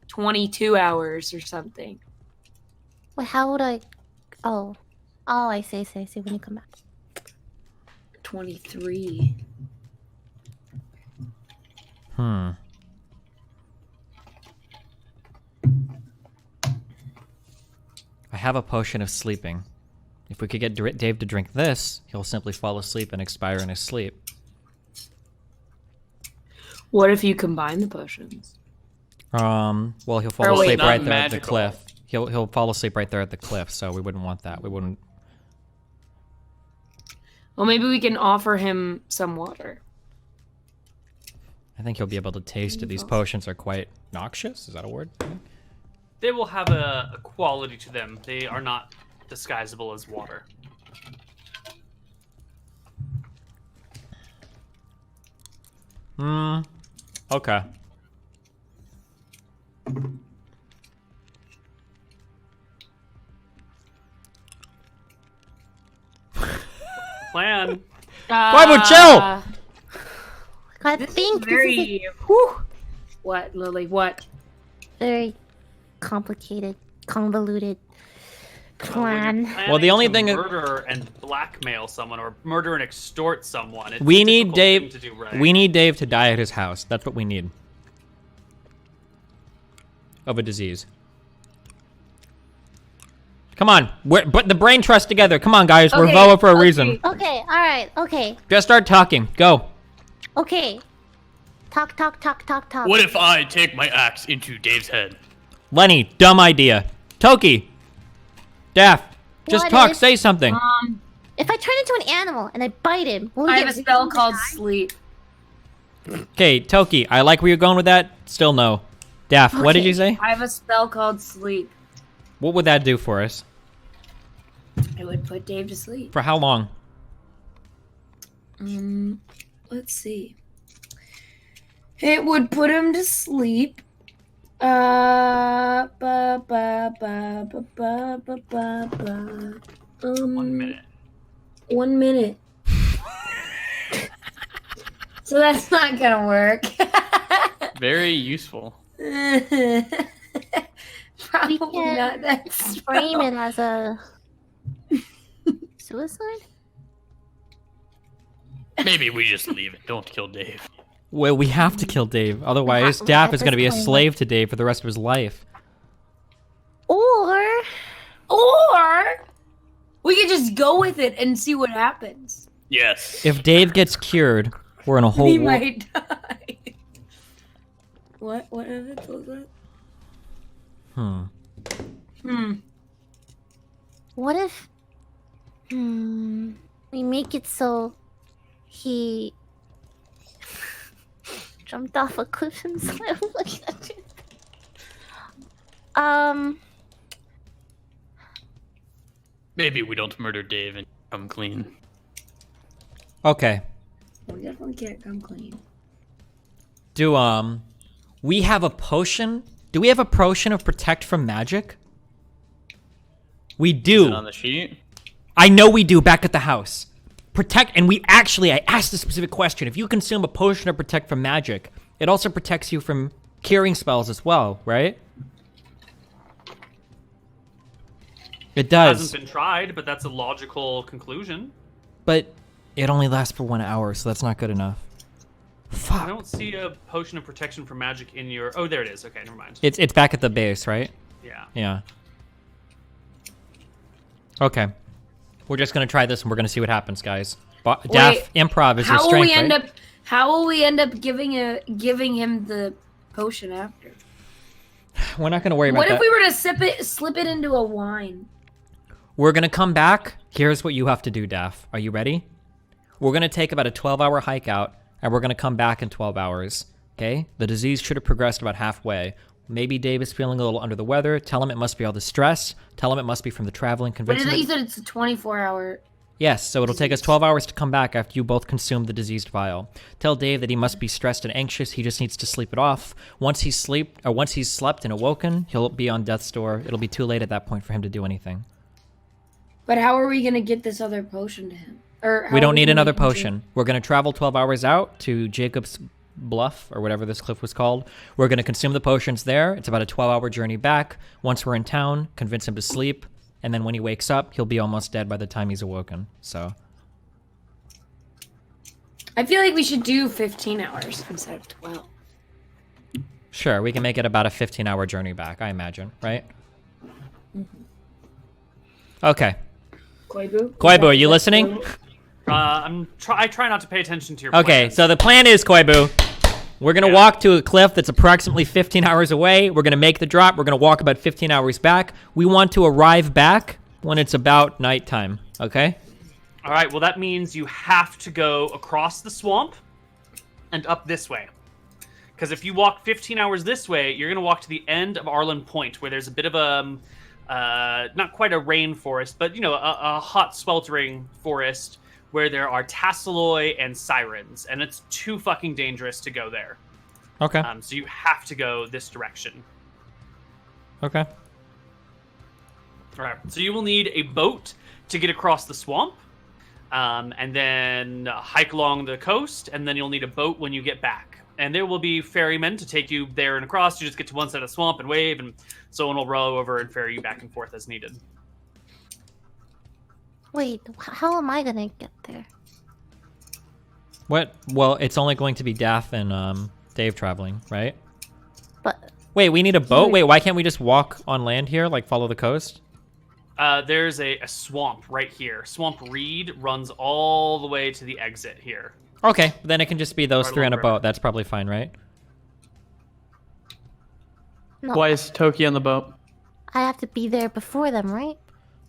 22 hours or something. Wait, how would I? Oh, I see. When you come back. 23. I have a potion of sleeping. If we could get Dave to drink this, he'll simply fall asleep and expire in his sleep. What if you combine the potions? Well, he'll Or fall wait, asleep not right there at the magical. cliff. He'll fall asleep right there at the cliff, so we wouldn't want that. We wouldn't. Well, maybe we can offer him some water. I think he'll be able to taste it. These potions are quite noxious. Is that a word? They will have a quality to them. They are not disguisable as water. Okay. Plan. Koibu, chill! I This is think this is very. Whew. What, Lily? What? a very complicated, convoluted When plan. you're Well, the planning only to thing that- murder and blackmail someone or murder and extort someone. It's We a need difficult Dave. thing to do right. We need Dave to die at his house. That's what we need. Of a disease. Come on, put the brain trust together. Come on, guys. We're Okay, Voa for a okay. reason. Okay, all right, okay. Just start talking. Go. Okay. Talk. What if I take my axe into Dave's head? Lenny, dumb idea. Toki. Daff. Just What talk. if- Say something. If I turn into an animal and I bite him, will we I have get a spell rid of the called guy? Sleep. Okay, Toki. I like where you're going with that. Still no. Daff, what did Okay. you say? I have a spell called Sleep. What would that do for us? It would put Dave to sleep. For how long? Let's see. It would put him to sleep. 1 minute. 1 minute. So that's not gonna work. Very useful. Probably can not that spell. Frame it as a suicide? Maybe we just leave it. Don't kill Dave. Well, we have to kill Dave. Otherwise, At Daff is this going to be a point, slave to Dave for the rest of his life. Or We could just go with it and see what happens. Yes. If Dave gets cured, we're in a whole He war. might die. What? What is it? What was that? what if we make it so he jumped off a cliff and swam looking at you? Maybe we don't murder Dave and come clean. Okay. We definitely can't come clean. Do we have a potion? Do we have a potion of protect from magic? We do. Is it on the sheet? I know we do back at the house. Protect, and I asked a specific question. If you consume a potion of protect from magic, it also protects you from curing spells as well, right? It does. Hasn't been tried, but that's a logical conclusion. But it only lasts for 1 hour, so that's not good enough. I Fuck. don't see a potion of protection from magic in your... Oh, there it is. Okay, never mind. It's back at the base, right? Yeah. Yeah. Okay. We're just gonna try this and we're gonna see what happens, guys. Daff, improv is your How will strength, we end right? up? How will we end up giving him the potion after? We're not gonna worry about What that. if we were to slip it into a wine? We're gonna come back. Here's what you have to do, Daff. Are you ready? We're gonna take about a 12-hour hike out, and we're gonna come back in 12 hours. Okay? The disease should have progressed about halfway. Maybe Dave is feeling a little under the weather. Tell him it must be all the stress. Tell him it must be from the traveling. But Convince I him. thought you said it's a 24-hour. Yes, so it'll take us 12 hours to come back after you both consume the diseased vial. Tell Dave that he must be stressed and anxious. He just needs to sleep it off. Once he's slept and awoken, he'll be on death's door. It'll be too late at that point for him to do anything. But how are we gonna get this other potion to him? Or how We are don't need gonna another make him drink? potion. We're going to travel 12 hours out to Jacob's Bluff, or whatever this cliff was called. We're going to consume the potions there. It's about a 12-hour journey back. Once we're in town, convince him to sleep, and then when he wakes up, he'll be almost dead by the time he's awoken. So, I feel like we should do 15 hours instead of 12. sure, we can make it about a 15-hour journey back, I imagine, right? Okay. Koibu, are you listening? I try not to pay attention to your Okay, plans. so the plan is, Koibu, we're going to walk to a cliff that's approximately 15 hours away. We're going to make the drop. We're going to walk about 15 hours back. We want to arrive back when it's about nighttime, okay? All right, well, that means you have to go across the swamp and up this way. Because if you walk 15 hours this way, you're going to walk to the end of Arlen Point, where there's a bit of a, not quite a rainforest, but, you know, a hot, sweltering forest where there are tasseloi and sirens, and it's too fucking dangerous to go there. Okay. So you have to go this direction. Okay. All right. So you will need a boat to get across the swamp, and then hike along the coast, and then you'll need a boat when you get back. And there will be ferrymen to take you there and across. You just get to one side of the swamp and wave, and someone will row over and ferry you back and forth as needed. Wait, how am I gonna get there? What? Well, it's only going to be Daff and Dave traveling, right? But Wait, we need a boat? Wait, why can't we just walk on land here, like follow the coast? There's a swamp right here. Swamp Reed runs all the way to the exit here. Okay, then it can just be those Right three on a along the river. boat. That's probably fine, right? no, Why is Toki on the boat? I have to be there before them, right?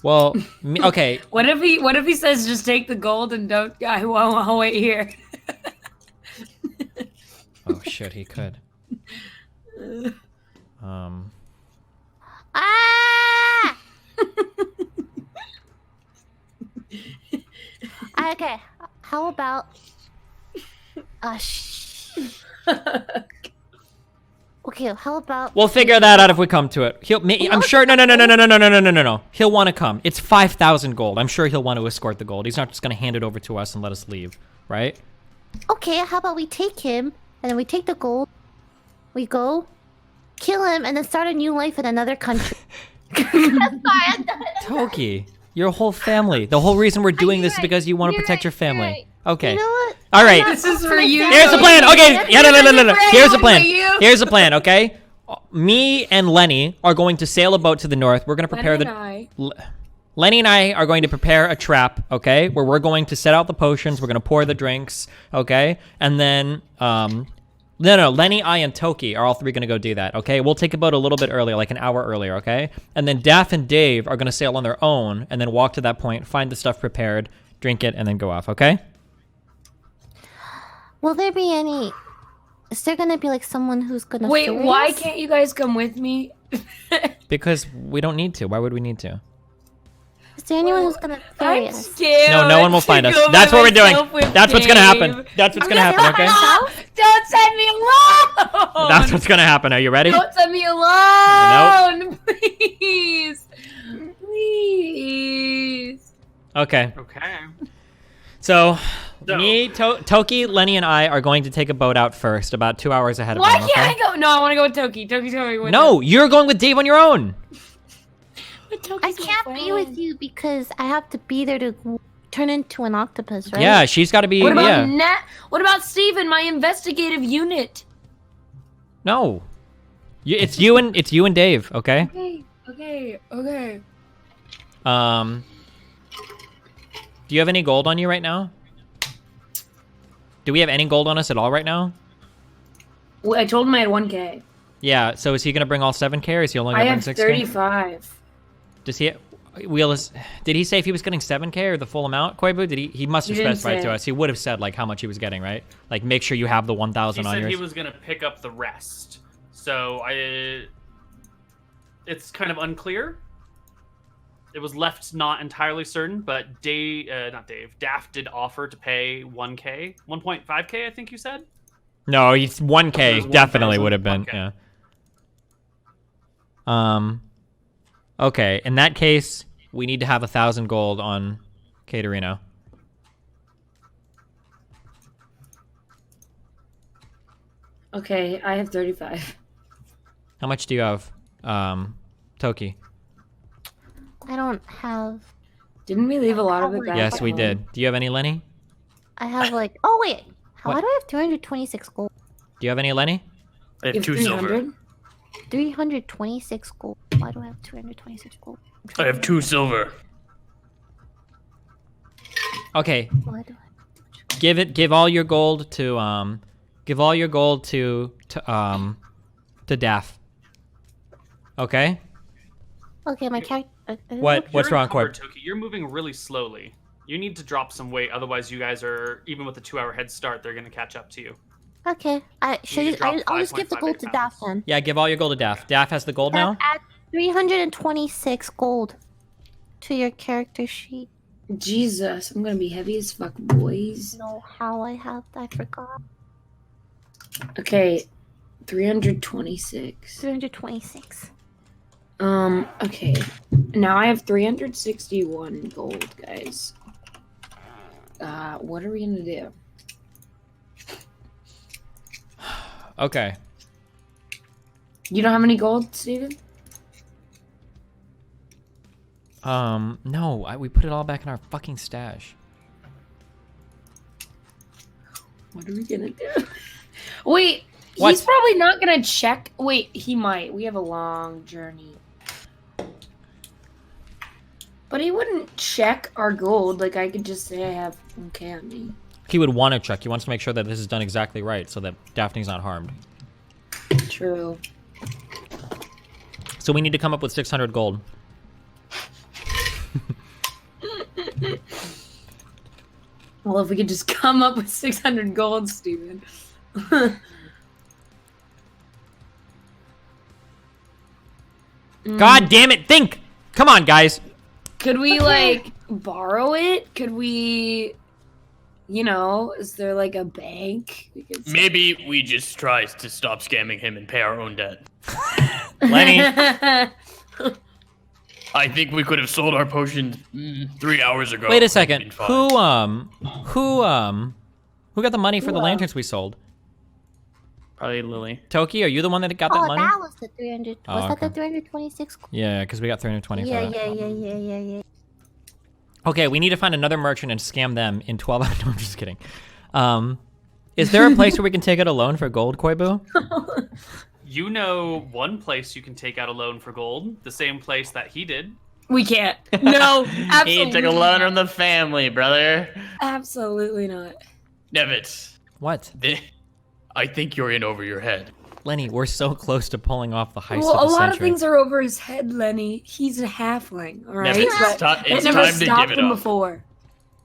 Well, okay. What if he says just take the gold and don't? I won't wait here. Oh shit, he could. Ah! Okay, how about okay, how about We'll figure that out if we come to it. I'm sure. No. He'll want to come. It's 5,000 gold. I'm sure he'll want to escort the gold. He's not just gonna hand it over to us and let us leave, right? okay, how about we take him and then we take the gold, we go, kill him, and then start a new life in another country. Toki, your whole family. The whole reason we're doing this is because you want to You're protect right, your family. you're right. Okay. You know what? All right. This is for you. Here's the plan. Okay. Yeah, no. Here's the plan. For you. Here's the plan. Okay. Me and Lenny are going to sail a boat to the north. We're going to prepare Lenny and I are going to prepare a trap, okay, where we're going to set out the potions, we're going to pour the drinks, okay, and then, Lenny, I, and Toki are all three going to go do that, okay? We'll take a boat a little bit earlier, like an hour earlier, okay? And then Daff and Dave are going to sail on their own, and then walk to that point, find the stuff prepared, drink it, and then go off, okay? Will there be any? Is there gonna be like someone who's gonna? Wait, ferry why us? can't you guys come with me? Because we don't need to. Why would we need to? Is there anyone who's gonna ferry I'm us? scared. No one will find us. That's what we're doing. That's what's gonna happen. That's what's gonna happen, okay? Don't send me alone. That's what's gonna happen. Are you ready? Don't send me alone. Please. Please. Okay. Okay. So, So- me, Toki, Lenny, and I are going to take a boat out first, about 2 hours ahead of Why them, can't okay? I go? No, I want to go with Toki. Toki's going with No, you're going with Dave on your own. I can't be with you because I have to be there to turn into an octopus, right? Yeah, she's got to be, What about yeah. Nat? What about Steven, my investigative unit? No. It's you and Dave, okay? Okay. Do you have any gold on you right now? Do we have any gold on us at all right now? Well, I told him I had 1K. Yeah, so is he going to bring all 7K or is he only I going to have bring 6K? 35. Does he did he say if he was getting 7K or the full amount, Koibu? He must have He didn't specified to say. us. He would have said like how much he was getting, right? Like make sure you have the 1,000 He on said yours. he was gonna pick up the rest. So it's kind of unclear. It was left not entirely certain, but Daft did offer to pay 1K, 1.5K, I think you said. No, he's 1K It was definitely 1,000, would have been. 1K. Yeah. Okay, in that case, we need to have 1,000 gold on Katerino. Okay, I have 35. How much do you have, Toki? I don't have. Didn't we leave a lot of it back? Yes, we did. Do you have any, Lenny? I have like. Oh wait. What? Why do I have 226 gold? Do you have any, Lenny? I have You have 2 silver. 300? 326 gold. Why do I have 226 gold? I have 2 silver. Okay, Why do I? give all your gold to Daff. Okay? Okay, my character. What? What's You're wrong, encumbered, Corp? Toki. You're moving really slowly. You need to drop some weight, otherwise you guys are, even with the 2-hour head start, they're gonna catch up to you. Okay, You need to drop I'll just give the gold to 5.58 Daff pounds. then. Yeah, give all your gold to Daff. Daff has the gold now? Add 326 gold to your character sheet. Jesus, I'm gonna be heavy as fuck, boys. Know how I have that? I forgot. Okay, 326. 326. Okay. Now I have 361 gold, guys. What are we gonna do? Okay. You don't have any gold, Steven? No, we put it all back in our fucking stash. What are we gonna do? Wait, What? he's probably not gonna check. Wait, he might. We have a long journey. But he wouldn't check our gold. Like, I could just say I have 1K on me. He would want to check. He wants to make sure that this is done exactly right so that Daphne's not harmed. True. So we need to come up with 600 gold. Well, if we could just come up with 600 gold, Steven. God damn it, think! Come on, guys. Could we, like, borrow it? Could we, you know, is there, like, a bank? We could Maybe we just try to stop scamming him and pay our own debt. Lenny. I think we could have sold our potions 3 hours ago. Wait a and second. been fine. Who got the money for the lanterns we sold? Probably Lily. Toki, are you the one that got that Oh, money? that was the 300. Oh, Was that okay. the 326 gold? Yeah, because we got 320 for Yeah, that. yeah. Okay, we need to find another merchant and scam them in 12 hours. No, I'm just kidding. Is there a place where we can take out a loan for gold, Koibu? You know one place you can take out a loan for gold, the same place that he did. We can't. No, absolutely He took a loan from the family, brother. Absolutely not. Nevitz, What? I think you're in over your head. Lenny, we're so close to pulling off the heist Well, of a the lot century. of things are over his head, Lenny. He's a halfling, all right? Nevitz, But it's it never time to stopped give it him up. before.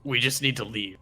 We just need to leave.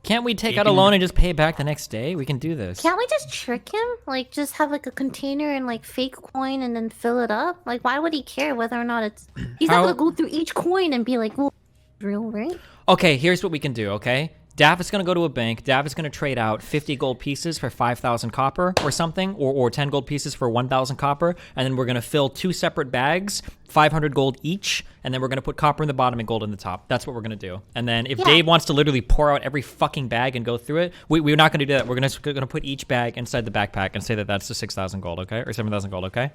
Can't we take out a loan and just pay it back the next day? We can do this. Can't we just trick him? Like, just have like a container and like fake coin and then fill it up? Like, why would he care whether or not it's... He's not gonna go through each coin and be like, well, real, right? Okay, here's what we can do, okay? Daff is going to go to a bank. Daff is going to trade out 50 gold pieces for 5,000 copper or something, or 10 gold pieces for 1,000 copper, and then we're going to fill 2 separate bags, 500 gold each, and then we're going to put copper in the bottom and gold in the top. That's what we're going to do. And then if Dave wants to literally pour out every fucking bag and go through it, we're not going to do that. We're going to put each bag inside the backpack and say that that's the 6,000 gold, okay? Or 7,000 gold, okay?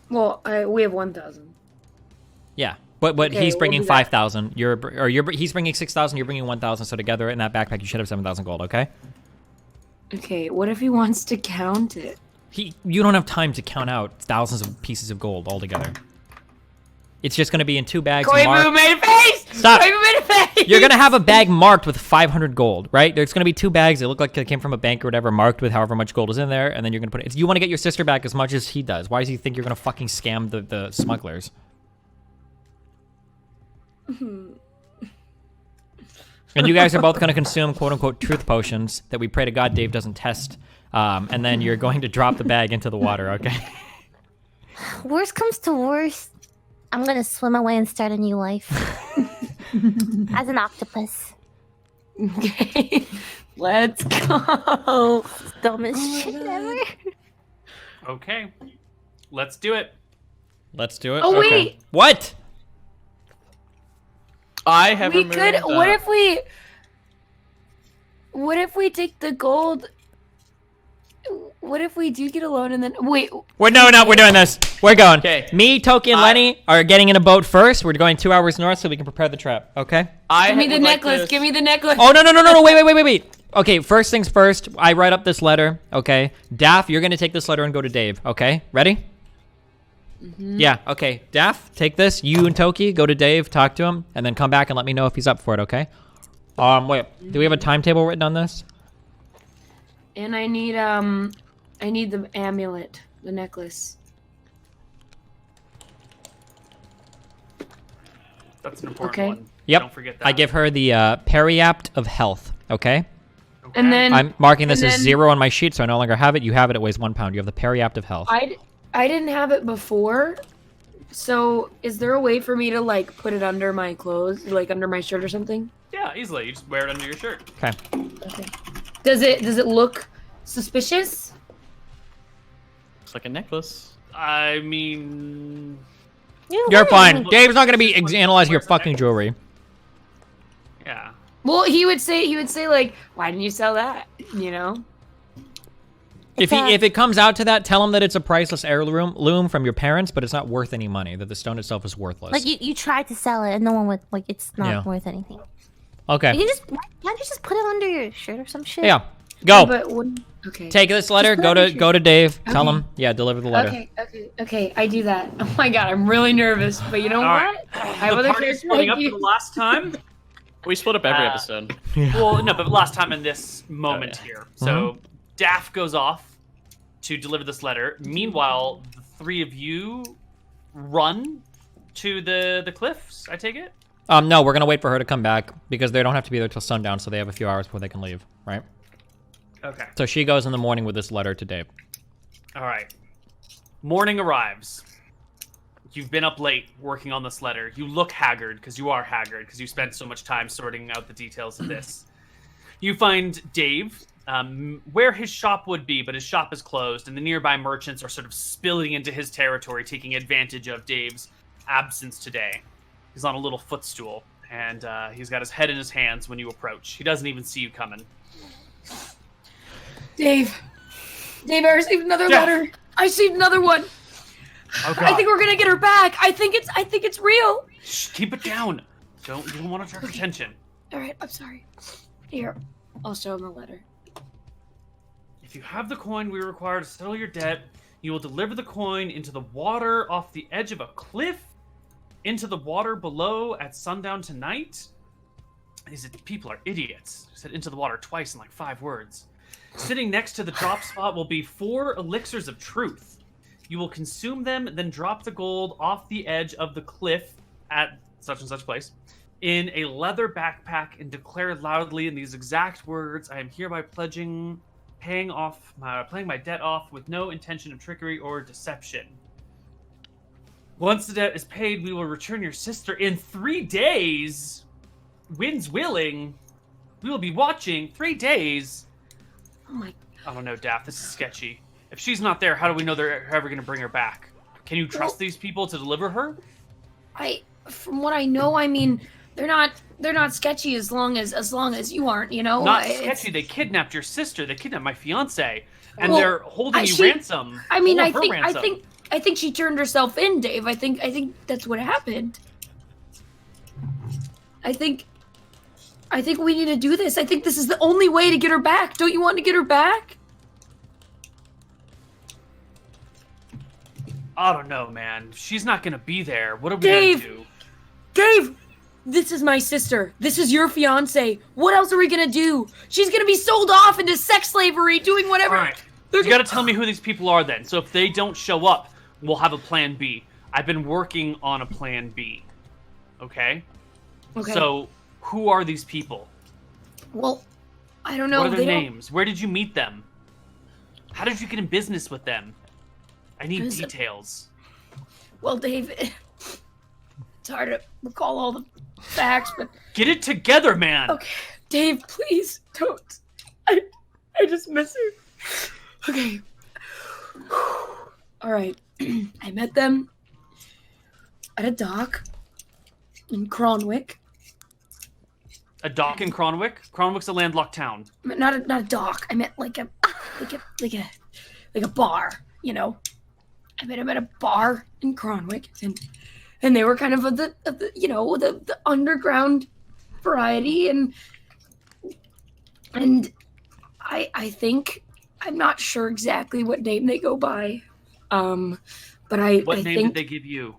Well, we have 1,000. Yeah. But Okay, he's bringing we'll do that. 5,000. He's bringing 6,000. You're bringing 1,000. So together in that backpack, you should have 7,000 gold. Okay. Okay. What if he wants to count it? You don't have time to count out thousands of pieces of gold altogether. It's just going to be in 2 bags. Koibu made a face. Stop. Koibu made a face. You're going to have a bag marked with 500 gold, right? There's going to be 2 bags. They look like they came from a bank or whatever, marked with however much gold is in there, and then you're going to put it. You want to get your sister back as much as he does. Why does he think you're going to fucking scam the smugglers? And you guys are both going to consume quote-unquote truth potions that we pray to God Dave doesn't test. And then you're going to drop the bag into the water, okay? Worst comes to worst, I'm gonna swim away and start a new life. As an octopus. Okay. Let's go. Dumbest shit ever. Okay. Let's do it. Let's do it. Oh, okay. wait. What? I have We removed, could. What if we take the gold? What if we do get a loan and then wait? We're doing this. We're going. Okay. Me, Toki, and Lenny are getting in a boat first. We're going 2 hours north so we can prepare the trap. Okay. Give me the necklace. Give me the necklace. Oh no! Wait. Okay. First things first. I write up this letter. Okay. Daff, you're gonna take this letter and go to Dave. Okay. Ready? Mm-hmm. Yeah. Okay. Daff, take this. You and Toki go to Dave, talk to him, and then come back and let me know if he's up for it. Okay. Wait. Do we have a timetable written on this? And I need the amulet, the necklace. That's an important Okay. one. Yep. Don't forget that. I give her the Periapt of Health. Okay. Okay. And then I'm marking this and as then- 0 on my sheet, so I no longer have it. You have it. It weighs 1 pound. You have the Periapt of Health. I didn't have it before. So is there a way for me to like put it under my clothes, like under my shirt or something? Yeah, easily. You just wear it under your shirt. Okay. Okay. Does it look suspicious? Looks like a necklace. I mean, You're fine. Dave's not gonna be analyzing your fucking jewelry. yeah. Well, he would say like, why didn't you sell that? You know? If it comes out to that, tell him that it's a priceless heirloom from your parents, but it's not worth any money. That the stone itself is worthless. Like you tried to sell it and no one would like. It's not worth anything. Okay. You can't you just put it under your shirt or some shit? Yeah. Go. But okay. Take this letter. Just put it Go to Dave. Okay. Tell him. Yeah. Deliver the letter. Okay. I do that. Oh my god, I'm really nervous. But you know All what? right. I have The other party's characters splitting like up for you. the last time. We split up every episode. Well, no, but last time in this moment yeah. here. So Daff goes off to deliver this letter. Meanwhile, the 3 of you run to the cliffs. I take it. No, we're gonna wait for her to come back because they don't have to be there till sundown, so they have a few hours before they can leave. Right. Okay. So she goes in the morning with this letter to Dave. All right. Morning arrives. You've been up late working on this letter. You look haggard because you are haggard because you spent so much time sorting out the details of this. You find Dave where his shop would be, but his shop is closed, and the nearby merchants are sort of spilling into his territory, taking advantage of Dave's absence today. He's on a little footstool, and he's got his head in his hands when you approach. He doesn't even see you coming. Dave, I received another letter. I received another one. Oh, God. I think we're gonna get her back. I think it's real. Shh, keep it down. You don't want to attract attention. All right, I'm sorry. Here, I'll show him the letter. If you have the coin we require to settle your debt, you will deliver the coin into the water off the edge of a cliff, into the water below at sundown tonight. These people are idiots. I said into the water twice in like 5 words. Sitting next to the drop spot will be 4 elixirs of truth. You will consume them, then drop the gold off the edge of the cliff at such and such place. in a leather backpack and declare loudly in these exact words, I am hereby paying my debt off with no intention of trickery or deception. Once the debt is paid, we will return your sister in 3 days. Winds willing. We will be watching 3 days. Oh my. I don't know, Daff. This is sketchy. If she's not there, how do we know they're ever going to bring her back? Can you trust these people to deliver her? From what I know, I mean, they're not sketchy as long as you aren't, you know. Not sketchy. They kidnapped your sister. They kidnapped my fiance, and Well, they're holding you ransom. I mean, All of her ransom. I think she turned herself in, Dave. I think that's what happened. I think we need to do this. I think this is the only way to get her back. Don't you want to get her back? I don't know, man. She's not gonna be there. What are we Dave! gonna do? Dave, this is my sister. This is your fiance. What else are we gonna do? She's gonna be sold off into sex slavery, doing whatever. All right. You gotta tell me who these people are then. So if they don't show up, we'll have a plan B. I've been working on a plan B. Okay? Okay. So who are these people? Well, I don't know. What are their They don't- names? Where did you meet them? How did you get in business with them? I need There's a- details. Well, Dave, it's hard to recall all the facts, but Get it together, man! okay. Dave, please don't. I just miss her. Okay. All right. I met them at a dock in Cronwick. A dock in Cronwick? Cronwick's a landlocked town. Not a dock. I meant like a bar. You know. I met him at a bar in Cronwick, and they were kind of the the underground variety, and I think I'm not sure exactly what name they go by, but I What name think did they give you?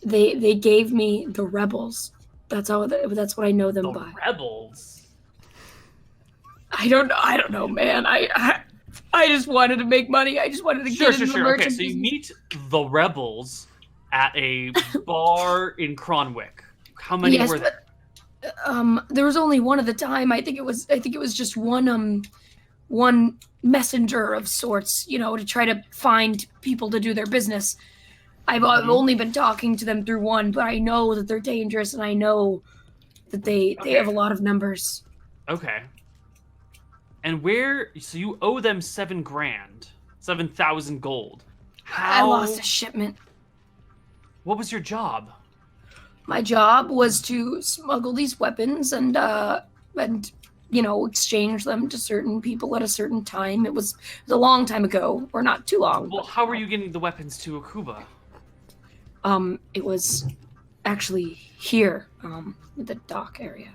they gave me the Rebels. That's what I know them The by. Rebels? I don't know, man. I just wanted to make money. I just wanted to get into the Okay, merchant so you business. meet the Rebels at a bar in Cronwick. How many Yes, were there? there was only one at the time. I think it was just one messenger of sorts, you know, to try to find people to do their business. I've only been talking to them through one, but I know that they're dangerous, and I know that they have a lot of numbers. Okay. And so you owe them $7,000, 7,000 gold. I lost a shipment. What was your job? My job was to smuggle these weapons and exchange them to certain people at a certain time. It was a long time ago, or not too long. Well, how were you getting the weapons to Akuba? It was actually here, the dock area.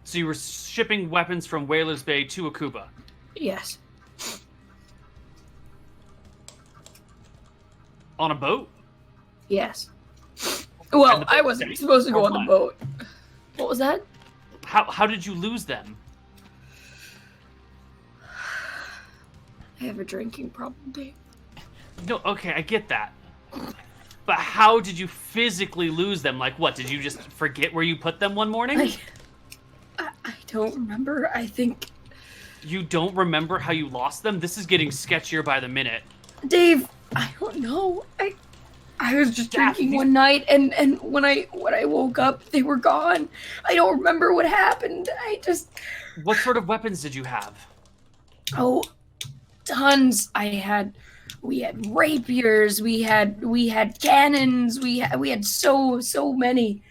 So you were shipping weapons from Whalers Bay to Akuba? Yes. On a boat? Yes. Well, And the boat I wasn't sank? supposed to go Or on the what? boat. What was that? How did you lose them? I have a drinking problem, Dave. No, okay, I get that. But how did you physically lose them? Like what, did you just forget where you put them one morning? I don't remember. I think... You don't remember how you lost them? This is getting sketchier by the minute. Dave, I don't know. I was just Daff, drinking one night, and when I woke up, they were gone. I don't remember what happened. What sort of weapons did you have? Oh, tons. We had rapiers. We had cannons. We had so many.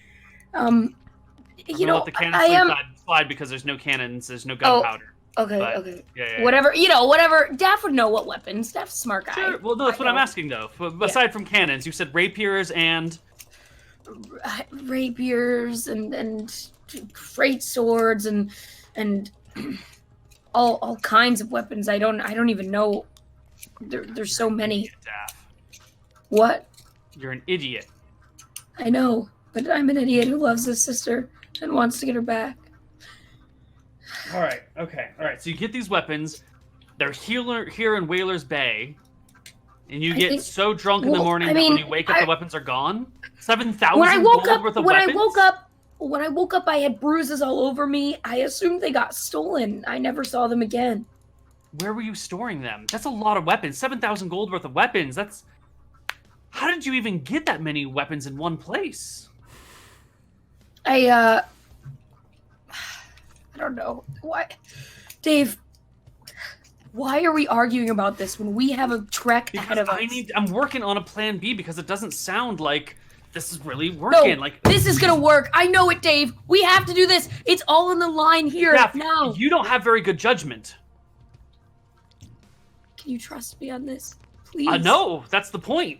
You know, let the cannons slide because there's no cannons. There's no gunpowder. Okay, But, okay. Yeah. Whatever. Daff would know what weapons. Daff's a smart guy. Sure. Well, no, that's what I'm asking, though. Aside from cannons, you said rapiers and... Rapiers and great swords and all kinds of weapons. I don't even know. There's so many. Daff. What? You're an idiot. I know, but I'm an idiot who loves his sister and wants to get her back. All right. So you get these weapons. They're here in Whalers Bay, and you get so drunk in the morning that when you wake up, the weapons are gone. 7,000 gold worth of weapons. When I woke up, I had bruises all over me. I assumed they got stolen. I never saw them again. Where were you storing them? That's a lot of weapons. 7,000 gold worth of weapons. That's... How did you even get that many weapons in one place? I don't know. Why? Dave, why are we arguing about this when we have a trek ahead of us? I'm working on a plan B because it doesn't sound like this is really working. No, this is gonna work. I know it, Dave. We have to do this. It's all on the line here now. You don't have very good judgment. Can you trust me on this, please? No, that's the point.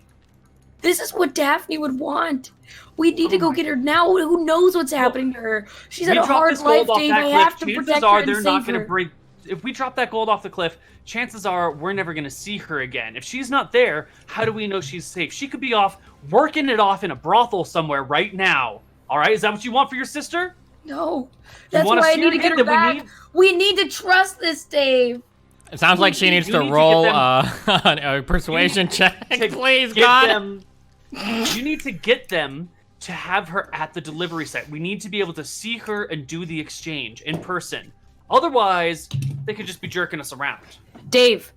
This is what Daphne would want. We need to go get her now. Who knows what's happening to her? She's had a hard life, Dave. I have to protect her and save her. If we drop that gold off the cliff, chances are we're never going to see her again. If she's not there, how do we know she's safe? She could be off working it off in a brothel somewhere right now. All right, is that what you want for your sister? No, that's why I need to get her back. We need to trust this, Dave. It sounds like she needs to roll a persuasion check. Please, God. You need to get them to have her at the delivery site. We need to be able to see her and do the exchange in person. Otherwise, they could just be jerking us around. Dave,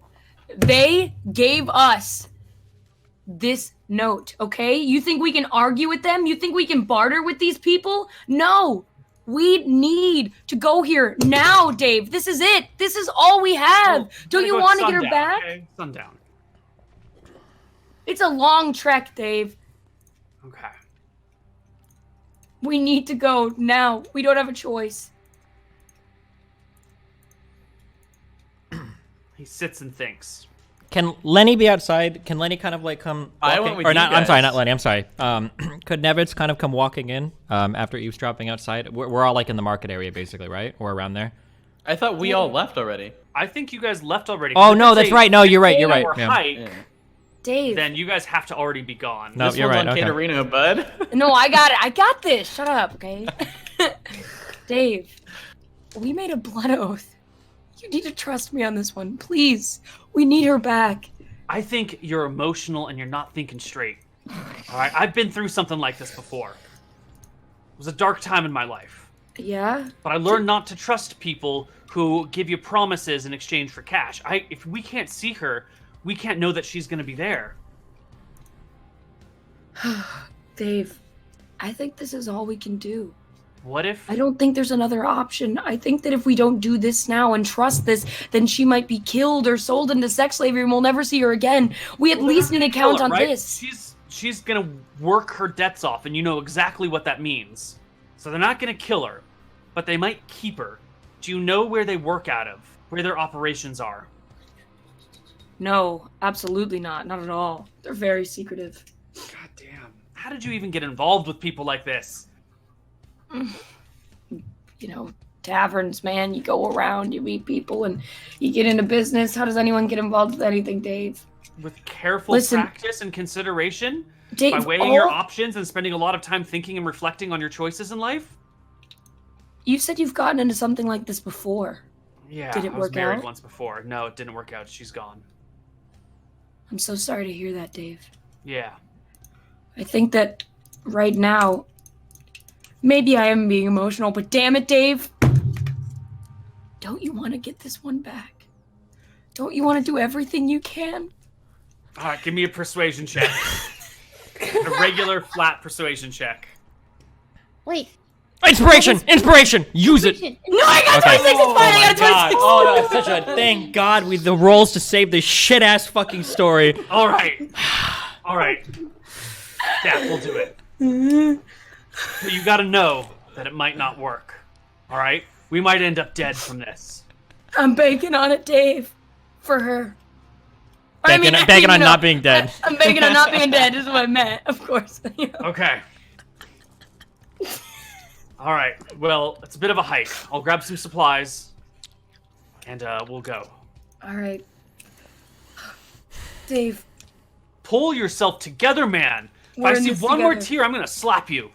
they gave us this note, okay? You think we can argue with them? You think we can barter with these people? No. We need to go here now, Dave. This is it. This is all we have. Don't you want to get her back? Okay. Sundown. It's a long trek, Dave. Okay. We need to go now. We don't have a choice. He sits and thinks. Can Lenny be outside? Can Lenny kind of like come walking? Or not? I'm sorry, not Lenny. I'm sorry. Could Nevitz kind of come walking in after eavesdropping outside? We're all like in the market area, basically, right? Or around there. I thought we all left already. I think you guys left already. Oh no, that's right. No, you're right. You're right. Hike, Dave. Then you guys have to already be gone. No, you're right. On Katerino, bud. No, I got it. I got this. Shut up, okay? Dave, we made a blood oath. You need to trust me on this one, please. We need her back. I think you're emotional and you're not thinking straight. All right, I've been through something like this before. It was a dark time in my life. Yeah? But I learned not to trust people who give you promises in exchange for cash. If we can't see her, we can't know that she's going to be there. Dave, I think this is all we can do. What if... I don't think there's another option. I think that if we don't do this now and trust this, then she might be killed or sold into sex slavery and we'll never see her again. We at least need to count on this. She's going to work her debts off, and you know exactly what that means. So they're not going to kill her, but they might keep her. Do you know where they work out of? Where their operations are? No, absolutely not. Not at all. They're very secretive. God damn. How did you even get involved with people like this? You know, taverns, man. You go around, you meet people, and you get into business. How does anyone get involved with anything, Dave? With careful practice and consideration? Dave, by weighing your options and spending a lot of time thinking and reflecting on your choices in life? You said you've gotten into something like this before. Yeah, Did it I was work married out? once before. No, it didn't work out. She's gone. I'm so sorry to hear that, Dave. Yeah. I think that right now, maybe I am being emotional, but damn it, Dave. Don't you want to get this one back? Don't you want to do everything you can? All right, give me a persuasion check. A regular, flat persuasion check. Wait. Inspiration! Inspiration! Use it! No, I got 26! It's fine! I got a 26! Oh, no, it's such a... Thank God we the rolls to save this shit-ass fucking story. All right. All right. Yeah, we'll do it. But you gotta know that it might not work. All right? We might end up dead from this. I'm banking on it, Dave. For her. Banking on not being dead. I'm banking on not being dead is what I meant, of course. Okay. All right. Well, it's a bit of a hike. I'll grab some supplies, and we'll go. All right. Dave. Pull yourself together, man. If I see one more tear, I'm going to slap you.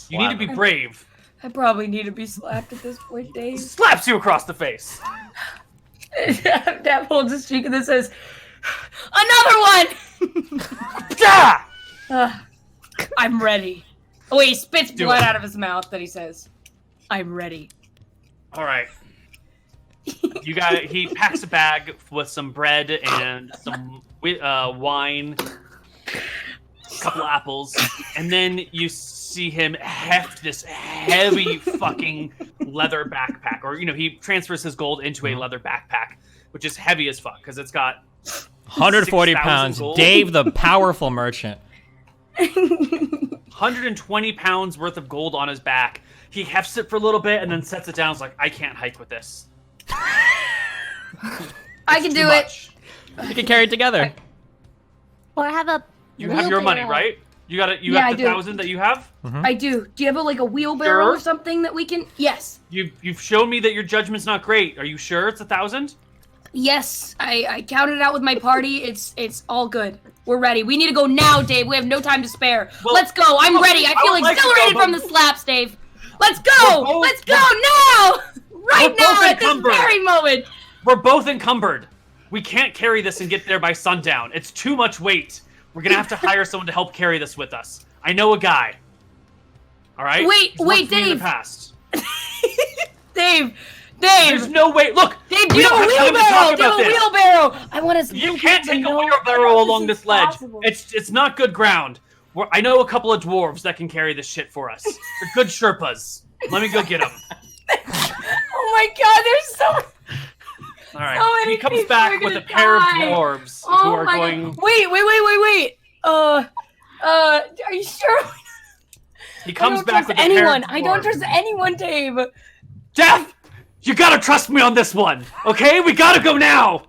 You need to be brave. I probably need to be slapped at this point, Dave. Slaps you across the face. Dad holds his cheek and then says, "Another one!" Ah! I'm ready. Oh, wait, he spits Do blood it. out of his mouth. Then he says, "I'm ready." All right. He packs a bag with some bread and some wine, a couple apples, and then you see him heft this heavy fucking leather backpack, or he transfers his gold into a leather backpack, which is heavy as fuck because it's got 140 6,000 pounds. gold. Dave, the powerful merchant. 120 pounds worth of gold on his back. He hefts it for a little bit and then sets it down. He's like, I can't hike with this. I can do it. You can carry it together. Or have a. You have your money, right? You got it. You Yeah, got the I do. 1,000 that you have. I do. Do you have a wheelbarrow Sure. or something that we can? Yes. You've shown me that your judgment's not great. Are you sure it's 1,000? Yes. I counted it out with my party. It's all good. We're ready. We need to go now, Dave. We have no time to spare. Well, Let's go. I'm ready. I feel would like to exhilarated go, from but- the slaps, Dave. Let's go. both- Let's go now. Right We're now both at this encumbered. very moment. We're both encumbered. We can't carry this and get there by sundown. It's too much weight. We're gonna have to hire someone to help carry this with us. I know a guy. All right. Wait, He's worked wait, for me in the Dave. past. Dave. There's no way. Look, Dave, do we you have don't a have time to wheelbarrow? talk Do you have about a this. wheelbarrow? I want to. You can't take a wheelbarrow along this ledge. It's not good ground. I know a couple of dwarves that can carry this shit for us. They're good Sherpas. Let me go get them. Oh my God! There's so. All right. So many He comes people back are with gonna a pair of die. dwarves who Oh are my going. God. Wait. Are you sure? He I comes don't back trust with a pair anyone. of I don't dwarves. trust anyone, Dave. Jeff, you gotta trust me on this one, okay? We gotta go now.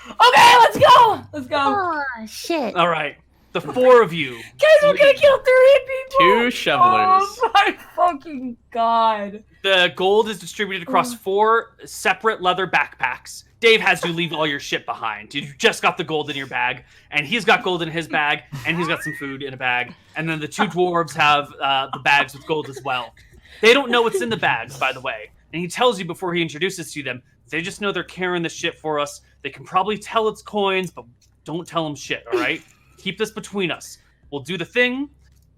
Okay, let's go. Let's go. Oh shit. All right, the four of you. Guys, we're gonna kill 30 people. 2 shovelers. Oh my fucking God. The gold is distributed across 4 separate leather backpacks. Dave has you leave all your shit behind. You just got the gold in your bag, and he's got gold in his bag, and he's got some food in a bag. And then the 2 dwarves have the bags with gold as well. They don't know what's in the bags, by the way. And he tells you before he introduces to them. They just know they're carrying the shit for us. They can probably tell it's coins, but don't tell them shit, all right? Keep this between us. We'll do the thing,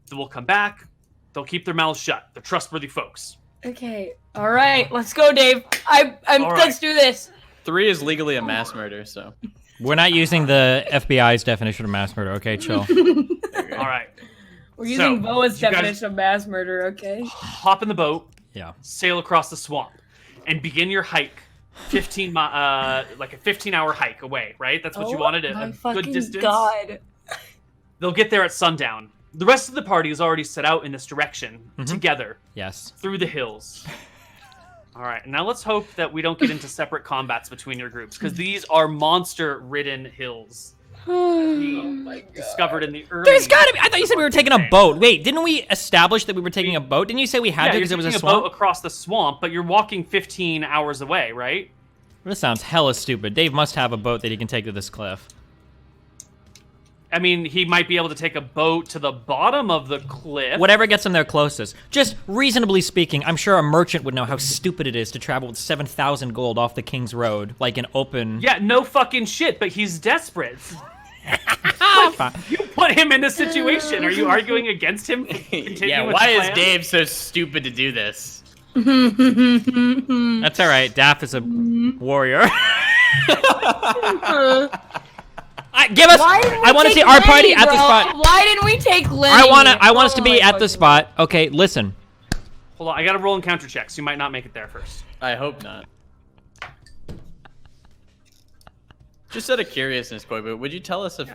then we'll come back. They'll keep their mouths shut. They're trustworthy folks. Okay. All right. Let's go, Dave. All right. Let's do this. 3 is legally a mass murder, so. We're not using the FBI's definition of mass murder. Okay, chill. All right. We're using Boa's you guys- definition of mass murder, okay? Hop in the boat, Yeah. sail across the swamp, and begin your hike. 15 like a 15-hour hike away, right? That's what you wanted, Oh my a good fucking distance. God. They'll get there at sundown. The rest of the party is already set out in this direction together Yes. through the hills. All right, now let's hope that we don't get into separate combats between your groups, because these are monster-ridden hills. Discovered in the early. There's gotta be. I thought you said we were taking a boat. Wait, didn't we establish that we were taking a boat? Didn't you say we had to Yeah, you're because it was a taking swamp? boat across the swamp, but you're walking 15 hours away, right? This sounds hella stupid. Dave must have a boat that he can take to this cliff. I mean, he might be able to take a boat to the bottom of the cliff. Whatever gets him there closest. Just reasonably speaking, I'm sure a merchant would know how stupid it is to travel with 7,000 gold off the King's Road, like an open. Yeah, no fucking shit, but he's desperate. Fine. You put him in this situation. Are you arguing against him? Yeah, why is Dave so stupid to do this? That's all right. Daff is a warrior. Give us. Why didn't we I want to take see our party Lenny, at the bro? spot. Why didn't we take Lenny? I want us to Oh be my at the fucking spot. Okay, listen. Hold on, I gotta roll encounter checks. You might not make it there first. I hope not. Just out of curiousness, Koibu, would you tell us if,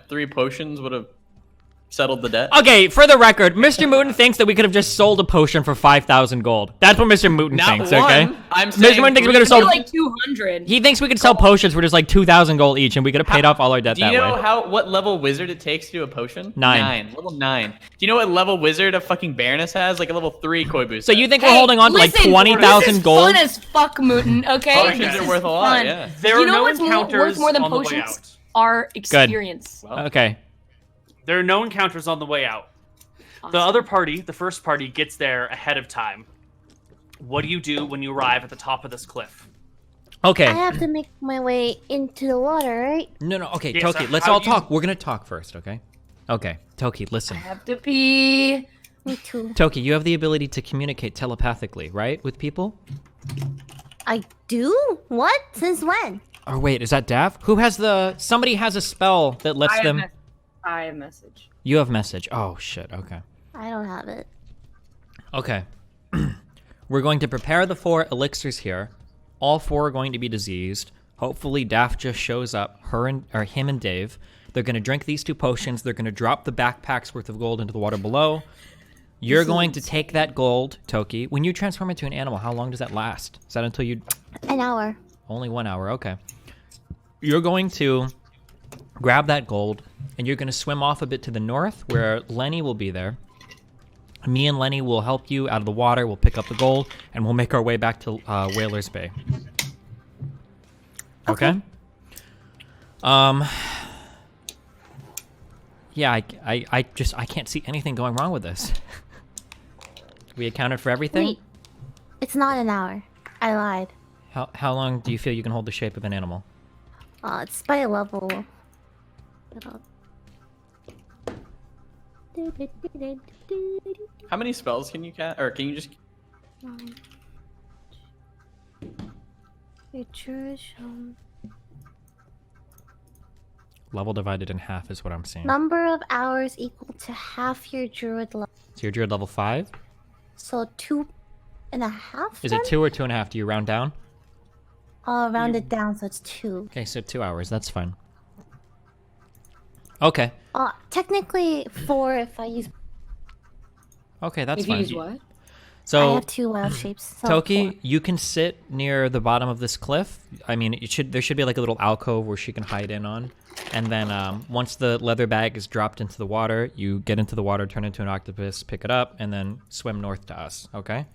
3 potions would have settled the debt? Okay, for the record, Mr. Mouton thinks that we could have just sold a potion for 5,000 gold. That's what Mr. Mouton Not thinks, one. okay? I'm Mr. saying Mouton thinks we could have I feel sold. like 200. He thinks we could sell potions for just like 2,000 gold each, and we could have paid off all our debt Do you that know way. what level wizard it takes to do a potion? 9. Level 9. Do you know what level wizard a fucking Baroness has? Like a level 3 Koibu. So you think we're Hey, holding on to like listen, 20,000 this is gold? Fun as fuck, Mouton. Okay, Potions This are is worth a lot, fun. yeah. There You are know no what's encounters worth more than on the way potions? out. Our experience. Okay. There are no encounters on the way out. The other party, the first party, gets there ahead of time. What do you do when you arrive at the top of this cliff? Okay. I have to make my way into the water, right? No, okay, Yeah, Toki, so let's how all do you- talk. We're gonna talk first, okay? Okay, Toki, listen. I have to pee. Me too. Toki, you have the ability to communicate telepathically, right, with people? I do? What? Since when? Or wait, is that Dav? Who has the... Somebody has a spell that lets them... I have message. You have message. Oh, shit. Okay. I don't have it. Okay. We're going to prepare the 4 elixirs here. All 4 are going to be diseased. Hopefully Daff just shows up, him and Dave. They're going to drink these 2 potions. They're going to drop the backpack's worth of gold into the water below. You're going to take that gold, Toki. When you transform into an animal, how long does that last? Is that until you... An hour. Only 1 hour, okay. You're going to grab that gold, and you're going to swim off a bit to the north, where Lenny will be there. Me and Lenny will help you out of the water. We'll pick up the gold, and we'll make our way back to Whalers Bay. Okay? Yeah, I can't see anything going wrong with this. We accounted for everything? Wait. It's not an hour. I lied. How long do you feel you can hold the shape of an animal? It's by a level. How many spells can you cast? Or can you just... Level divided in half is what I'm seeing. Number of hours equal to half your druid level. So your druid level 5? So 2.5? Is it 2 or 2.5? Do you round down? I'll round it down, so it's 2. Okay, so 2 hours. That's fine. Okay. Technically 4 if I use... Okay, that's If you fine. use what? So, I have 2 wild shapes. So Toki, 4. you can sit near the bottom of this cliff. I mean, there should be like a little alcove where she can hide in on. And then once the leather bag is dropped into the water, you get into the water, turn into an octopus, pick it up, and then swim north to us, okay?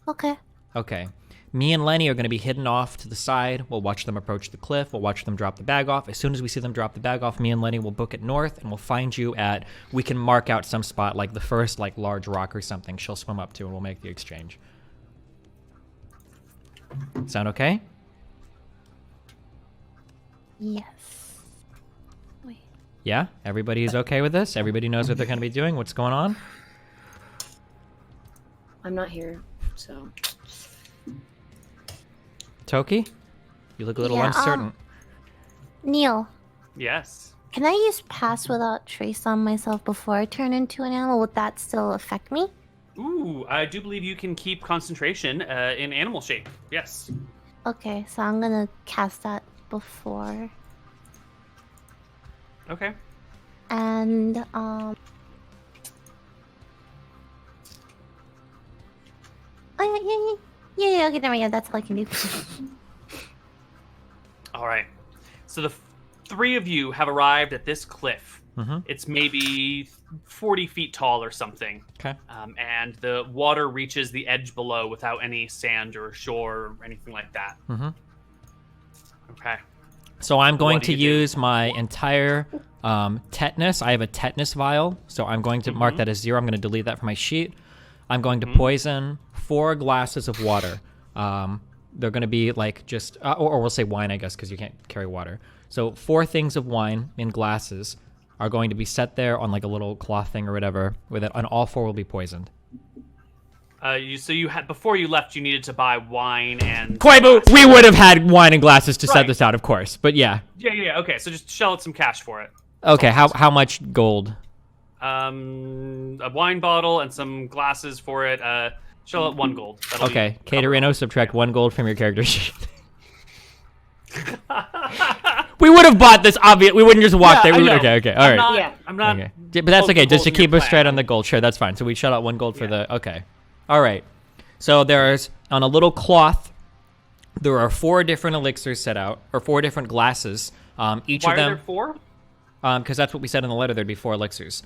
Okay. Okay. Me and Lenny are going to be hidden off to the side. We'll watch them approach the cliff. We'll watch them drop the bag off. As soon as we see them drop the bag off, me and Lenny will book it north, and we'll find you at... We can mark out some spot, like the first like large rock or something she'll swim up to, and we'll make the exchange. Sound okay? Yes. Wait. Yeah? Everybody is okay with this? Everybody knows what they're going to be doing? What's going on? I'm not here, so. Toki? You look a little Yeah, uncertain. Neil, Yes. can I use pass without trace on myself before I turn into an animal? Would that still affect me? Ooh, I do believe you can keep concentration in animal shape. Yes. Okay, so I'm gonna cast that before. Okay. And oh yeah, okay, never mind. That's all I can do. All right. So the 3 of you have arrived at this cliff. Mm-hmm. It's maybe 40 feet tall or something. Okay. And the water reaches the edge below without any sand or shore or anything like that. Mm-hmm. Okay. So I'm going What do to you do? use my entire tetanus. I have a tetanus vial, so I'm going to mark that as 0. I'm going to delete that from my sheet. I'm going to poison 4 glasses of water. They're going to be like just, or we'll say wine, I guess, because you can't carry water. So 4 things of wine in glasses are going to be set there on like a little cloth thing or whatever, with it, and all 4 will be poisoned. So you had before you left, you needed to buy wine and Koibu, we would have had wine and glasses to set Right. this out, of course. But yeah. Yeah. Okay, so just shell out some cash for it. Okay, how much gold? A wine bottle and some glasses for it. Shell out 1 gold. That'll Okay, be Katerino, subtract 1 gold from your character sheet. We would have bought this, obvious. We wouldn't just walk there. I know. Okay, all right. Yeah. I'm not. Okay. But that's okay, just to holding your keep us straight plan. on the gold. Sure, that's fine. So we shut out 1 gold for the... Okay. All right. So there's, on a little cloth, there are 4 different elixirs set out, or 4 different glasses. Each Why of are there them... 4? Because that's what we said in the letter, there'd be 4 elixirs.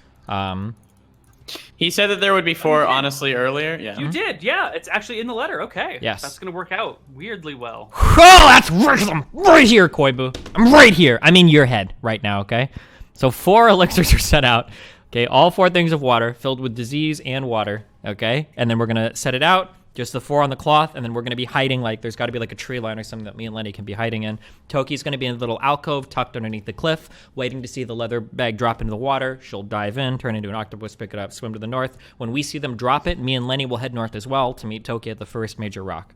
He said that there would be 4, honestly, earlier. Yeah. You did, yeah. It's actually in the letter. Okay. Yes. That's gonna work out weirdly well. Oh, that's right. I'm right here, Koibu. I'm right here. I'm in your head right now, okay? So 4 elixirs are set out. Okay, all 4 things of water filled with disease and water, okay? And then we're going to set it out. Just the 4 on the cloth, and then we're going to be hiding, like, there's got to be, like, a tree line or something that me and Lenny can be hiding in. Toki's going to be in a little alcove tucked underneath the cliff, waiting to see the leather bag drop into the water. She'll dive in, turn into an octopus, pick it up, swim to the north. When we see them drop it, me and Lenny will head north as well to meet Toki at the first major rock.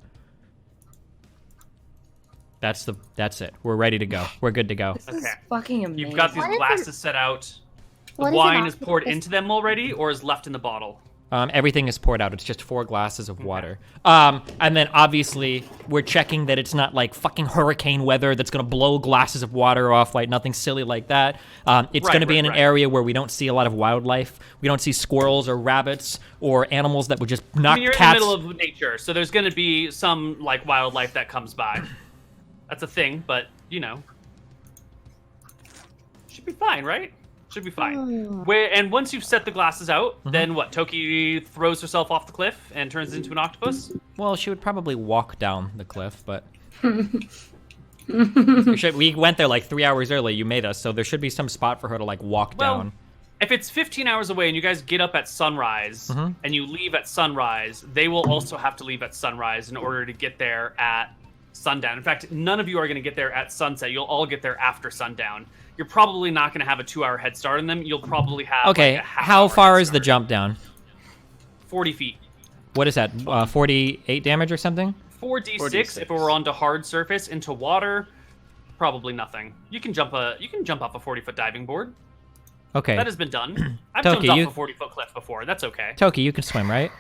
That's it. We're ready to go. We're good to go. This is fucking amazing. You've got these glasses set out. The wine is poured into them already, or is left in the bottle? Everything is poured out. It's just 4 glasses of water. And then obviously we're checking that it's not like fucking hurricane weather that's going to blow glasses of water off, like nothing silly like that. It's going to be in an area where we don't see a lot of wildlife. We don't see squirrels or rabbits or animals that would just knock You're cats. in the middle of nature, so there's going to be some like wildlife that comes by. That's a thing, but you know, should be fine, right? Should be fine. And once you've set the glasses out, then what? Toki throws herself off the cliff and turns into an octopus? Well, she would probably walk down the cliff, but we went there like 3 hours early. You made us, so there should be some spot for her to like walk down. If it's 15 hours away and you guys get up at sunrise and you leave at sunrise, they will also have to leave at sunrise in order to get there at sundown. In fact, none of you are going to get there at sunset. You'll all get there after sundown. You're probably not going to have a 2-hour head start on them. You'll probably have okay. Like a How far is the jump down? 40 feet. What is that? 48 damage or something? 4d6 if it were onto hard surface. Into water, probably nothing. You can jump off a 40-foot diving board. Okay. That has been done. I've Toki, jumped off a 40-foot cliff before. That's okay. Toki, you can swim, right?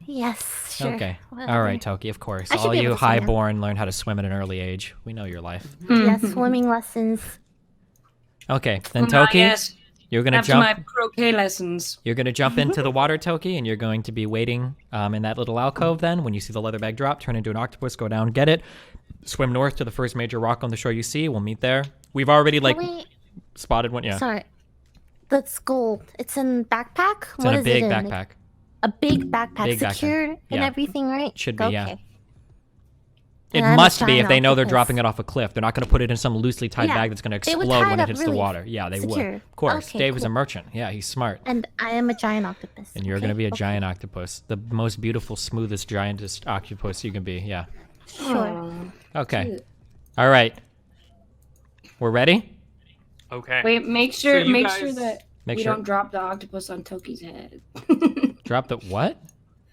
Yes, sure. Okay. Whatever. All right, Toki, of course. I should All be you able to swim, yeah. highborn learn how to swim at an early age. We know your life. Yes, swimming lessons. Okay, then Toki, you're gonna After jump. my croquet lessons. You're gonna jump into the water, Toki, and you're going to be waiting in that little alcove. Then, when you see the leather bag drop, turn into an octopus, go down, get it, swim north to the first major rock on the shore you see. We'll meet there. We've already spotted one. Yeah. Sorry, that's gold. It's in backpack. It's in a big backpack. A big backpack, Big backpack. secure and Yeah. everything, right? Should be, okay. yeah. It And I'm a must be if giant they know they're octopus. dropping it off a cliff. They're not going to put it in some loosely tied Yeah, bag that's going to they would explode tie when it it up hits the really water. Yeah, they would. secure. Of course. Okay, Dave is a cool. merchant. Yeah, he's smart. And I am a giant octopus. And you're okay? going to be a Okay. giant octopus. The most beautiful, smoothest, giantest octopus you can be. Yeah. Sure. Okay. Cute. All right. We're ready? Okay. Wait, make sure you that Make we sure- don't drop the octopus on Toki's head. Drop the what?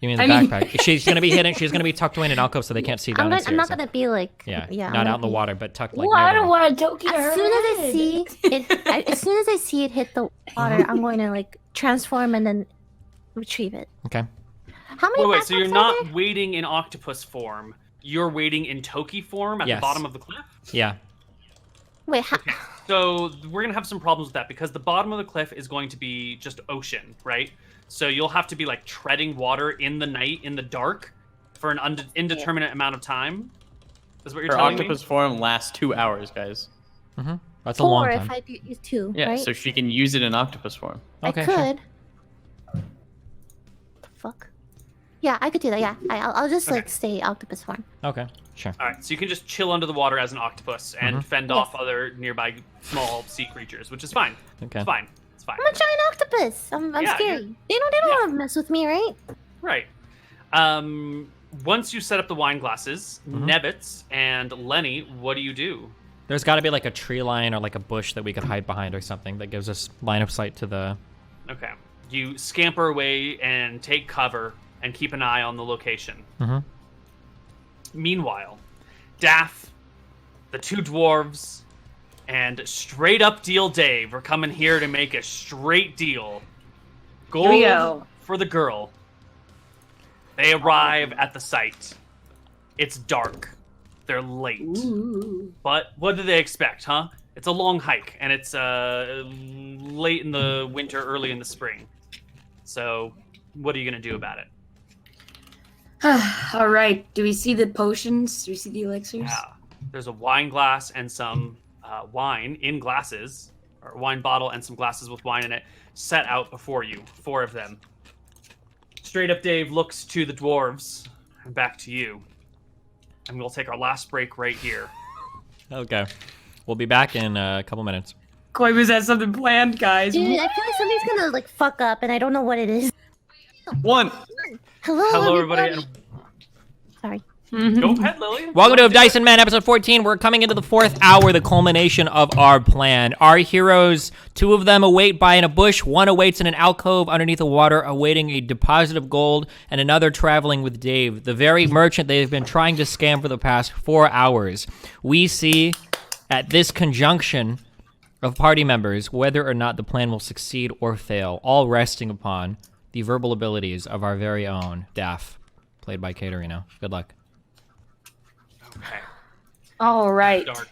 You mean the I mean- backpack? She's going to be hidden. She's going to be tucked away in an alcove so they can't see down and see I'm her, not so- gonna be like Yeah, I'm not gonna out in the be- water, but tucked like Well, I near don't them. want Toki to As hurt soon as I head. see it, as soon as I see it hit the water, I'm going to like transform and then retrieve it. Okay. How many? Wait, so you're backpacks are not there? waiting in octopus form. You're waiting in Toki form at Yes. the bottom of the cliff? Yeah. Wait, So we're going to have some problems with that because the bottom of the cliff is going to be just ocean, right? So you'll have to be like treading water in the night, in the dark, for an indeterminate amount of time. Is what you're Her telling octopus me? form lasts 2 hours, guys. That's a long 4 time. if I do use 2. Yeah, right? so she can use it in octopus form. Okay, I sure. could. The fuck? Yeah, I could do that. Yeah, I'll just like stay octopus form. Okay, sure. All right, so you can just chill under the water as an octopus and fend off other nearby small sea creatures, which is fine. Okay. It's fine. It's fine. I'm a giant octopus. I'm Yeah, scary. They don't want to mess with me, right? Right. Once you set up the wine glasses, Nebbits and Lenny, what do you do? There's got to be like a tree line or like a bush that we could hide behind or something that gives us line of sight to the... Okay. You scamper away and take cover and keep an eye on the location. Meanwhile, Daff, the 2 dwarves, and straight up deal Dave are coming here to make a straight deal. Gold Here we go. for the girl. They arrive at the site. It's dark. They're late. Ooh. But what do they expect, huh? It's a long hike, and it's late in the winter, early in the spring. So, what are you going to do about it? All right. Do we see the potions? Do we see the elixirs? Yeah. There's a wine glass and some wine in glasses, or a wine bottle and some glasses with wine in it, set out before you. 4 of them. Straight up Dave looks to the dwarves and back to you. And we'll take our last break right here. Okay. We'll be back in a couple minutes. Koibu's has something planned, guys. Dude, I feel like something's gonna like fuck up, and I don't know what it is. 1. Hello, Hello, everybody, and Sorry. Go ahead, Lily. Welcome to Dyson Men, episode 14. We're coming into the 4th hour, the culmination of our plan. Our heroes, 2 of them await by in a bush, 1 awaits in an alcove underneath the water, awaiting a deposit of gold, and another traveling with Dave, the very merchant they've been trying to scam for the past 4 hours. We see at this conjunction of party members whether or not the plan will succeed or fail, all resting upon the verbal abilities of our very own Daff, played by Katerino. Good luck. Okay. All right. Dark.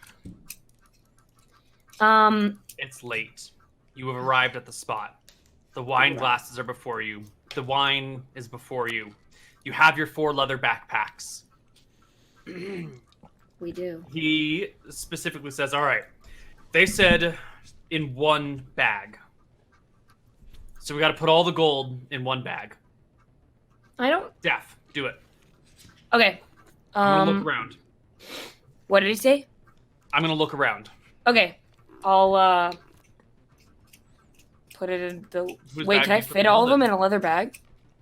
Um, It's late. You have arrived at the spot. The wine glasses are before you. The wine is before you. You have your 4 leather backpacks. we do. He specifically says, all right, they said in 1 bag. So we got to put all the gold in 1 bag. I don't. Daff, do it. Okay. I'm going to look around. What did he say? I'm going to look around. Okay. I'll put it in the. Whose Wait, bag can I do you put fit the all gold of them in? in a leather bag?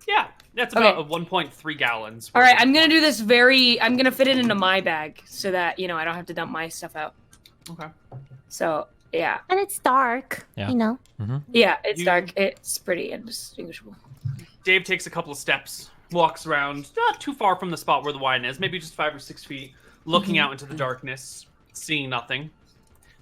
Yeah, that's Okay. about 1.3 gallons. All right, I'm gonna do this I'm gonna fit it into my bag so that I don't have to dump my stuff out. Okay. So yeah, And it's dark. Yeah. You know. yeah, it's You- dark. It's pretty indistinguishable. Dave takes a couple of steps, walks around, not too far from the spot where the wine is, maybe just 5 or 6 feet, looking out into the darkness, seeing nothing.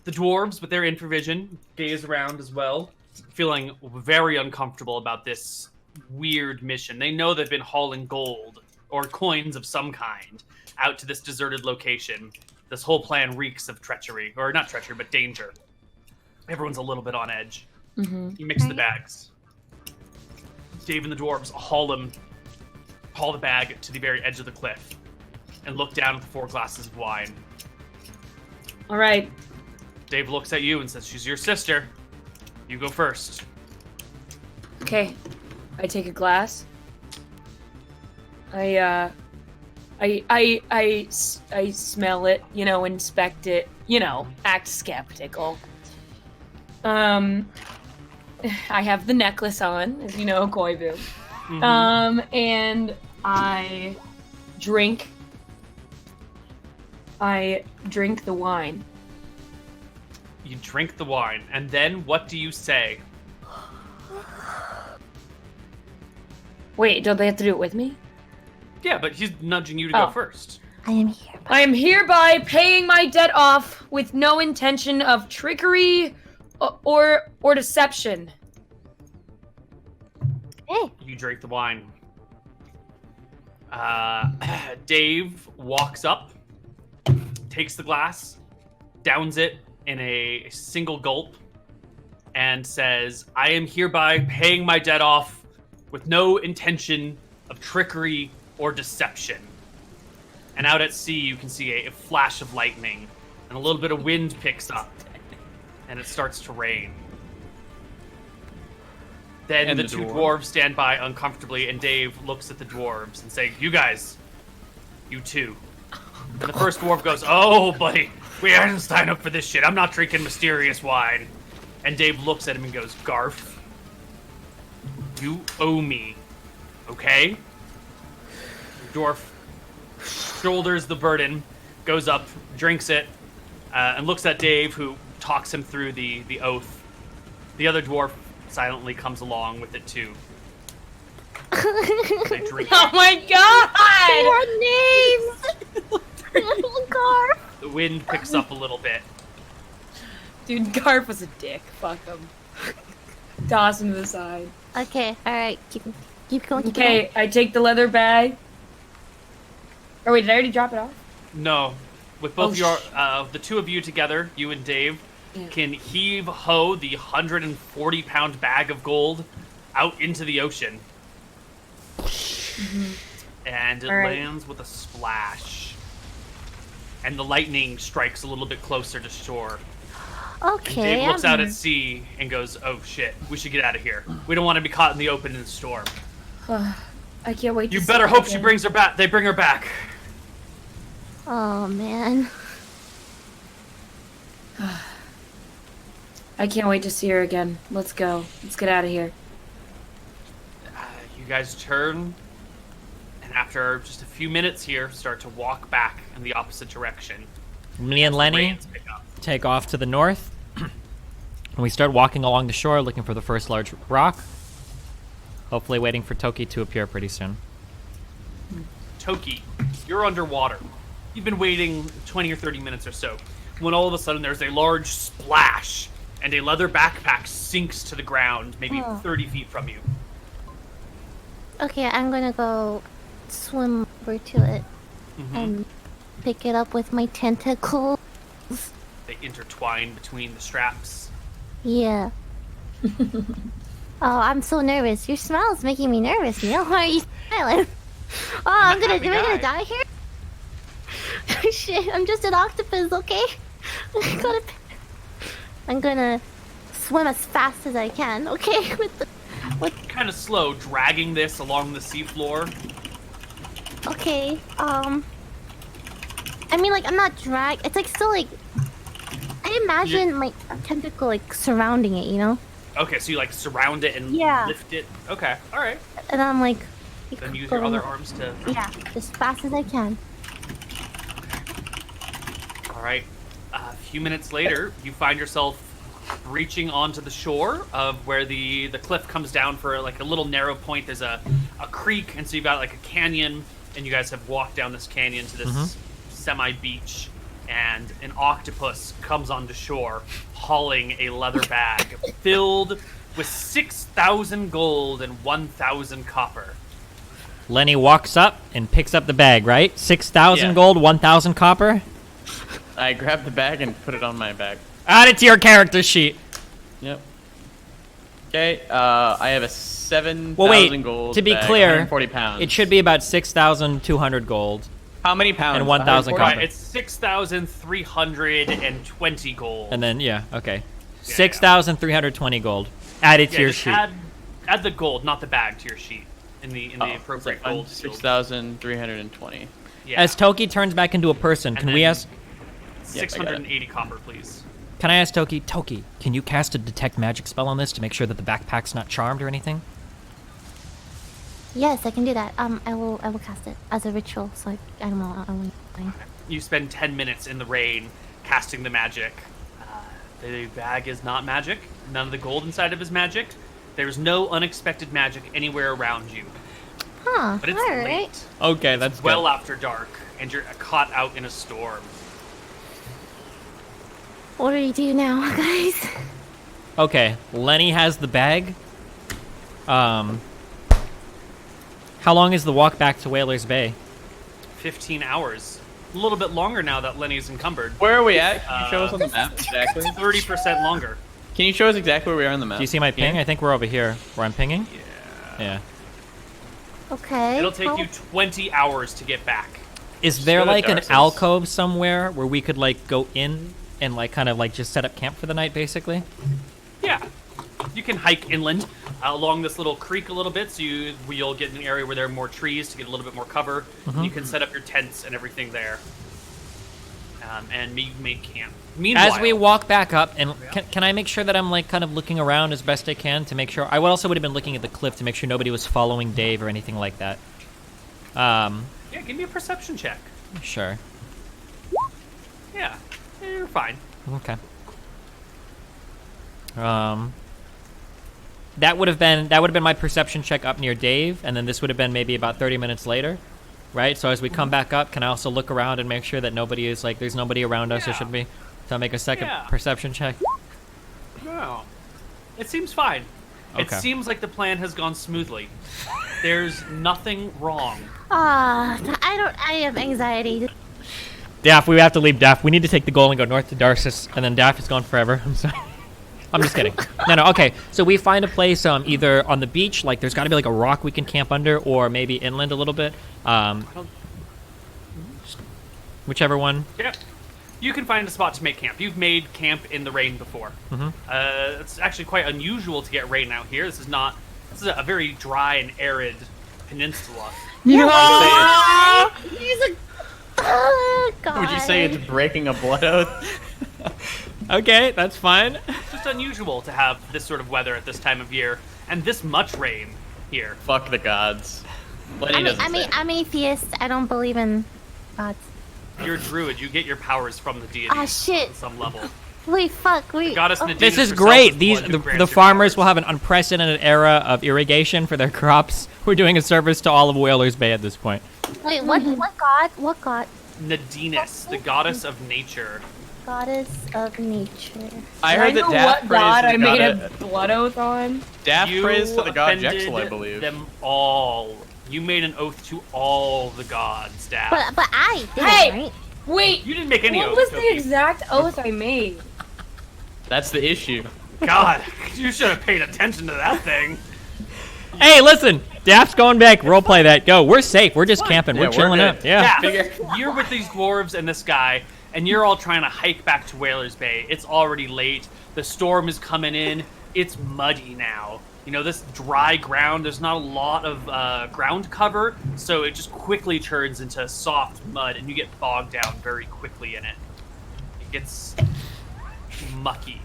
The dwarves, with their infravision, gaze around as well, feeling very uncomfortable about this weird mission. They know they've been hauling gold, or coins of some kind, out to this deserted location. This whole plan reeks of treachery, or not treachery, but danger. Everyone's a little bit on edge. Mm-hmm. You mix the bags. Dave and the dwarves haul the bag to the very edge of the cliff, and look down at the 4 glasses of wine. All right. Dave looks at you and says, "She's your sister. You go first." Okay. I take a glass. I smell it, inspect it, act skeptical. I have the necklace on, as you know, Koibu. And I drink the wine. You drink the wine, and then what do you say? Wait, don't they have to do it with me? Yeah, but he's nudging you to go Oh. first. I am here. I am hereby paying my debt off with no intention of trickery or deception. Hey. You drink the wine. Dave walks up, takes the glass, downs it in a single gulp, and says, "I am hereby paying my debt off with no intention of trickery or deception." And out at sea, you can see a flash of lightning, and a little bit of wind picks up, and it starts to rain. Then And the the 2 dwarf. dwarves stand by uncomfortably, and Dave looks at the dwarves and says, "You guys, you too." And the first dwarf goes, "Oh, buddy, we didn't sign up for this shit. I'm not drinking mysterious wine." And Dave looks at him and goes, "Garf, you owe me, okay?" The dwarf shoulders the burden, goes up, drinks it, and looks at Dave, who talks him through the oath. The other dwarf silently comes along with it too. They drink Oh my god! Your names. Gar. The wind picks up a little bit. Dude, Garf was a dick. Fuck him. Toss him to the side. Okay. All right. Keep going. Keep Okay, I take the leather bag. Or wait, did I already drop it off? No, with both Oh, the 2 of you together, you and Dave, Yeah. can heave ho the 140-pound bag of gold out into the ocean. And it All right. lands with a splash. And the lightning strikes a little bit closer to shore. going. And Okay. Dave looks out at sea and goes, "Oh shit, we should get out of here. We don't want to be caught in the open in the storm." I can't wait to You see better it hope she again. brings her back. They bring her back. Oh man. I can't wait to see her again. Let's go. Let's get out of here. You guys turn, and after just a few minutes here, start to walk back in the opposite direction. Me and Lenny Rains pick up. take off to the north. And we start walking along the shore looking for the first large rock. Hopefully waiting for Toki to appear pretty soon. Toki, you're underwater. You've been waiting 20 or 30 minutes or so, when all of a sudden there's a large splash, and a leather backpack sinks to the ground, maybe 30 feet from you. Okay, I'm gonna go swim over to it and pick it up with my tentacles. They intertwine between the straps. Yeah. Oh, I'm so nervous. Your smile is making me nervous, Neil. Why are you smiling? Oh, am I gonna die here? Shit, I'm just an octopus, okay? I'm gonna swim as fast as I can, okay? Kind of slow, dragging this along the seafloor. Okay, I mean, like, I'm not it's like still like I imagine my tentacle like surrounding it, you know? Okay, so you like surround it and lift it. Okay, all right. And I'm like Then use your other arms to. Yeah, as fast as I can. All right. A few minutes later, you find yourself reaching onto the shore of where the cliff comes down for like a little narrow point. There's a creek, and so you've got like a canyon, and you guys have walked down this canyon to this semi-beach, and an octopus comes onto shore hauling a leather bag filled with 6,000 gold and 1,000 copper. Lenny walks up and picks up the bag, right? 6,000 Yeah. gold, 1,000 copper. I grabbed the bag and put it on my back. Add it to your character sheet. Yep. Okay, I have a 7,000 Well, wait. gold To be bag, clear, 140 pounds. it should be about 6,200 gold. How many pounds? And 1,000 140? copper. Right, it's 6,320 gold. And then, okay. 6,320 gold. Add it to your just sheet. add the gold, not the bag, to your sheet in the appropriate gold field. 6,320. Yeah. As Toki turns back into a person, And can we then- ask... 680 copper, please. Can I ask Toki, can you cast a detect magic spell on this to make sure that the backpack's not charmed or anything? Yes, I can do that. I will cast it as a ritual, so I don't know. You spend 10 minutes in the rain casting the magic. The bag is not magic. None of the gold inside of it is magic. There's no unexpected magic anywhere around you. Huh, But it's alright. late. Okay, that's Well after dark, and you're caught out in a storm. What do we do now, guys? Okay, Lenny has the bag. How long is the walk back to Whalers Bay? 15 hours. A little bit longer now that Lenny's encumbered. Where are we at? Can you show us on the map exactly? 30% longer. Can you show us exactly where we are on the map? Do you see my ping? Here? I think we're over here. Where I'm pinging? Yeah. Okay. It'll take you 20 hours to get back. Is there go to like an Darcy's. alcove somewhere where we could like go in and like kind of like just set up camp for the night, basically? Yeah. You can hike inland along this little creek a little bit, so you'll get an area where there are more trees to get a little bit more cover. You can set up your tents and everything there, and make camp. Meanwhile, As we walk back up, and can I make sure that I'm like kind of looking around as best I can to make sure? I also would have been looking at the cliff to make sure nobody was following Dave or anything like that. yeah, give me a perception check. Sure. Yeah, you're fine. Okay. That would have been my perception check up near Dave, and then this would have been maybe about 30 minutes later, right? So as we come back up, can I also look around and make sure that nobody is like there's nobody around us? There Yeah. should be. So I'll make a second Yeah. perception check. No, it seems fine. It Okay. seems like the plan has gone smoothly. There's nothing wrong. I have anxiety. Daff, we have to leave Daff. We need to take the goal and go north to Darcis, and then Daff is gone forever. I'm sorry. I'm just kidding. No, okay. So we find a place either on the beach, like there's got to be like a rock we can camp under, or maybe inland a little bit. Whichever one. Yeah. You can find a spot to make camp. You've made camp in the rain before. It's actually quite unusual to get rain out here. This is a very dry and arid peninsula. Yeah. He's a. Oh, God. Would you say it's breaking a blood oath? Okay, that's fine. It's just unusual to have this sort of weather at this time of year and this much rain here. Fuck the gods. Lenny doesn't say. I'm atheist. I don't believe in gods. You're a druid. You get your powers from the deity. Ah, shit. On some level. Wait, fuck. Wait. Goddess oh. Nadine This is herself great. the one who grants The your farmers powers. will have an unprecedented era of irrigation for their crops. We're doing a service to all of Whalers Bay at this point. Wait, what god? What god? Nadinus, the goddess of nature. Goddess of nature. I heard that know Daft what god I prays made to a blood oath on. Daft You prays to the god offended Jexel, I believe. them all. You made an oath to all the gods, Dad. But I did, Hey! right? Wait, You didn't make any what oath, was the Toki. exact oath I made? That's the issue. God, you should have paid attention to that thing. Hey, listen. Daft's going back. Roleplay that. Go. We're safe. We're just camping. Yeah, We're we're chilling good. up. Yeah. You're with these dwarves and this guy, and you're all trying to hike back to Whalers Bay. It's already late. The storm is coming in. It's muddy now. You know, this dry ground, there's not a lot of ground cover, so it just quickly turns into soft mud, and you get bogged down very quickly in it. It gets mucky,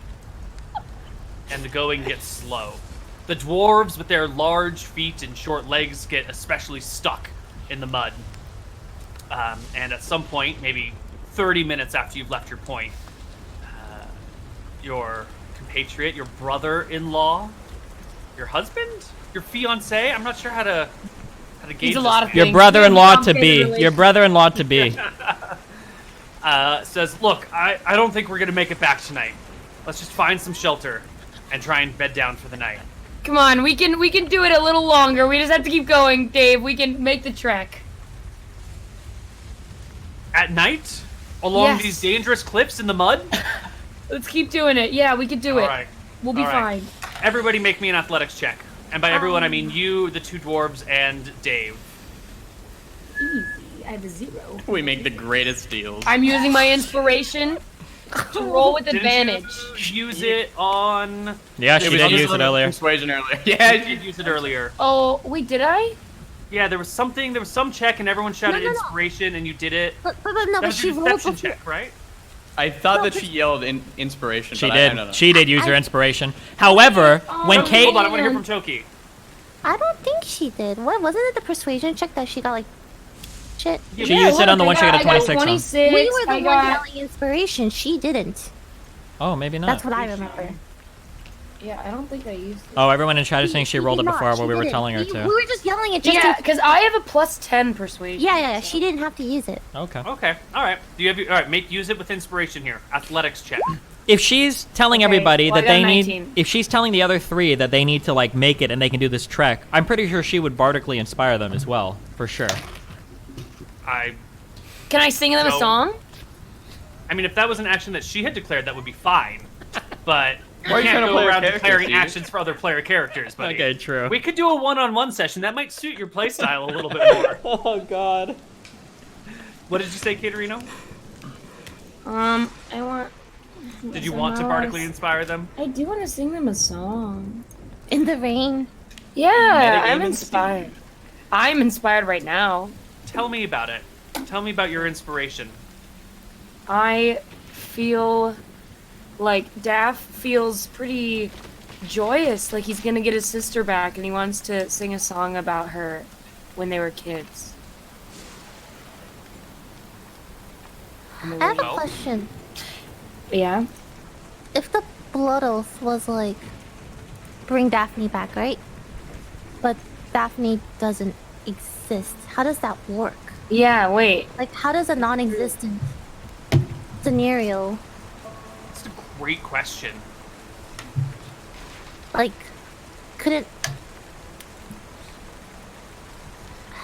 and the going gets slow. The dwarves, with their large feet and short legs, get especially stuck in the mud. And at some point, maybe 30 minutes after you've left your point, your compatriot, your brother-in-law, your husband, your fiance. I'm not sure how to gauge He's a this lot of man. Your things. brother-in-law to Complicated be. Your relationship. brother-in-law to be. Says, look, I don't think we're gonna make it back tonight. Let's just find some shelter and try and bed down for the night. Come on, we can do it a little longer. We just have to keep going, Dave. We can make the trek. At night, along Yes. these dangerous cliffs in the mud. Let's keep doing it. Yeah, we can do it. All right. We'll be All right. fine. Everybody make me an athletics check. And by everyone, I mean you, the two dwarves, and Dave. Easy. I have a 0. We make the greatest deals. I'm using my inspiration to roll with Didn't advantage. you use it on... Yeah, she did use it earlier. Persuasion earlier. Yeah, Yeah, you did use it earlier. Oh, wait, did I? Yeah, there was some check and everyone shouted No. inspiration and you did it. No, That but was she your rolled deception before. check, right? I thought No, that but- she yelled in inspiration. She but did. I don't know. She did use her inspiration. However, when Toki, Kate... hold on, I want to hear from Toki. I don't think she did. What wasn't it the persuasion check that she got like shit? She used it on the one she got a 26 on. 26. We were the I one got... yelling inspiration. She didn't. Oh, maybe not. That's what I remember. Yeah, I don't think I used it. Oh, everyone in chat is saying she rolled it did not. before She while we were didn't. telling her We to. were just yelling it just Yeah, to... because I have a plus 10 persuasion. Yeah. She didn't have to use it. Okay. Okay, all right. Do you have all right? Use it with inspiration here. Athletics check. If she's telling Okay, everybody well, I that got they 19. need, if she's telling the other 3 that they need to like make it and they can do this trek, I'm pretty sure she would bardically inspire them as well, for sure. Can I sing them a No. song? I mean, if that was an action that she had declared, that would be fine. But you Why are you can't trying to go play our around characters, declaring dude? actions for other player characters, buddy. Okay, true. We could do a one-on-one session. That might suit your playstyle a little bit more. Oh God. What did you say, Katerino? I want... Did you want to bardically inspire them? I do want to sing them a song. In the rain. Yeah, Metagame I'm and inspired. I'm inspired right now. Tell me about it. Tell me about your inspiration. I feel like Daff feels pretty joyous, like he's gonna get his sister back, and he wants to sing a song about her when they were kids. I have a Well. question. Yeah? If the blood oath was like bring Daphne back, right? But Daphne doesn't exist. How does that work? Yeah, wait. Like, how does a non-existent scenario, It's a great question. like, couldn't...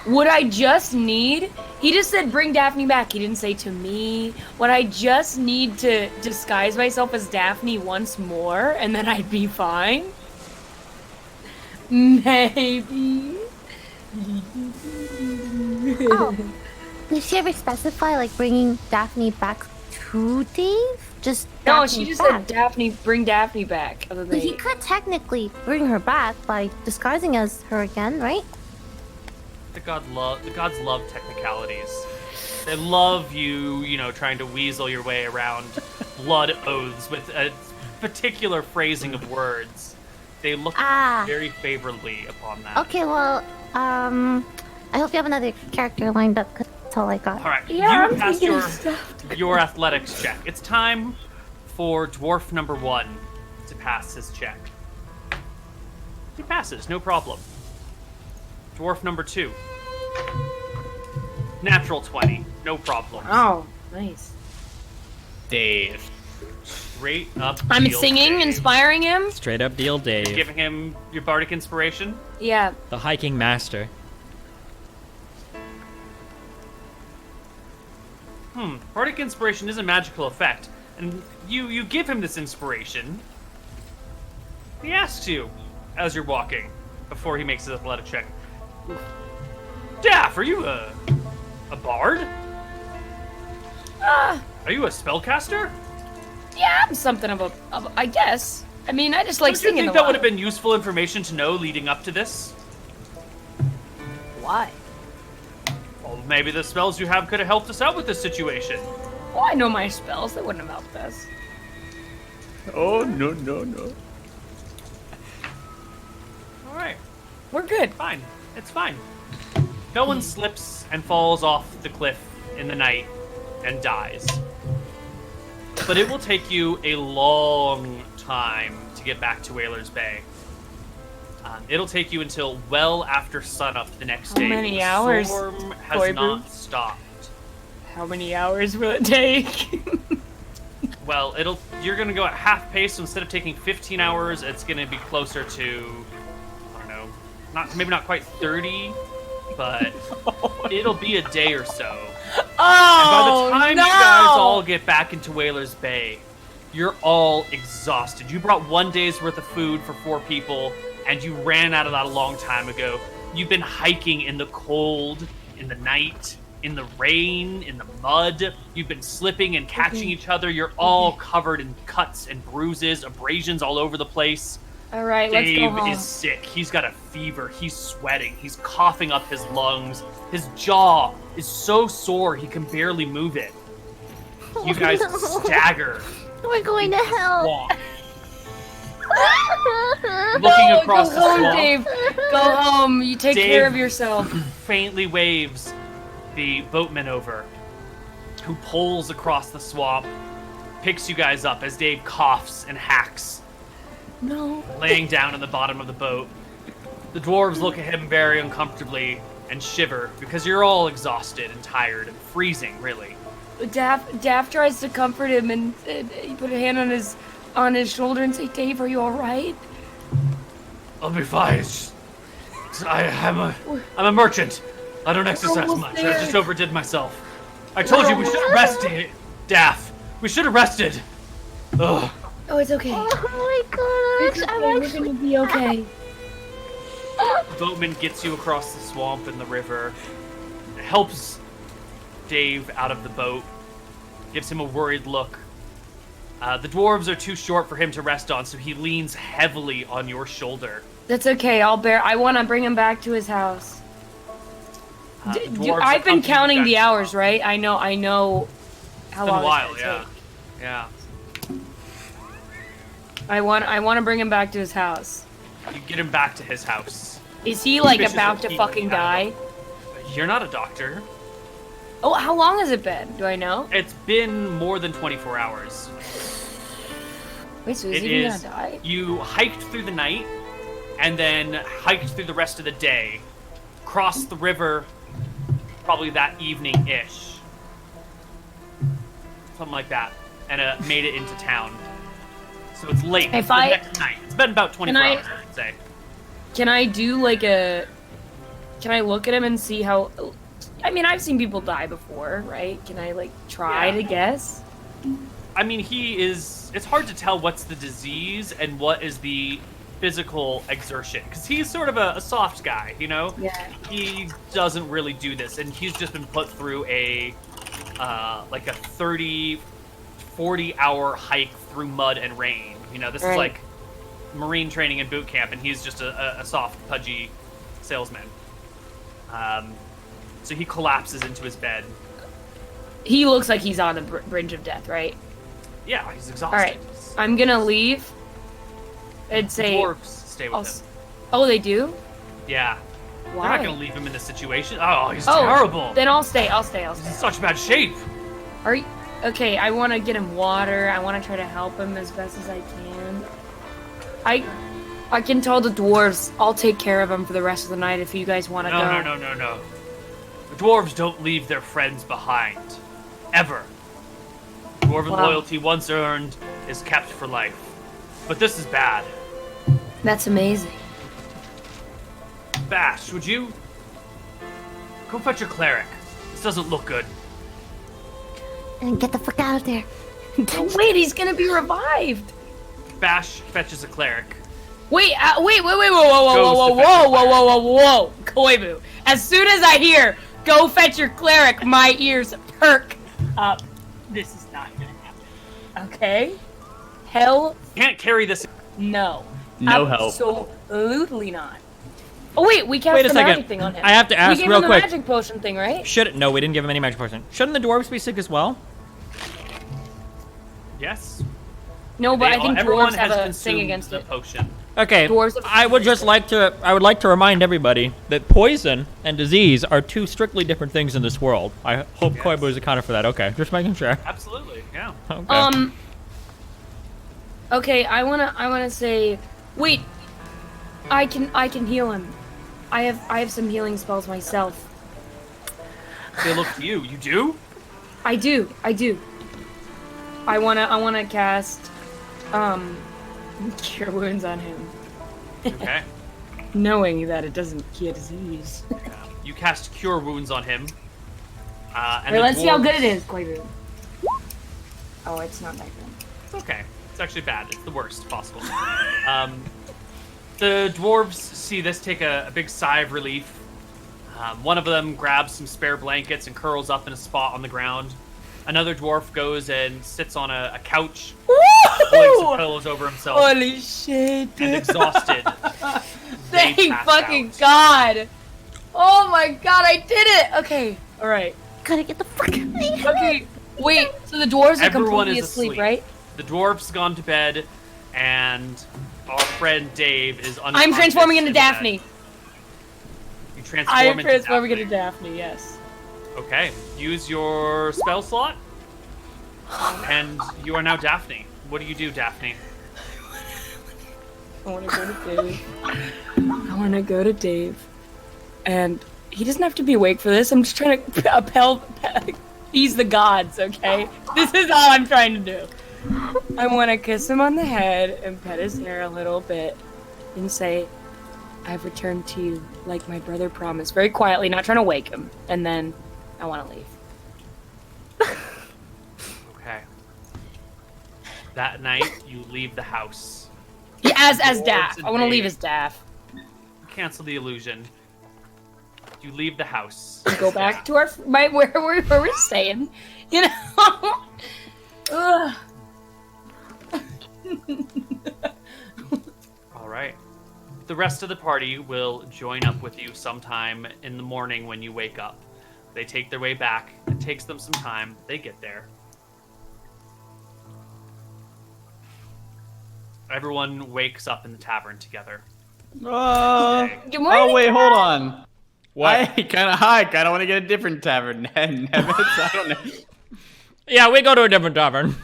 Would I just need... He just said bring Daphne back. He didn't say to me. Would I just need to disguise myself as Daphne once more and then I'd be fine? Maybe. Oh, did she ever specify, like, bringing Daphne back to Dave? Just No, Daphne she just back. said Daphne, bring Daphne back. Other But than he could technically bring her back by disguising as her again, right? The gods love technicalities. They love you know, trying to weasel your way around blood oaths with a particular phrasing of words. They look Ah. very favorably upon that. Okay, well, I hope you have another character lined up, because that's all I got. All right, Yeah, you I'm passed thinking of stuff. your athletics check. It's time for dwarf number 1 to pass his check. He passes, no problem. Dwarf number 2. Natural 20, no problem. Oh, nice. Dave. Straight up. I'm deal singing, Dave. inspiring him. Straight up deal, Dave. Giving him your bardic inspiration. Yeah. The hiking master. Bardic inspiration is a magical effect, and you give him this inspiration. He asks you as you're walking before he makes his athletic check. Daff, are you a bard? Are you a spellcaster? Yeah, I'm something of a I guess. I mean, I just like Don't you singing think a that lot. would have been useful information to know leading up to this? Why? Well, maybe the spells you have could have helped us out with this situation. Well, I know my spells. They wouldn't have helped us. Oh, no. All right, We're good. fine. It's fine. No one slips and falls off the cliff in the night and dies. But it will take you a long time to get back to Whalers Bay. It'll take you until well after sunup the next How day. many The hours, storm has Koibu? not stopped. How many hours will it take? Well, you're gonna go at half pace, so instead of taking 15 hours, it's gonna be closer to, I don't know, maybe not quite 30, but it'll be a day or so. And by the time no! you guys all get back into Whalers Bay, you're all exhausted. You brought 1 day's worth of food for 4 people, and you ran out of that a long time ago. You've been hiking in the cold, in the night, in the rain, in the mud. You've been slipping and catching each other. You're all covered in cuts and bruises, abrasions all over the place. All right, let's go Dave home. is sick. He's got a fever. He's sweating. He's coughing up his lungs. His jaw is so sore he can barely move it. You guys stagger. We're going to hell. Walk. Looking across go the home, swamp, Dave. Go home. You take Dave- care of yourself. faintly waves the boatman over, who pulls across the swamp, picks you guys up as Dave coughs and hacks, No. laying down in the bottom of the boat. The dwarves look at him very uncomfortably and shiver because you're all exhausted and tired and freezing, really. Daff tries to comfort him and he put a hand on his shoulder and say, "Dave, are you all right?" I'll be fine. I'm a merchant. I don't exercise almost much. I there. just overdid myself. I told you we should have rested, Daff. We should have rested. Ugh. Oh, it's okay. Oh my gosh, It's I'm okay. We're actually... gonna be okay. The boatman gets you across the swamp and the river, helps Dave out of the boat, gives him a worried look. The dwarves are too short for him to rest on, so he leans heavily on your shoulder. That's okay. I'll bear. I want to bring him back to his house. The dwarves I've been accompany you counting back the to- hours, right? I know how It's been long a while, it's gonna yeah. take. I want to bring him back to his house. You get him back to his house. Is he like Suspicious about of to keeping fucking out of die? You're not a doctor. Oh, how long has it been? Do I know? It's been more than 24 hours. Wait, so is It he is. gonna die? You hiked through the night, and then hiked through the rest of the day, crossed the river, probably that evening-ish, something like that, and made it into town. So it's late. If It's the I- next night. It's been about 24 Can I- hours, I would say. Can I do like a? Can I look at him and see how? I mean, I've seen people die before, right? Can I like try Yeah. to guess? I mean, it's hard to tell what's the disease and what is the physical exertion, because he's sort of a soft guy, you know? Yeah. He doesn't really do this, and he's just been put through like a 30, 40-hour hike through mud and rain. You know, this is Right. like Marine training and boot camp, and he's just a soft, pudgy salesman. So he collapses into his bed. He looks like he's on the brink of death, right? Yeah, he's exhausted. All right, I'm gonna leave. And The say, dwarves stay with I'll him. s- oh, they do. Yeah. We're Why? not gonna leave him in this situation. Oh, he's terrible. Then I'll stay. He's in such bad shape. Are you okay? I want to get him water. I want to try to help him as best as I can. I can tell the dwarves I'll take care of him for the rest of the night if you guys want to go. No. The dwarves don't leave their friends behind. Ever. Dwarven loyalty once earned is kept for life. But this is bad. That's amazing. Bash, would you go fetch your cleric? This doesn't look good. And get the fuck out of there. Wait, he's gonna be revived. Bash fetches a cleric. Wait, whoa, Koibu. As soon as I hear, go fetch your cleric, my ears perk up. This is not gonna happen. Okay? Hell Can't carry this. no. No help. Absolutely not. Oh wait, we cast Wait a the second. magic thing on him. I have to ask we gave real him the quick. magic potion thing, right? No, we didn't give him any magic potion. Shouldn't the dwarves be sick as well? Yes. No, but I think everyone dwarves have has a consumed thing against the it. potion. Okay, Dwarves have- I would like to remind everybody that poison and disease are two strictly different things in this world. I hope Koibu is accounted for that. Okay, just making sure. Absolutely, yeah. Okay. Okay, I wanna say, wait, I can heal him. I have some healing spells myself. They look to you. You do? I do. I wanna cast, cure wounds on him, Okay. knowing that it doesn't cure disease. You cast Cure Wounds on him. And Wait, the let's see how dwarves- good it is, Koibu. Oh, it's not that good. It's okay. It's actually bad. It's the worst possible. The dwarves see this, take a big sigh of relief. One of them grabs some spare blankets and curls up in a spot on the ground. Another dwarf goes and sits on a couch, pulling some pillows over himself, Holy shit! and exhausted. they Thank pass fucking out. God! Oh my God, I did it! Okay, all right. Gotta get the fuck out of here. Okay, wait. So the dwarves are Everyone completely is asleep, right? The dwarf's gone to bed, and our friend Dave is unconscious. I'm transforming into in bed. Daphne. You transform I am into transforming Daphne. into Daphne. Yes. Okay, use your spell slot, and you are now Daphne. What do you do, Daphne? I want to go to Dave. I want to go to Dave, and he doesn't have to be awake for this. I'm just trying to appease the gods. Okay, this is all I'm trying to do. I want to kiss him on the head and pet his hair a little bit, and say, "I've returned to you like my brother promised." Very quietly, not trying to wake him, and then I want to leave. Okay. That night, you leave the house. Yeah, as Dwarves Daff. and I want to Dave. leave as Daff. Cancel the illusion. You leave the house. Go back to our where we're staying. You know. Ugh. All right. The rest of the party will join up with you sometime in the morning when you wake up. They take their way back. It takes them some time. They get there. Everyone wakes up in the tavern together. Good morning. Oh wait, hold on. What? I kind of want to get a different tavern. I don't know. Yeah, we go to a different tavern.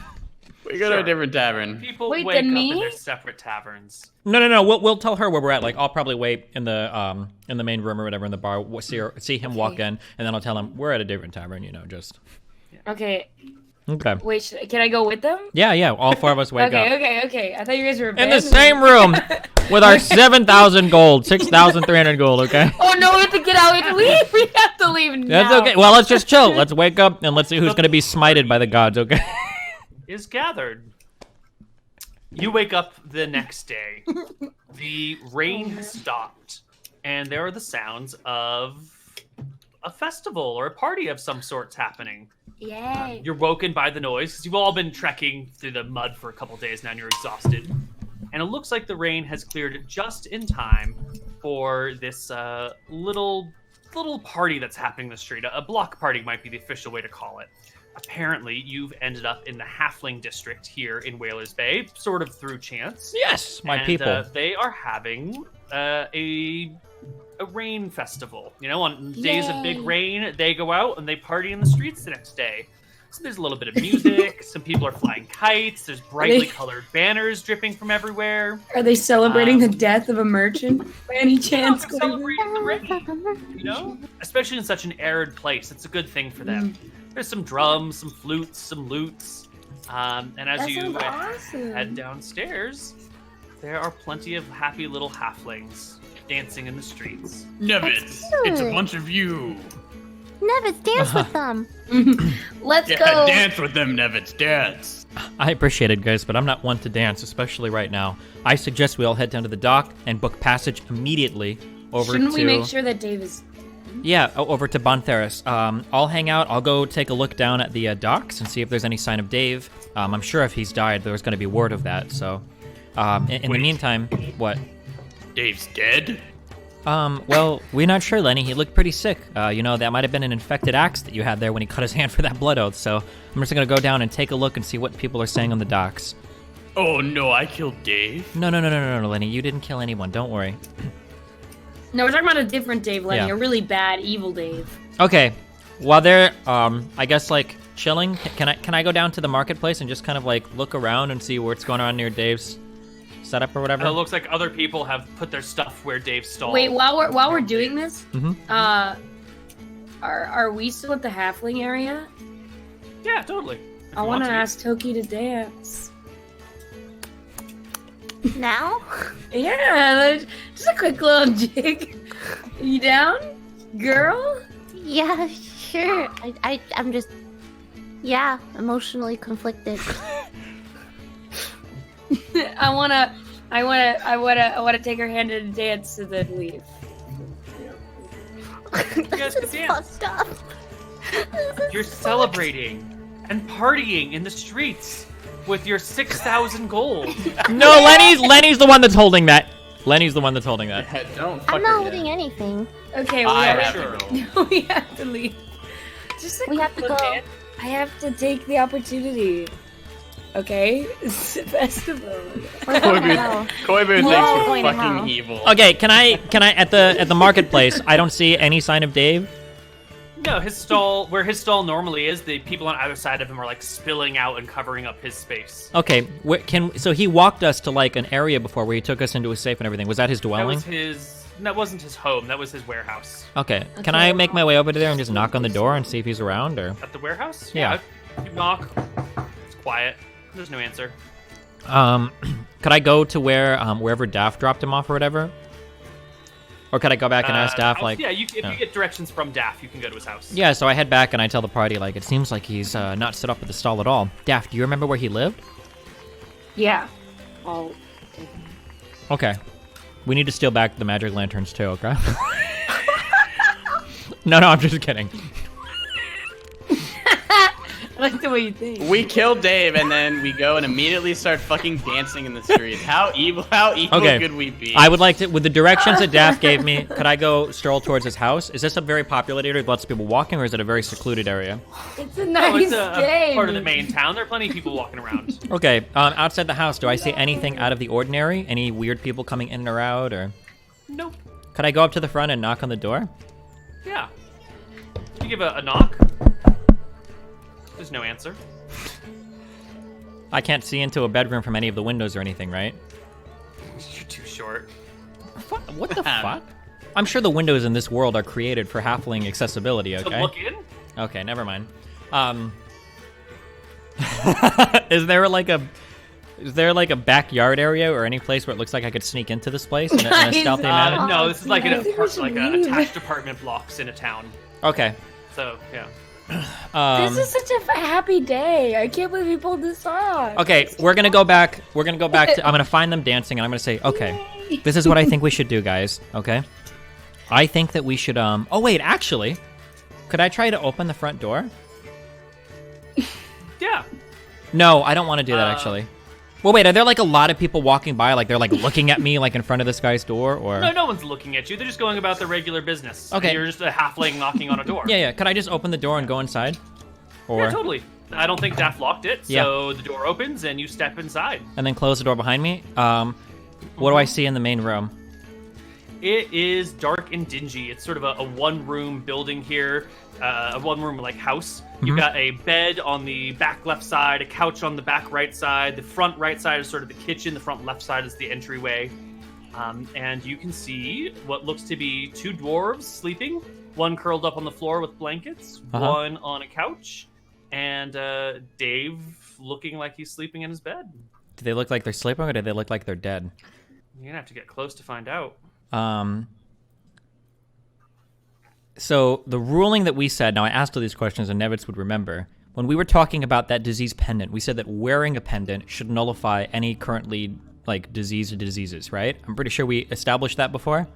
We go to a different tavern. People Wait, wake then up me? in their separate taverns. No. We'll tell her where we're at. Like, I'll probably wait in the main room or whatever in the bar. We'll see him walk in, and then I'll tell him we're at a different tavern. You know, just Okay. okay. Wait, can I go with them? Yeah. All four of us wake up Okay. I thought you guys were in the abandoning same me. room with our 7,000 gold, 6,300 gold. Okay. Oh no, we have to get out. We have to leave. We have to leave now. That's okay. Well, let's just chill. Let's wake up and let's see who's gonna be smited by the gods. Okay. Is gathered. You wake up the next day. The rain has stopped, and there are the sounds of a festival or a party of some sorts happening. Yay. You're woken by the noise because you've all been trekking through the mud for a couple days now and you're exhausted. And it looks like the rain has cleared just in time for this little party that's happening in the street. A block party might be the official way to call it. Apparently, you've ended up in the Halfling district here in Whalers Bay, sort of through chance. Yes, my And, people. they are having a a rain festival. You know, on days of big rain, they go out and they party in the streets the next day. So there's a little bit of music. Some people are flying kites. There's brightly colored banners dripping from everywhere. Are they celebrating the death of a merchant by any chance? Celebrating the rain, you know? Especially in such an arid place. It's a good thing for them. There's some drums, some flutes, some lutes. And as you head downstairs, there are plenty of happy little halflings dancing in the streets. Nevitz, it's a bunch of you. Nevitz, dance with them. Let's Yeah, go. dance with them, Nevitz, dance. I appreciate it, guys, but I'm not one to dance, especially right now. I suggest we all head down to the dock and book passage immediately over Shouldn't to... we make sure that Dave is... Yeah, over to Bontheris. I'll hang out. I'll go take a look down at the docks and see if there's any sign of Dave. I'm sure if he's died, there's going to be word of that, so... in the meantime, what? Dave's dead? Well, we're not sure, Lenny. He looked pretty sick. You know, that might have been an infected axe that you had there when he cut his hand for that blood oath, so I'm just gonna go down and take a look and see what people are saying on the docks. Oh no, I killed Dave. No, Lenny. You didn't kill anyone. Don't worry. No, we're talking about a different Dave, Lenny. Yeah. A really bad, evil Dave. Okay. While they're, I guess, like, chilling, can I go down to the marketplace and just kind of, like, look around and see what's going on near Dave's setup or whatever? It looks like other people have put their stuff where Dave stalled. Wait, while we're doing this, Mhm. are we still at the halfling area? Yeah, totally. If I you want to to. ask Toki to dance. Now? Yeah, just a quick little jig. You down, girl? Yeah, sure. I'm just, yeah, emotionally conflicted. I wanna take her hand in a dance and then leave. You guys can This is dance. fucked up. You're celebrating and partying in the streets with your 6,000 gold. No, Lenny's the one that's holding that. Lenny's the one that's holding that. Don't fuck I'm her not yet. holding anything. Okay, I have have sure. to go. we have to leave. Just a We have quick to look, go. man. I have to take the opportunity. Okay, it's the festival. Koibu, Koibu thinks Whoa. we're Going to fucking hell. evil. Okay, can I at the marketplace? I don't see any sign of Dave. No, his stall, where his stall normally is, the people on either side of him are like spilling out and covering up his space. Okay, so he walked us to like an area before where he took us into a safe and everything. Was that his That dwelling? was his. That wasn't his home. That was his warehouse. Okay. Can I make my way over to there and just knock on the door and see if he's around or? At the warehouse? Yeah. You knock. It's quiet. There's no answer. Could I go to where wherever Daff dropped him off or whatever? Or could I go back and ask Daff house? like? Yeah, if you get directions from Daff, you can go to his house. Yeah, so I head back and I tell the party like it seems like he's not set up at the stall at all. Daff, do you remember where he lived? Yeah. Oh. Okay. We need to steal back the magic lanterns too, okay? No, I'm just kidding. I like the way you think. We kill Dave and then we go and immediately start fucking dancing in the streets. How evil Okay. could we be? I would like to, with the directions that Daff gave me, could I go stroll towards his house? Is this a very populated area with lots of people walking, or is it a very secluded area? It's a No, nice it's a game. part of the main town. There are plenty of people walking around. Okay, outside the house, do I see anything out of the ordinary? Any weird people coming in or out, or? Nope. Could I go up to the front and knock on the door? Yeah. You give a knock. There's no answer. I can't see into a bedroom from any of the windows or anything, right? You're too short. What the fuck? I'm sure the windows in this world are created for halfling accessibility, To okay? look in? Okay, never mind. Is there like a backyard area or any place where it looks like I could sneak into this place in a stealthy manner? No, this is like I think we should leave. attached apartment blocks in a town. Okay. So yeah. This is such a happy day. I can't believe you pulled this off. Okay, we're gonna go back to, I'm gonna find them dancing and I'm gonna say, okay, this is what I think we should do, guys, okay? I think that we should, oh wait, actually, could I try to open the front door? Yeah. No, I don't want to do that, actually. Well, wait, are there like a lot of people walking by, like they're like looking at me like in front of this guy's door, or? No one's looking at you. They're just going about their regular business. Okay. And you're just a halfling knocking on a door. Yeah, could I just open the door and go inside? Or, Yeah, totally. I don't think Daff locked it, so the door opens and you step inside. and then close the door behind me? What do I see in the main room? It is dark and dingy. It's sort of a one-room building here, a one-room like house. You've got a bed on the back left side, a couch on the back right side. The front right side is sort of the kitchen. The front left side is the entryway. And you can see what looks to be 2 dwarves sleeping, one curled up on the floor with blankets, one on a couch, and Dave looking like he's sleeping in his bed. Do they look like they're sleeping, or do they look like they're dead? You're gonna have to get close to find out. So the ruling that we said, now I asked all these questions and Nevitz would remember, when we were talking about that disease pendant, we said that wearing a pendant should nullify any currently like diseases, right? I'm pretty sure we established that before.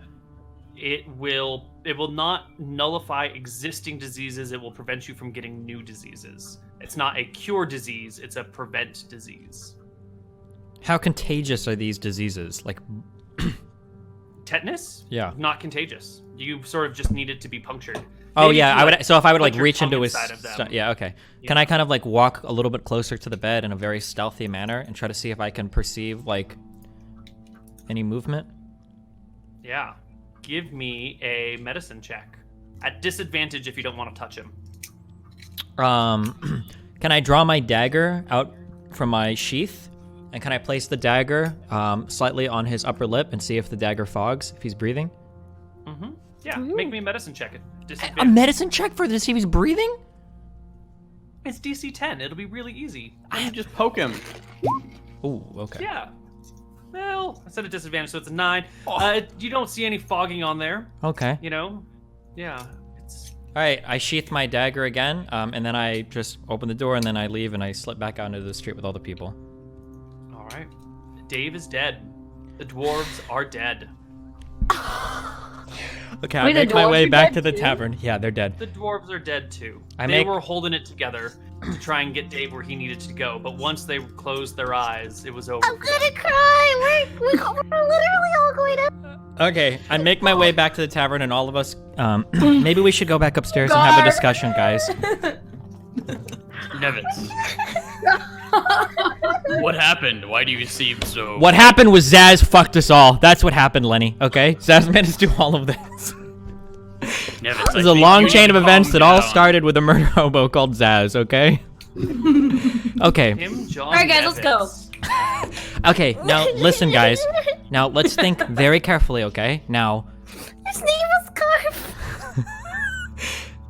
It will not nullify existing diseases. It will prevent you from getting new diseases. It's not a cure disease, it's a prevent disease. How contagious are these diseases? Like tetanus? Yeah. Not contagious. You sort of just need it to be punctured. Oh Maybe yeah, if you, so if I would put like your reach tongue into his inside of them. yeah, okay. Yeah. Can I kind of like walk a little bit closer to the bed in a very stealthy manner and try to see if I can perceive like any movement? Yeah. Give me a medicine check. At disadvantage if you don't want to touch him. Can I draw my dagger out from my sheath? And can I place the dagger slightly on his upper lip and see if the dagger fogs, if he's breathing? Mm-hmm. Yeah, make me a medicine check at disadvantage. A medicine check for to see if he's breathing? It's DC 10. It'll be really easy. You just poke him. Ooh, okay. Yeah. Well, I said a disadvantage, so it's a 9. You don't see any fogging on there, Okay. you know? Yeah. It's All right, I sheath my dagger again, and then I just open the door, and then I leave, and I slip back out into the street with all the people. all right. Dave is dead. The dwarves are dead. Okay, I Wait, the make my dwarves way are back dead to the too? tavern. Yeah, they're dead. The dwarves are dead too. I They make- were holding it together to try and get Dave where he needed to go, but once they closed their eyes, it was over. I'm gonna cry. We're literally all going to. Okay, I make my way back to the tavern, and all of us, maybe we should go back upstairs and have a discussion, guys. Nevitz. What happened? Why do you seem so... What happened was Zaz fucked us all. That's what happened, Lenny, okay? Zaz made us do all of this. Nevitz, There's a long chain of events that all started with a murder hobo called Zaz, okay? Okay. Him, John, All right, guys, let's go. Nevitz. Okay, now listen, guys. Now let's think very carefully, okay? Now, His name was Garf.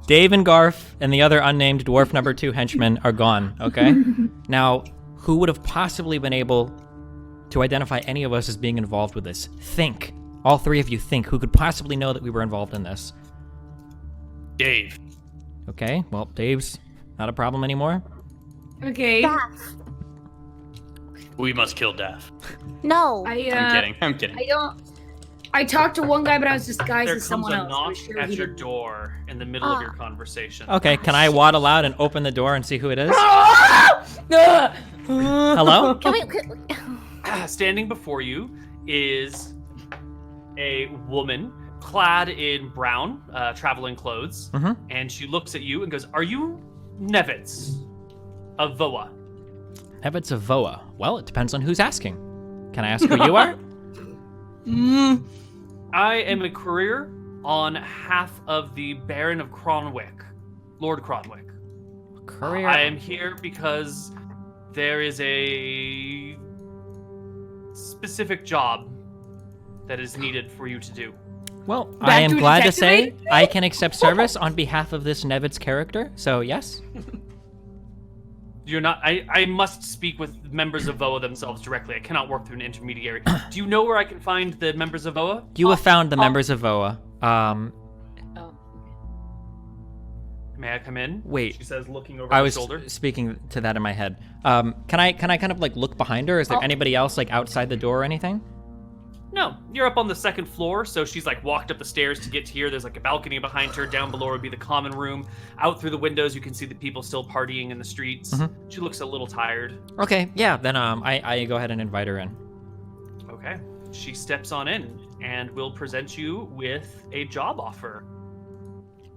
Dave and Garf and the other unnamed dwarf number 2 henchmen are gone, okay? Now, who would have possibly been able to identify any of us as being involved with this? Think. All 3 of you think. Who could possibly know that we were involved in this? Dave. Okay, well, Dave's not a problem anymore. Okay. Daff. We must kill Daff. No. I'm kidding. I talked to one guy, but I was disguised There as comes someone a else. knock I'm sure at he your didn't. door in the middle of your conversation. Okay, can I waddle out and open the door and see who it is? Ah! Hello? Can we? Standing before you is a woman clad in brown traveling clothes, and she looks at you and goes, "Are you Nevitz of Voa?" Nevitz of Voa. Well, it depends on who's asking. Can I ask who you are? I am a courier on half of the Baron of Cronwick, Lord Cronwick. Courier. I am here because there is a specific job that is needed for you to do. Well, Back I am to glad to detective say agency? I can accept service on behalf of this Nevitz character, so yes. You're not. I must speak with members of Voa themselves directly. I cannot work through an intermediary. Do you know where I can find the members of Voa? You have found the members of Voa. May I come in? Wait. She says, looking over I her was shoulder. speaking to that in my head. Can I kind of like look behind her? Is there anybody else like outside the door or anything? No, you're up on the second floor, so she's like walked up the stairs to get to here. There's like a balcony behind her. Down below would be the common room. Out through the windows, you can see the people still partying in the streets. She looks a little tired. Okay, yeah, then I go ahead and invite her in. Okay. She steps on in and will present you with a job offer.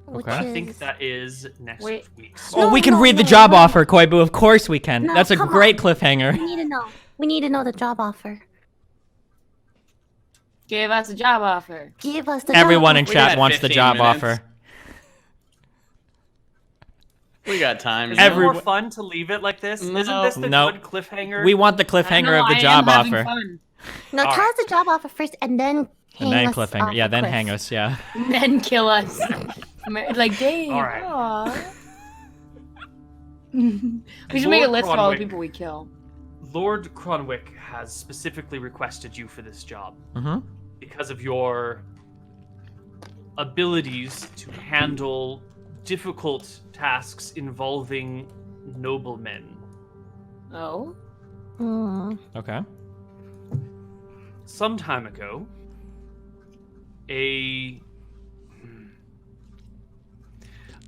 Which I is... think that is next Wait. week. Oh, we can no, read the no, job no. offer, Koibu. Of course we can. No, That's a come great on. cliffhanger. We need to know. We need to know the job offer. Give us a job offer. Give us the Everyone in job. chat got wants the 15 job minutes. offer. We got time. Is you it know? more fun to leave it like this? Isn't this the No. good cliffhanger? We want the cliffhanger of the job offer. No, All tell right. us the job offer first, and then And hang then us cliffhanger. off Yeah, the then cliff. hang us, yeah. And then kill us. Like, Dave. All right. Aw. We should make a Lord list of all the Cronwick. people we kill. Lord Cronwick has specifically requested you for this job Mm-hmm. because of your abilities to handle difficult tasks involving noblemen. Oh? Okay. Some time ago, a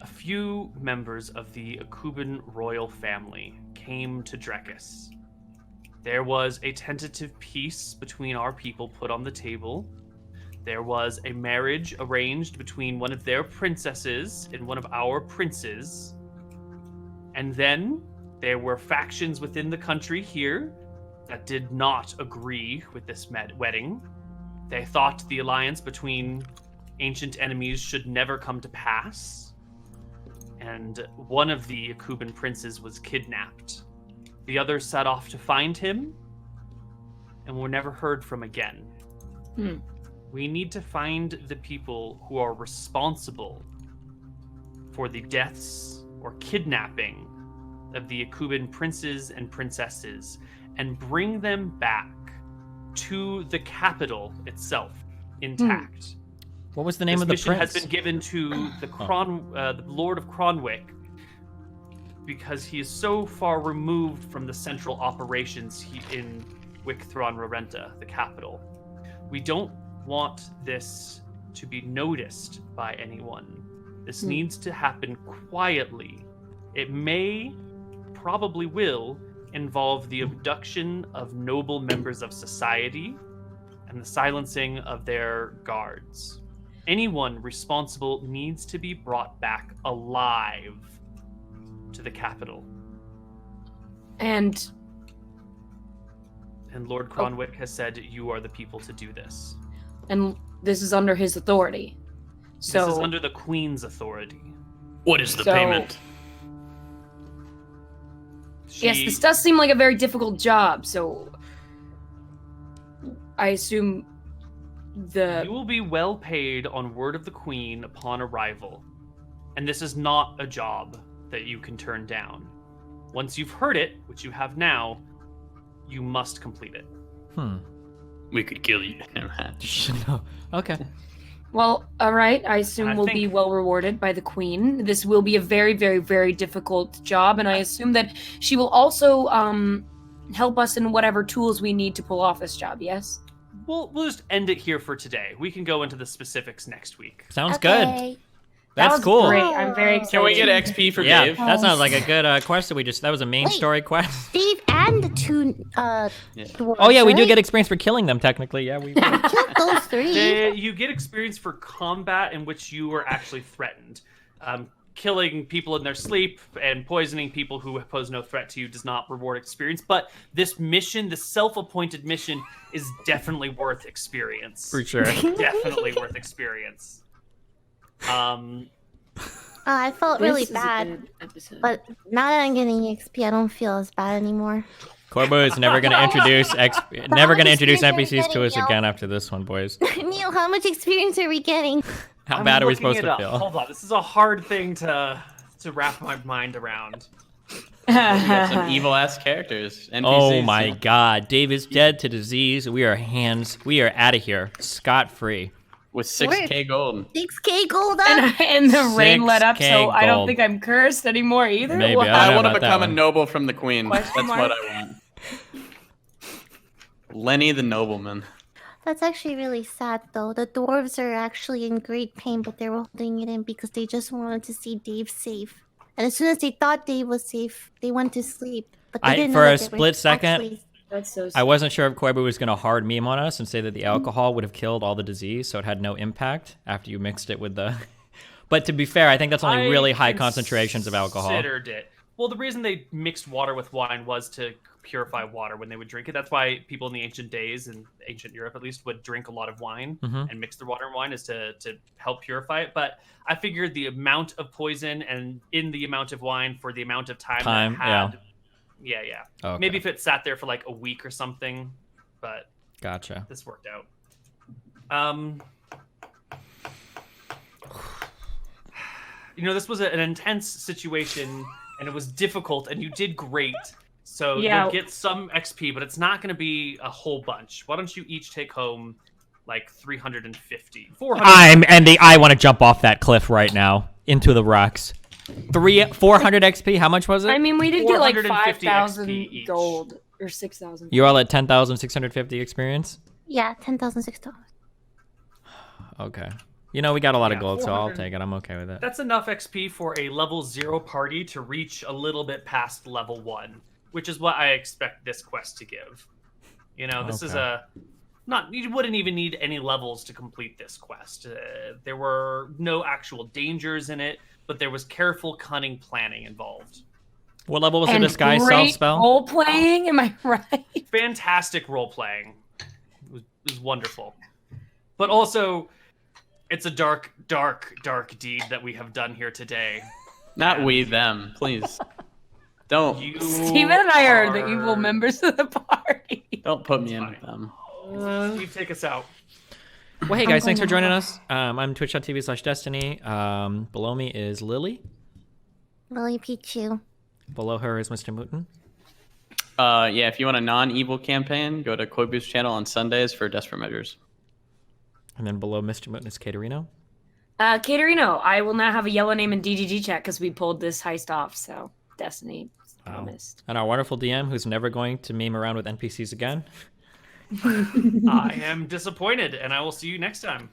few members of the Akuban royal family came to Drekis. There was a tentative peace between our people put on the table. There was a marriage arranged between one of their princesses and one of our princes. And then there were factions within the country here that did not agree with this wedding. They thought the alliance between ancient enemies should never come to pass. And one of the Akuban princes was kidnapped. The others set off to find him and were never heard from again. We need to find the people who are responsible for the deaths or kidnapping of the Akuban princes and princesses and bring them back to the capital itself intact. What was the name This of the mission prince? has been given to the Lord of Cronwick because he is so far removed from the central operations in Wicthron Rorenta, the capital. We don't want this to be noticed by anyone. This needs to happen quietly. It may, probably will, involve the abduction of noble members of society and the silencing of their guards. Anyone responsible needs to be brought back alive to the capital. And Lord Cronwick has said you are the people to do this. this is under his authority. So This is under the Queen's authority. What is the So- payment? yes, this does seem like a very difficult job, so I assume You will be well paid on word of the Queen upon arrival. And this is not a job that you can turn down. Once you've heard it, which you have now, you must complete it. We could kill you. No. Okay. Well, all right. I assume I we'll think- be well rewarded by the queen. This will be a very, very, very difficult job, and I assume that she will also help us in whatever tools we need to pull off this job. Yes. We'll just end it here for today. We can go into the specifics next week. Sounds good. Okay. That's that was cool. Great. I'm very excited. Can we get XP for Yeah, Dave? that sounds like a good quest that we just. That was a main Wait. story quest. Steve and the two dwarves, Oh yeah, we do right? get experience for killing them. Technically, yeah, we. Killed those three. You get experience for combat in which you were actually threatened. Killing people in their sleep and poisoning people who pose no threat to you does not reward experience. But this mission, the self-appointed mission, is definitely worth experience. For sure. Definitely worth experience. I felt This really is a bad, good episode. but now that I'm getting XP, I don't feel as bad anymore. Koibu is never going to introduce never going to introduce experience are we NPCs to us getting, again after this one, boys. Neil, how much experience are we getting? How I'm bad are we looking supposed it to up. feel? Hold on, this is a hard thing to wrap my mind around. We got some evil ass characters. NPCs, Oh my yeah. God, Dave is dead to disease. We are out of here, scot free. With 6k gold. 6k gold up. and the rain let up, 6K so I don't gold. think I'm cursed anymore either. Maybe, Wow. I I don't want know to about that become a one. noble from the queen. Question That's mark? what I want. Lenny the nobleman. That's actually really sad, though. The dwarves are actually in great pain, but they were holding it in because they just wanted to see Dave safe. And as soon as they thought Dave was safe, they went to sleep. But they didn't For know a that they were split second, actually- That's so I wasn't sure if Koibu was going to hard meme on us and say that the alcohol would have killed all the disease, so it had no impact after you mixed it with the. But to be fair, I think that's only really high concentrations of alcohol. Considered it. Well, the reason they mixed water with wine was to purify water when they would drink it. That's why people in the ancient days, in ancient Europe at least, would drink a lot of wine and mix the water and wine is to help purify it. But I figured the amount of poison and in the amount of wine for the amount of time that it had. Yeah. Okay. Maybe if it sat there for like a week or something, but Gotcha. this worked out. This was an intense situation, and it was difficult, and you did great. So you'll get some XP, but it's not going to be a whole bunch. Why don't you each take home like 350, 400? I want to jump off that cliff right now into the rocks. 400 XP. How much was it? I mean, we did get like 450 5,000 XP each. gold or 6,000. You're all at 10,650 experience. Yeah, $10,006. Okay. We got a lot of gold, so I'll 400. take it. I'm okay with it. That's enough XP for a level 0 party to reach a little bit past level 1, which is what I expect this quest to give. This is you wouldn't even need any levels to complete this quest. There were no actual dangers in it, but there was careful, cunning planning involved. What level was the disguise self spell? Role playing, am I right? Fantastic role playing. It was wonderful. But also, it's a dark, dark, dark deed that we have done here today. Not we, them, please. Don't. Steven and I are the evil members of the party. Don't put me in with them. Steve, take us out. Well, hey guys, thanks for joining us. I'm twitch.tv/Destiny. Below me is Lily. LilyPichu. Below her is Mr. Mouton. Yeah, if you want a non-evil campaign, go to Koibu's channel on Sundays for Desperate Measures. And then below Mr. Mouton is Katerino. Katerino, I will now have a yellow name in DGG chat because we pulled this heist off, so Destiny promised. And our wonderful DM, who's never going to meme around with NPCs again. I am disappointed, and I will see you next time.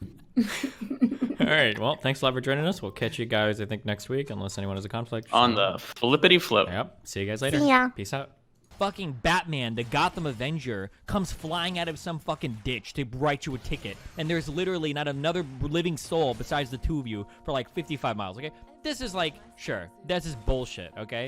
All right, well, thanks a lot for joining us. We'll catch you guys, I think, next week, unless anyone has a conflict. On the flippity flip. Yep, see you guys later. See ya. Peace out. Fucking Batman, the Gotham Avenger, comes flying out of some fucking ditch to write you a ticket, and there's literally not another living soul besides the two of you for like 55 miles, okay? This is like, sure, this is bullshit, okay?